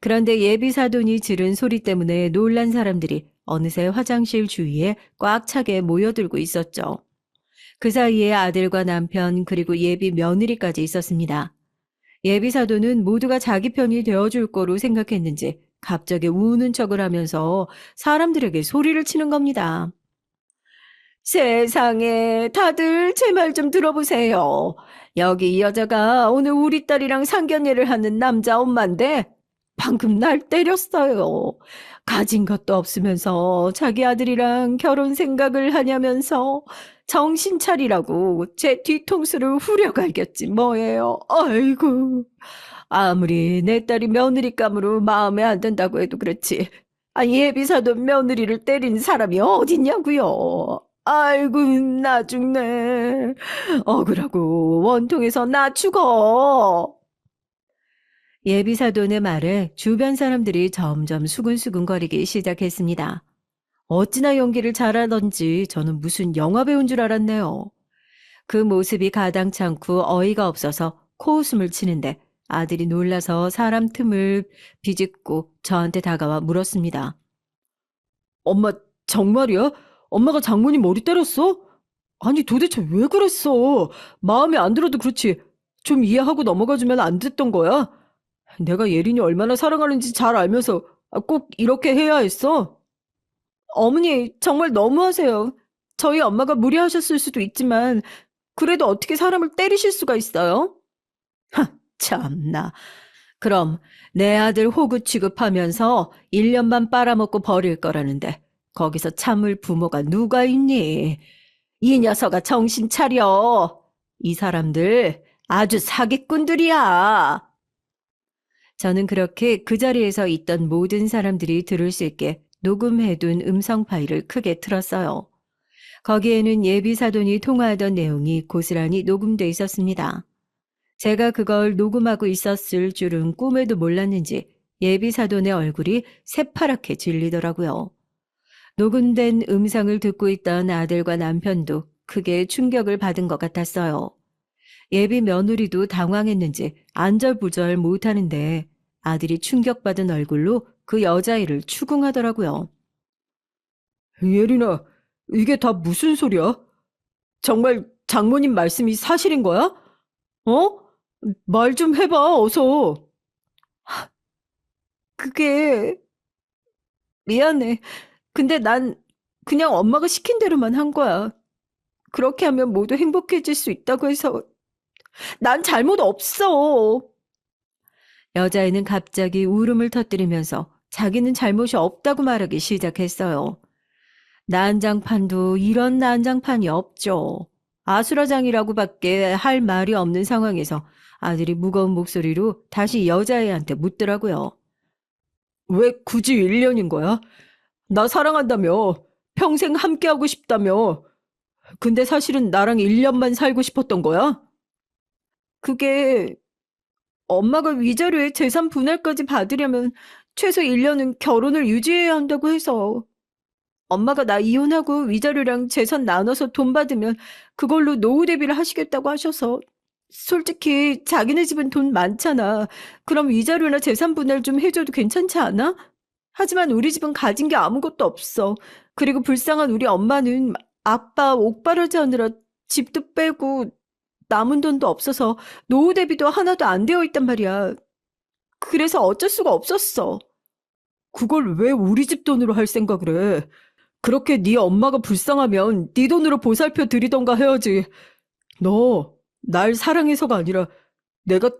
그런데 예비사돈이 지른 소리 때문에 놀란 사람들이 어느새 화장실 주위에 꽉 차게 모여들고 있었죠. 그 사이에 아들과 남편 그리고 예비 며느리까지 있었습니다. 예비사돈은 모두가 자기 편이 되어줄 거로 생각했는지 갑자기 우는 척을 하면서 사람들에게 소리를 치는 겁니다. 세상에, 다들 제 말 좀 들어보세요. 여기 이 여자가 오늘 우리 딸이랑 상견례를 하는 남자 엄마인데 방금 날 때렸어요. 가진 것도 없으면서 자기 아들이랑 결혼 생각을 하냐면서 정신 차리라고 제 뒤통수를 후려갈겼지 뭐예요. 아이고. 아무리 내 딸이 며느리감으로 마음에 안 든다고 해도 그렇지. 예비사돈 며느리를 때린 사람이 어딨냐고요. 아이고 나 죽네. 억울하고 원통해서 나 죽어. 예비사돈의 말에 주변 사람들이 점점 수근수근거리기 시작했습니다. 어찌나 연기를 잘하던지 저는 무슨 영화 배우인 줄 알았네요. 그 모습이 가당찮고 어이가 없어서 코웃음을 치는데 아들이 놀라서 사람 틈을 비집고 저한테 다가와 물었습니다. 엄마, 정말이야? 엄마가 장모님 머리 때렸어? 아니, 도대체 왜 그랬어? 마음에 안 들어도 그렇지. 좀 이해하고 넘어가주면 안 됐던 거야? 내가 예린이 얼마나 사랑하는지 잘 알면서 꼭 이렇게 해야 했어? 어머니 정말 너무하세요. 저희 엄마가 무리하셨을 수도 있지만 그래도 어떻게 사람을 때리실 수가 있어요? 참나. 그럼 내 아들 호구 취급하면서 1년만 빨아먹고 버릴 거라는데 거기서 참을 부모가 누가 있니? 이 녀석아 정신 차려. 이 사람들 아주 사기꾼들이야. 저는 그렇게 그 자리에서 있던 모든 사람들이 들을 수 있게 녹음해둔 음성 파일을 크게 틀었어요. 거기에는 예비사돈이 통화하던 내용이 고스란히 녹음돼 있었습니다. 제가 그걸 녹음하고 있었을 줄은 꿈에도 몰랐는지 예비사돈의 얼굴이 새파랗게 질리더라고요. 녹음된 음성을 듣고 있던 아들과 남편도 크게 충격을 받은 것 같았어요. 예비 며느리도 당황했는지 안절부절 못하는데 아들이 충격받은 얼굴로 그 여자애를 추궁하더라고요. 예린아, 이게 다 무슨 소리야? 정말 장모님 말씀이 사실인 거야? 어? 말 좀 해봐, 어서. 그게 미안해. 근데 난 그냥 엄마가 시킨 대로만 한 거야. 그렇게 하면 모두 행복해질 수 있다고 해서 난 잘못 없어. 여자애는 갑자기 울음을 터뜨리면서 자기는 잘못이 없다고 말하기 시작했어요. 난장판도 이런 난장판이 없죠. 아수라장이라고밖에 할 말이 없는 상황에서 아들이 무거운 목소리로 다시 여자애한테 묻더라고요. 왜 굳이 1년인 거야? 나 사랑한다며. 평생 함께하고 싶다며. 근데 사실은 나랑 1년만 살고 싶었던 거야? 그게 엄마가 위자료에 재산 분할까지 받으려면 최소 1년은 결혼을 유지해야 한다고 해서 엄마가 나 이혼하고 위자료랑 재산 나눠서 돈 받으면 그걸로 노후 대비를 하시겠다고 하셔서 솔직히 자기네 집은 돈 많잖아. 그럼 위자료나 재산 분할 좀 해줘도 괜찮지 않아? 하지만 우리 집은 가진 게 아무것도 없어. 그리고 불쌍한 우리 엄마는 아빠 옥바라지 하느라 집도 빼고 남은 돈도 없어서 노후 대비도 하나도 안 되어 있단 말이야. 그래서 어쩔 수가 없었어. 그걸 왜 우리 집 돈으로 할 생각을 해? 그렇게 네 엄마가 불쌍하면 네 돈으로 보살펴 드리던가 해야지. 너 날 사랑해서가 아니라 내가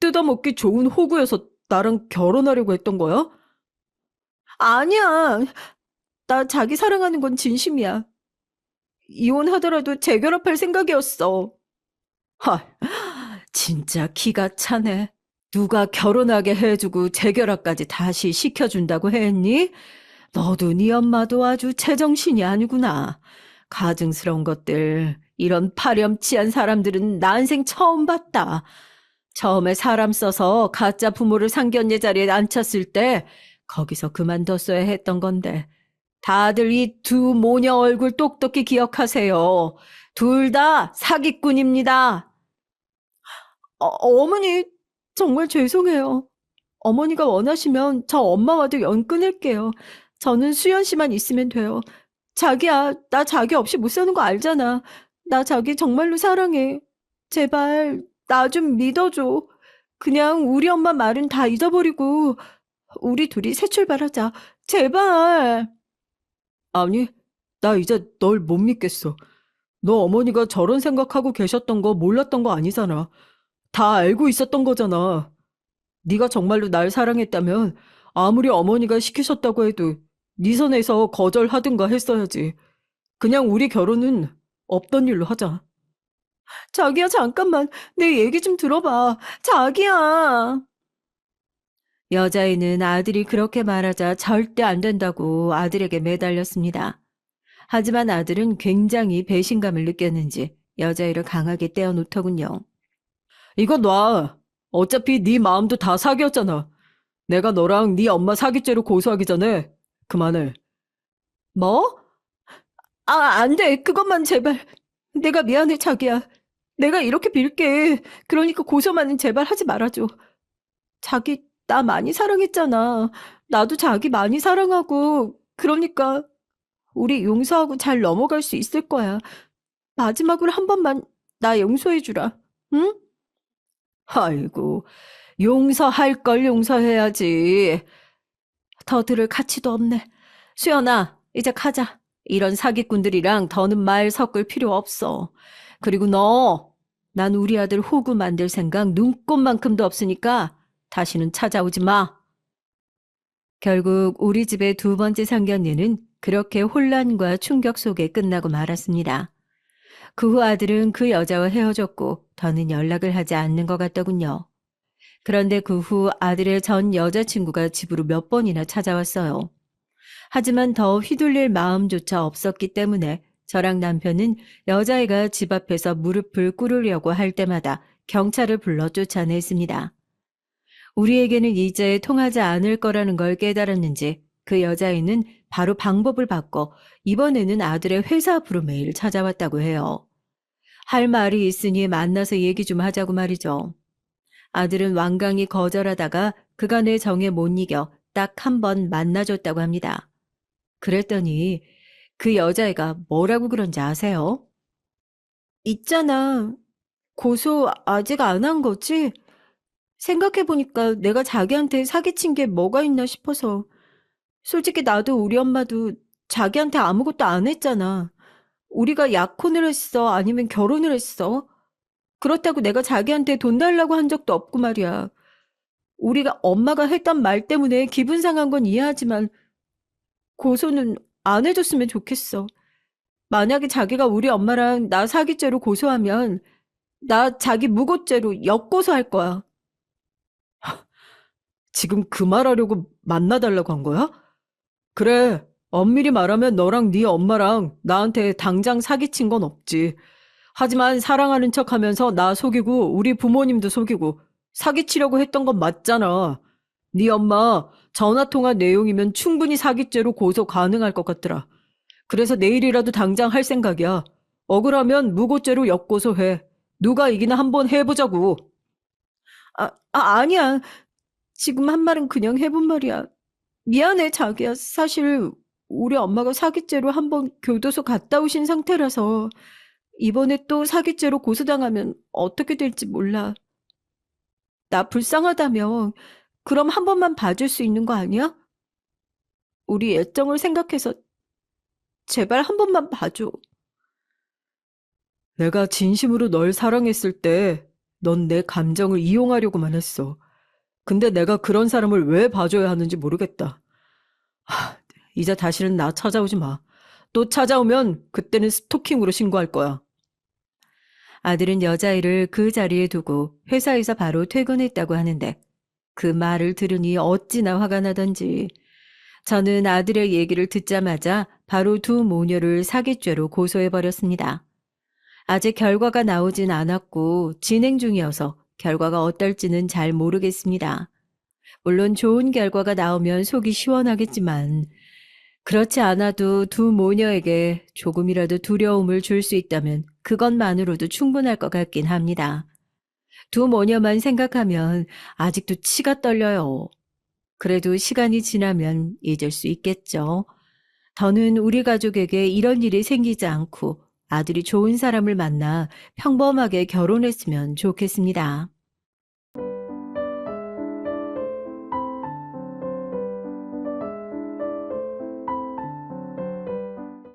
뜯어먹기 좋은 호구여서 나랑 결혼하려고 했던 거야? 아니야. 나 자기 사랑하는 건 진심이야. 이혼하더라도 재결합할 생각이었어. 하, 진짜 기가 차네. 누가 결혼하게 해주고 재결합까지 다시 시켜준다고 했니? 너도 네 엄마도 아주 제정신이 아니구나. 가증스러운 것들. 이런 파렴치한 사람들은 난생 처음 봤다. 처음에 사람 써서 가짜 부모를 상견례 자리에 앉혔을 때 거기서 그만뒀어야 했던 건데. 다들 이 두 모녀 얼굴 똑똑히 기억하세요. 둘 다 사기꾼입니다. 어머니, 정말 죄송해요. 어머니가 원하시면 저 엄마와도 연 끊을게요. 저는 수연 씨만 있으면 돼요. 자기야, 나 자기 없이 못 사는 거 알잖아. 나 자기 정말로 사랑해. 제발, 나 좀 믿어줘. 그냥 우리 엄마 말은 다 잊어버리고, 우리 둘이 새 출발하자. 제발. 아니, 나 이제 널 못 믿겠어. 너 어머니가 저런 생각하고 계셨던 거 몰랐던 거 아니잖아. 다 알고 있었던 거잖아. 네가 정말로 날 사랑했다면 아무리 어머니가 시키셨다고 해도 네 선에서 거절하든가 했어야지. 그냥 우리 결혼은 없던 일로 하자. 자기야, 잠깐만. 내 얘기 좀 들어봐. 자기야. 여자애는 아들이 그렇게 말하자 절대 안 된다고 아들에게 매달렸습니다. 하지만 아들은 굉장히 배신감을 느꼈는지 여자애를 강하게 떼어놓더군요. 이거 놔. 어차피 네 마음도 다 사귀었잖아. 내가 너랑 네 엄마 사기죄로 고소하기 전에 그만해. 뭐? 아, 안 돼. 그것만 제발. 내가 미안해, 자기야. 내가 이렇게 빌게. 그러니까 고소만은 제발 하지 말아줘. 자기, 나 많이 사랑했잖아. 나도 자기 많이 사랑하고, 그러니까 우리 용서하고 잘 넘어갈 수 있을 거야. 마지막으로 한 번만 나 용서해주라. 응? 아이고, 용서할 걸 용서해야지. 더 들을 가치도 없네. 수연아, 이제 가자. 이런 사기꾼들이랑 더는 말 섞을 필요 없어. 그리고 너, 난 우리 아들 호구 만들 생각 눈꼽만큼도 없으니까 다시는 찾아오지 마. 결국 우리 집의 두 번째 상견례는 그렇게 혼란과 충격 속에 끝나고 말았습니다. 그 후 아들은 그 여자와 헤어졌고 더는 연락을 하지 않는 것 같더군요. 그런데 그 후 아들의 전 여자친구가 집으로 몇 번이나 찾아왔어요. 하지만 더 휘둘릴 마음조차 없었기 때문에 저랑 남편은 여자애가 집 앞에서 무릎을 꿇으려고 할 때마다 경찰을 불러 쫓아냈습니다. 우리에게는 이제 통하지 않을 거라는 걸 깨달았는지 그 여자애는 바로 방법을 바꿔 이번에는 아들의 회사 앞으로 매일 찾아왔다고 해요. 할 말이 있으니 만나서 얘기 좀 하자고 말이죠. 아들은 완강히 거절하다가 그간의 정에 못 이겨 딱 한 번 만나줬다고 합니다. 그랬더니 그 여자애가 뭐라고 그런지 아세요? 있잖아. 고소 아직 안 한 거지? 생각해보니까 내가 자기한테 사기친 게 뭐가 있나 싶어서. 솔직히 나도 우리 엄마도 자기한테 아무것도 안 했잖아. 우리가 약혼을 했어? 아니면 결혼을 했어? 그렇다고 내가 자기한테 돈 달라고 한 적도 없고 말이야. 우리가 엄마가 했던 말 때문에 기분 상한 건 이해하지만 고소는 안 해줬으면 좋겠어. 만약에 자기가 우리 엄마랑 나 사기죄로 고소하면 나 자기 무고죄로 역고소할 거야. 지금 그 말하려고 만나달라고 한 거야? 그래, 엄밀히 말하면 너랑 네 엄마랑 나한테 당장 사기친 건 없지. 하지만 사랑하는 척하면서 나 속이고 우리 부모님도 속이고 사기치려고 했던 건 맞잖아. 네 엄마 전화통화 내용이면 충분히 사기죄로 고소 가능할 것 같더라. 그래서 내일이라도 당장 할 생각이야. 억울하면 무고죄로 역고소해. 누가 이기나 한번 해보자고. 아니야. 지금 한 말은 그냥 해본 말이야. 미안해, 자기야. 사실 우리 엄마가 사기죄로 한번 교도소 갔다 오신 상태라서 이번에 또 사기죄로 고소당하면 어떻게 될지 몰라. 나 불쌍하다며. 그럼 한 번만 봐줄 수 있는 거 아니야? 우리 애정을 생각해서 제발 한 번만 봐줘. 내가 진심으로 널 사랑했을 때 넌 내 감정을 이용하려고만 했어. 근데 내가 그런 사람을 왜 봐줘야 하는지 모르겠다. 이제 다시는 나 찾아오지 마. 또 찾아오면 그때는 스토킹으로 신고할 거야. 아들은 여자애를 그 자리에 두고 회사에서 바로 퇴근했다고 하는데 그 말을 들으니 어찌나 화가 나던지 저는 아들의 얘기를 듣자마자 바로 두 모녀를 사기죄로 고소해버렸습니다. 아직 결과가 나오진 않았고 진행 중이어서 결과가 어떨지는 잘 모르겠습니다. 물론 좋은 결과가 나오면 속이 시원하겠지만 그렇지 않아도 두 모녀에게 조금이라도 두려움을 줄 수 있다면 그것만으로도 충분할 것 같긴 합니다. 두 모녀만 생각하면 아직도 치가 떨려요. 그래도 시간이 지나면 잊을 수 있겠죠. 더는 우리 가족에게 이런 일이 생기지 않고 아들이 좋은 사람을 만나 평범하게 결혼했으면 좋겠습니다.